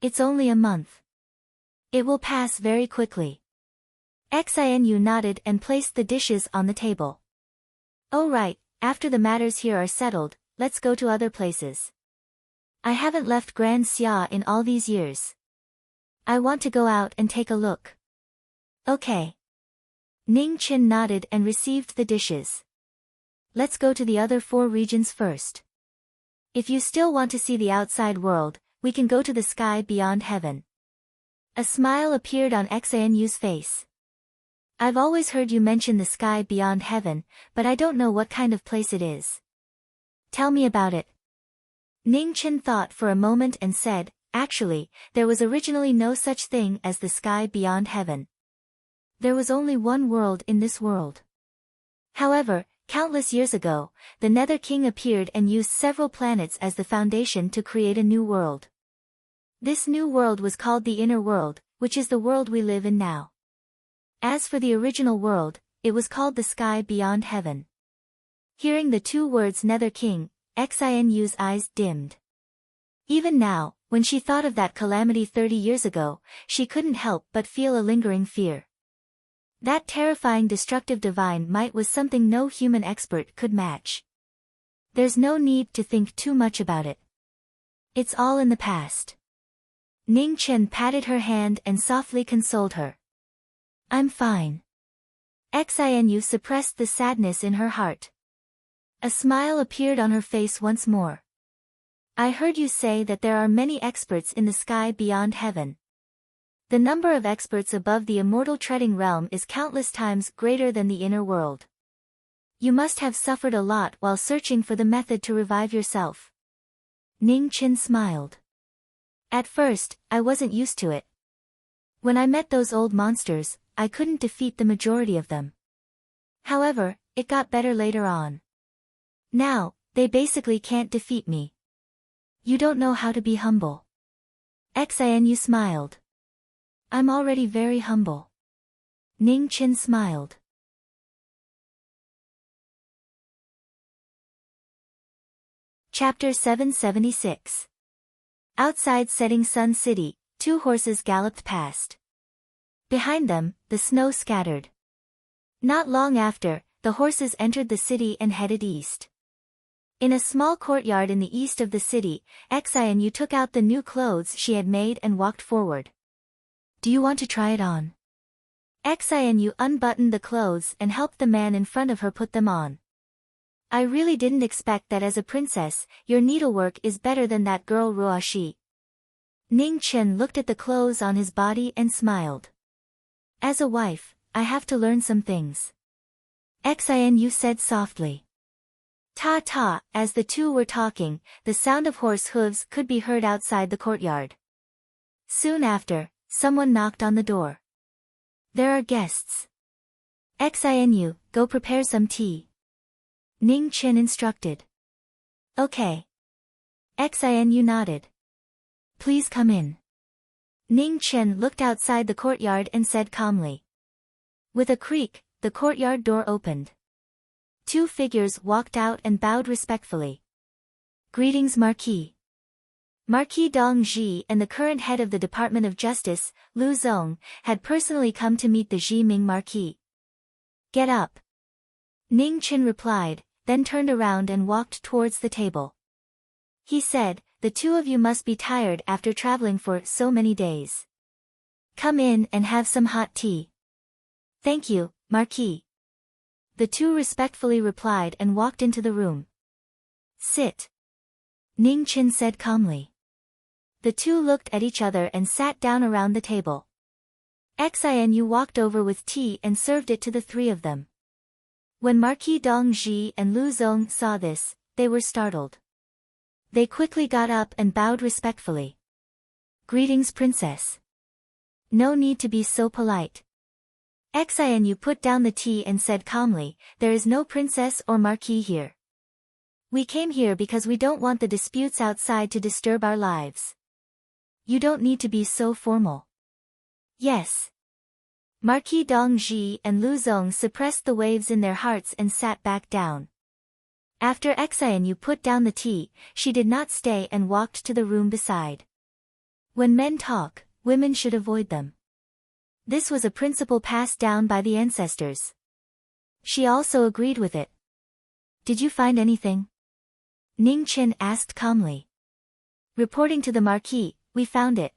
It's only a month. It will pass very quickly. Xinu nodded and placed the dishes on the table. Oh right, after the matters here are settled, let's go to other places. I haven't left Grand Xia in all these years. I want to go out and take a look. Okay. Ning Chen nodded and received the dishes. Let's go to the other 4 regions first. If you still want to see the outside world, we can go to the sky beyond heaven. A smile appeared on Xinu's face. I've always heard you mention the sky beyond heaven, but I don't know what kind of place it is. Tell me about it. Ning Chen thought for a moment and said, actually, there was originally no such thing as the sky beyond heaven. There was only one world in this world. However, countless years ago, the Nether King appeared and used several planets as the foundation to create a new world. This new world was called the Inner World, which is the world we live in now. As for the original world, it was called the sky beyond heaven. Hearing the two words Nether King, Xinu's eyes dimmed. Even now, when she thought of that calamity 30 years ago, she couldn't help but feel a lingering fear. That terrifying destructive divine might was something no human expert could match. There's no need to think too much about it. It's all in the past. Ning Chen patted her hand and softly consoled her. I'm fine. Xinu suppressed the sadness in her heart. A smile appeared on her face once more. I heard you say that there are many experts in the sky beyond heaven. The number of experts above the immortal treading realm is countless times greater than the inner world. You must have suffered a lot while searching for the method to revive yourself. Ning Chen smiled. At first, I wasn't used to it. When I met those old monsters, I couldn't defeat the majority of them. However, it got better later on. Now, they basically can't defeat me. You don't know how to be humble. Xinu smiled. I'm already very humble. Ning Chen smiled. Chapter 776. Outside Setting Sun City, two horses galloped past. Behind them, the snow scattered. Not long after, the horses entered the city and headed east. In a small courtyard in the east of the city, Xinu took out the new clothes she had made and walked forward. Do you want to try it on? Xinu unbuttoned the clothes and helped the man in front of her put them on. I really didn't expect that as a princess, your needlework is better than that girl Ruoshi. Ning Chen looked at the clothes on his body and smiled. As a wife, I have to learn some things. Xinu said softly. Ta-ta, as the two were talking, the sound of horse hooves could be heard outside the courtyard. Soon after, someone knocked on the door. There are guests. Xinu, go prepare some tea. Ning Chen instructed. Okay. Xinu nodded. Please come in. Ning Chen looked outside the courtyard and said calmly. With a creak, the courtyard door opened. Two figures walked out and bowed respectfully. Greetings, Marquis. Marquis Dong Zhi and the current head of the Department of Justice, Lu Zong, had personally come to meet the Zhi Ming Marquis. Get up. Ning Chen replied, then turned around and walked towards the table. He said, the two of you must be tired after traveling for so many days. Come in and have some hot tea. Thank you, Marquis. The two respectfully replied and walked into the room. Sit. Ning Chen said calmly. The two looked at each other and sat down around the table. Xinu walked over with tea and served it to the three of them. When Marquis Dong Zhi and Lu Zong saw this, they were startled. They quickly got up and bowed respectfully. Greetings, Princess. No need to be so polite. Xinu put down the tea and said calmly, there is no princess or marquis here. We came here because we don't want the disputes outside to disturb our lives. You don't need to be so formal. Yes. Marquis Dong Zhi and Lu Zong suppressed the waves in their hearts and sat back down. After Xinu put down the tea, she did not stay and walked to the room beside. When men talk, women should avoid them. This was a principle passed down by the ancestors. She also agreed with it. Did you find anything? Ning Chen asked calmly. Reporting to the Marquis, we found it.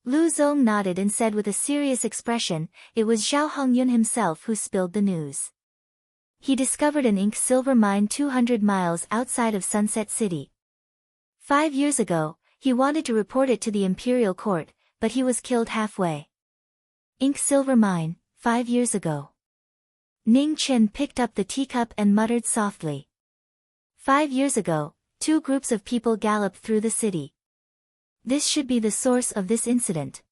Lu Zong nodded and said with a serious expression, it was Zhao Hongyun himself who spilled the news. He discovered an ink silver mine 200 miles outside of Sunset City. 5 years ago, he wanted to report it to the imperial court, but he was killed halfway. Ink silver mine, 5 years ago. Ning Chen picked up the teacup and muttered softly. 5 years ago, 2 groups of people galloped through the city. This should be the source of this incident.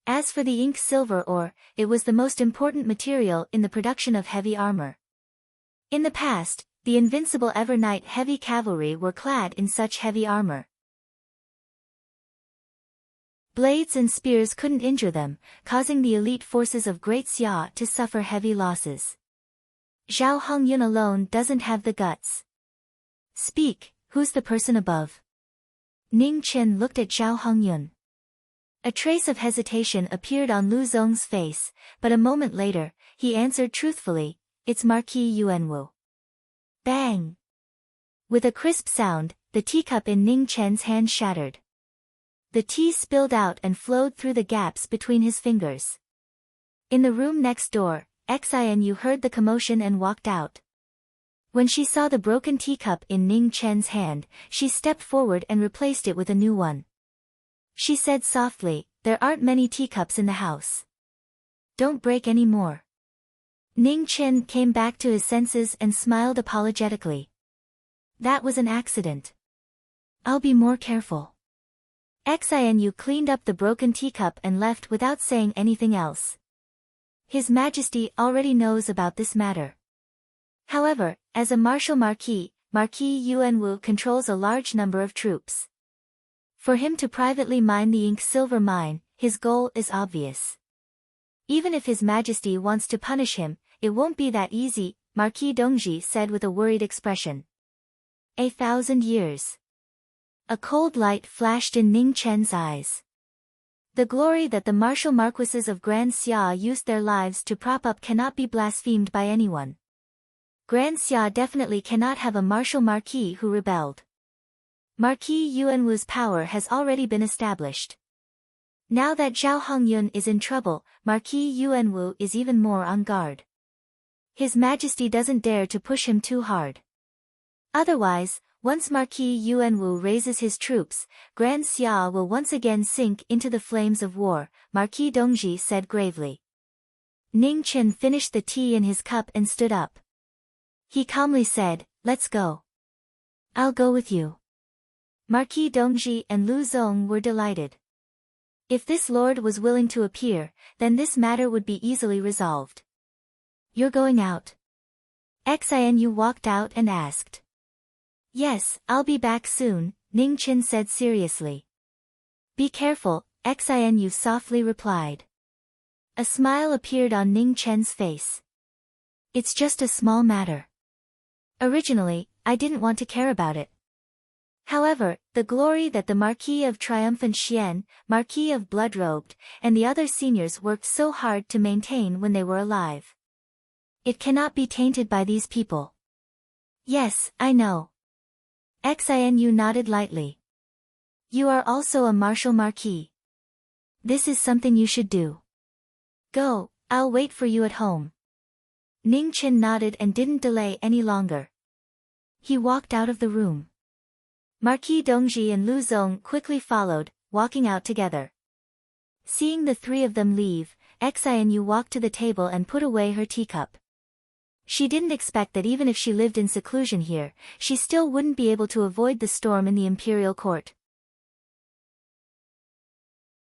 As for the ink silver ore, it was the most important material in the production of heavy armor. In the past, the invincible Evernight heavy cavalry were clad in such heavy armor. Blades and spears couldn't injure them, causing the elite forces of Great Xia to suffer heavy losses. Zhao Hongyun alone doesn't have the guts. Speak, who's the person above? Ning Chen looked at Zhao Hongyun. A trace of hesitation appeared on Lu Zong's face, but a moment later, he answered truthfully, it's Marquis Yuanwu. Bang! With a crisp sound, the teacup in Ning Chen's hand shattered. The tea spilled out and flowed through the gaps between his fingers. In the room next door, Xianyu heard the commotion and walked out. When she saw the broken teacup in Ning Chen's hand, she stepped forward and replaced it with a new one. She said softly, there aren't many teacups in the house. Don't break any more. Ning Chen came back to his senses and smiled apologetically. That was an accident. I'll be more careful. Xianyu cleaned up the broken teacup and left without saying anything else. His Majesty already knows about this matter. However, as a martial Marquis Yuanwu controls a large number of troops. For him to privately mine the ink silver mine, his goal is obvious. Even if His Majesty wants to punish him, it won't be that easy, Marquis Dongji said with a worried expression. 1,000 years. A cold light flashed in Ning Chen's eyes. The glory that the martial marquises of Grand Xia used their lives to prop up cannot be blasphemed by anyone. Grand Xia definitely cannot have a martial marquis who rebelled. Marquis Yuanwu's power has already been established. Now that Zhao Hongyun is in trouble, Marquis Yuanwu is even more on guard. His Majesty doesn't dare to push him too hard. Otherwise, once Marquis Yuanwu raises his troops, Grand Xia will once again sink into the flames of war, Marquis Dongji said gravely. Ning Chen finished the tea in his cup and stood up. He calmly said, let's go. I'll go with you. Marquis Dongji and Lu Zong were delighted. If this lord was willing to appear, then this matter would be easily resolved. You're going out? Xianyu walked out and asked. Yes, I'll be back soon, Ning Chen said seriously. Be careful, Xianyu softly replied. A smile appeared on Ning Chen's face. It's just a small matter. Originally, I didn't want to care about it. However, the glory that the Marquis of Triumphant Xian, Marquis of Blood-Robed, and the other seniors worked so hard to maintain when they were alive. It cannot be tainted by these people. Yes, I know. Xianyu nodded lightly. You are also a martial marquis. This is something you should do. Go, I'll wait for you at home. Ning Chen nodded and didn't delay any longer. He walked out of the room. Marquis Dongji and Lu Zong quickly followed, walking out together. Seeing the three of them leave, Xianyu walked to the table and put away her teacup. She didn't expect that even if she lived in seclusion here, she still wouldn't be able to avoid the storm in the imperial court.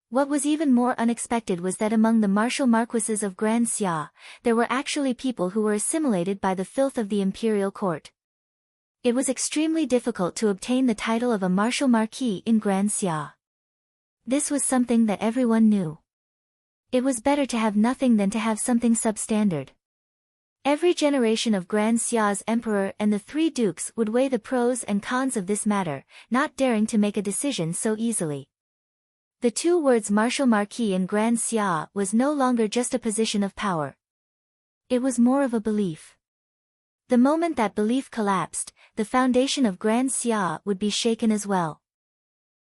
What was even more unexpected was that among the martial marquises of Grand Xia, there were actually people who were assimilated by the filth of the imperial court. It was extremely difficult to obtain the title of a martial marquis in Grand Xia. This was something that everyone knew. It was better to have nothing than to have something substandard. Every generation of Grand Xia's emperor and the three dukes would weigh the pros and cons of this matter, not daring to make a decision so easily. The two words martial marquis in Grand Xia was no longer just a position of power. It was more of a belief. The moment that belief collapsed, the foundation of Grand Xia would be shaken as well.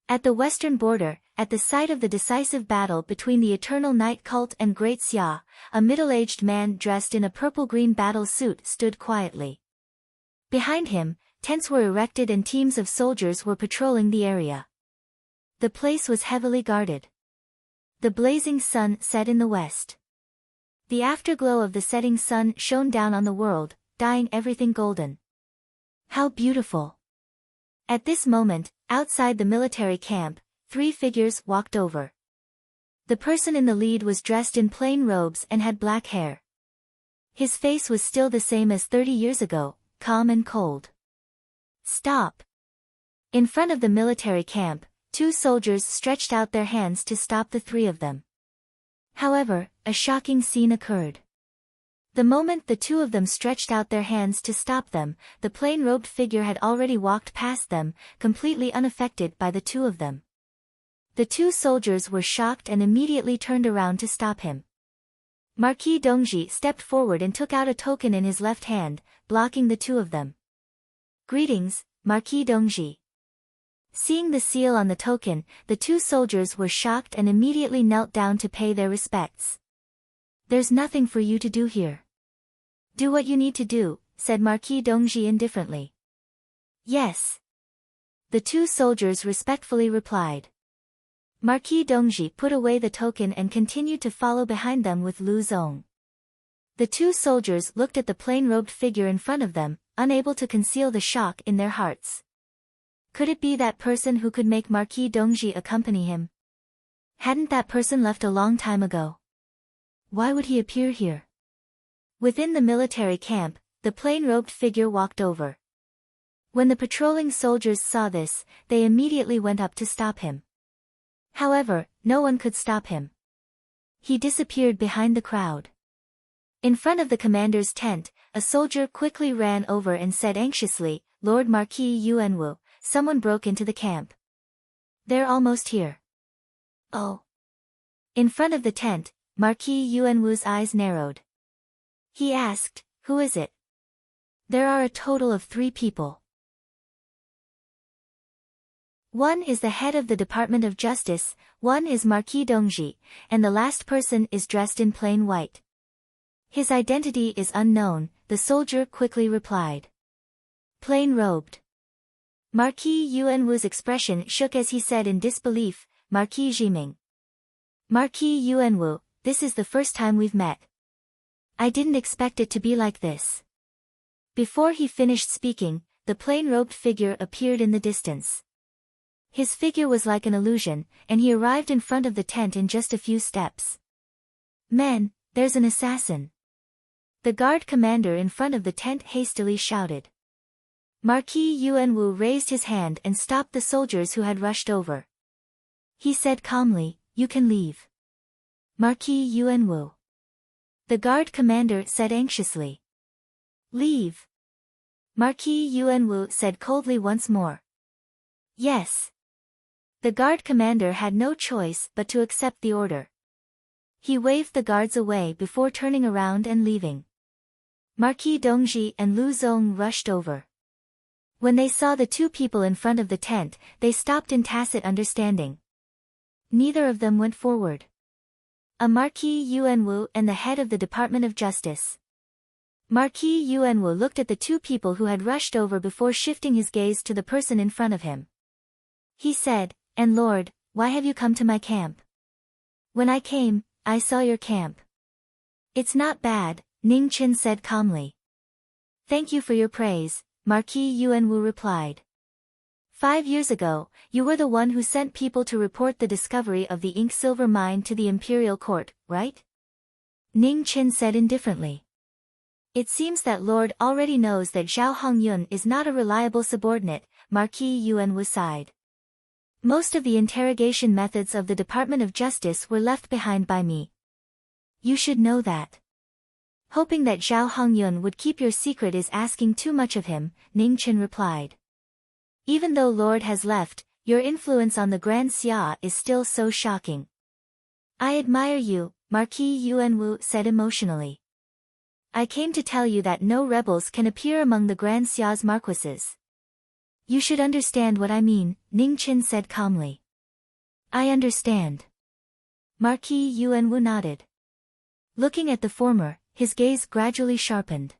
At the western border, at the site of the decisive battle between the Eternal Night Cult and Great Xia, a middle-aged man dressed in a purple-green battle suit stood quietly. Behind him, tents were erected and teams of soldiers were patrolling the area. The place was heavily guarded. The blazing sun set in the west. The afterglow of the setting sun shone down on the world, dyeing everything golden. How beautiful! At this moment, outside the military camp, 3 figures walked over. The person in the lead was dressed in plain robes and had black hair. His face was still the same as 30 years ago, calm and cold. Stop! In front of the military camp, 2 soldiers stretched out their hands to stop the 3 of them. However, a shocking scene occurred. The moment the 2 of them stretched out their hands to stop them, the plain-robed figure had already walked past them, completely unaffected by the 2 of them. The 2 soldiers were shocked and immediately turned around to stop him. Marquis Dongji stepped forward and took out a token in his left hand, blocking the 2 of them. Greetings, Marquis Dongji. Seeing the seal on the token, the 2 soldiers were shocked and immediately knelt down to pay their respects. There's nothing for you to do here. Do what you need to do, said Marquis Dongji indifferently. Yes. The 2 soldiers respectfully replied. Marquis Dongji put away the token and continued to follow behind them with Lu Zong. The 2 soldiers looked at the plain-robed figure in front of them, unable to conceal the shock in their hearts. Could it be that person who could make Marquis Dongji accompany him? Hadn't that person left a long time ago? Why would he appear here? Within the military camp, the plain-robed figure walked over. When the patrolling soldiers saw this, they immediately went up to stop him. However, no one could stop him. He disappeared behind the crowd. In front of the commander's tent, a soldier quickly ran over and said anxiously, Lord Marquis Yuanwu, someone broke into the camp. They're almost here. Oh. In front of the tent, Marquis Yuanwu's eyes narrowed. He asked, who is it? There are a total of 3 people. One is the head of the Department of Justice, one is Marquis Dongji, and the last person is dressed in plain white. His identity is unknown, the soldier quickly replied. Plain-robed. Marquis Yuanwu's expression shook as he said in disbelief, Marquis Jiming. Marquis Yuanwu, this is the first time we've met. I didn't expect it to be like this. Before he finished speaking, the plain-robed figure appeared in the distance. His figure was like an illusion, and he arrived in front of the tent in just a few steps. Men, there's an assassin. The guard commander in front of the tent hastily shouted. Marquis Yuanwu raised his hand and stopped the soldiers who had rushed over. He said calmly, you can leave. Marquis Yuanwu. The guard commander said anxiously. Leave. Marquis Yuanwu said coldly once more. Yes. The guard commander had no choice but to accept the order. He waved the guards away before turning around and leaving. Marquis Dongji and Lu Zong rushed over. When they saw the 2 people in front of the tent, they stopped in tacit understanding. Neither of them went forward. A Marquis Yuanwu and the head of the Department of Justice. Marquis Yuanwu looked at the 2 people who had rushed over before shifting his gaze to the person in front of him. He said, And Lord, why have you come to my camp? When I came, I saw your camp. It's not bad, Ning Qin said calmly. Thank you for your praise, Marquis Yuanwu replied. 5 years ago, you were the one who sent people to report the discovery of the ink silver mine to the imperial court, right? Ning Qin said indifferently. It seems that Lord already knows that Zhao Hongyun is not a reliable subordinate, Marquis Yuanwu sighed. Most of the interrogation methods of the Department of Justice were left behind by me. You should know that. Hoping that Zhao Hongyun would keep your secret is asking too much of him, Ning Qin replied. Even though Lord has left, your influence on the Grand Xia is still so shocking. I admire you, Marquis Yuanwu said emotionally. I came to tell you that no rebels can appear among the Grand Xia's marquises. You should understand what I mean, Ning Qin said calmly. I understand. Marquis Yuanwu nodded. Looking at the former, his gaze gradually sharpened.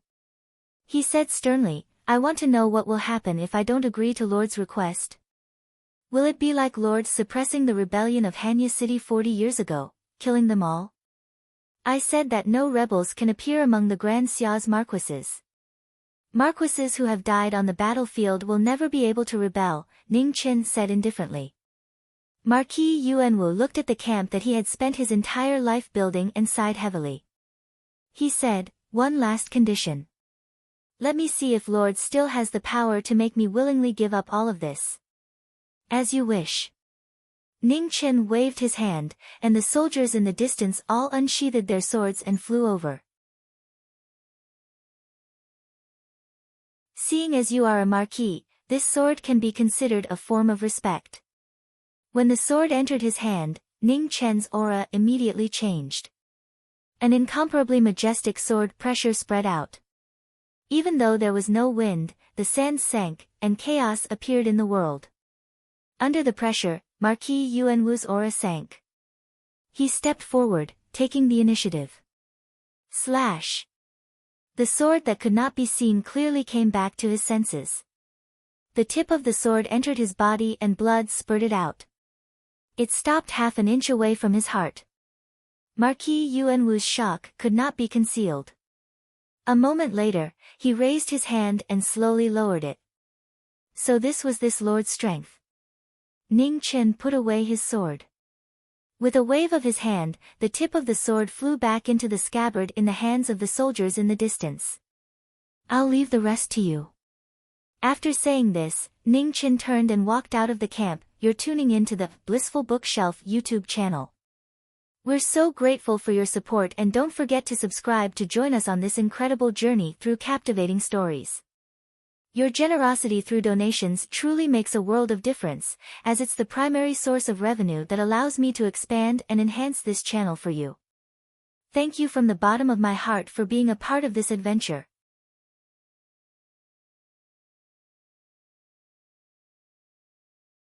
He said sternly, I want to know what will happen if I don't agree to Lord's request. Will it be like Lord suppressing the rebellion of Hanya City 40 years ago, killing them all? I said that no rebels can appear among the Grand Xia's marquises. Marquises who have died on the battlefield will never be able to rebel, Ning Chen said indifferently. Marquis Yuanwu looked at the camp that he had spent his entire life building and sighed heavily. He said, "One last condition. Let me see if Lord still has the power to make me willingly give up all of this." "As you wish." Ning Chen waved his hand, and the soldiers in the distance all unsheathed their swords and flew over. "Seeing as you are a marquis, this sword can be considered a form of respect." When the sword entered his hand, Ning Chen's aura immediately changed. An incomparably majestic sword pressure spread out. Even though there was no wind, the sands sank, and chaos appeared in the world. Under the pressure, Marquis Yuanwu's aura sank. He stepped forward, taking the initiative. Slash! The sword that could not be seen clearly came back to his senses. The tip of the sword entered his body and blood spurted out. It stopped half an inch away from his heart. Marquis Yuanwu's shock could not be concealed. A moment later, he raised his hand and slowly lowered it. So this was this lord's strength. Ning Chen put away his sword. With a wave of his hand, the tip of the sword flew back into the scabbard in the hands of the soldiers in the distance. "I'll leave the rest to you." After saying this, Ning Chen turned and walked out of the camp. You're tuning in to the Blissful Bookshelf YouTube channel. We're so grateful for your support, and don't forget to subscribe to join us on this incredible journey through captivating stories. Your generosity through donations truly makes a world of difference, as it's the primary source of revenue that allows me to expand and enhance this channel for you. Thank you from the bottom of my heart for being a part of this adventure.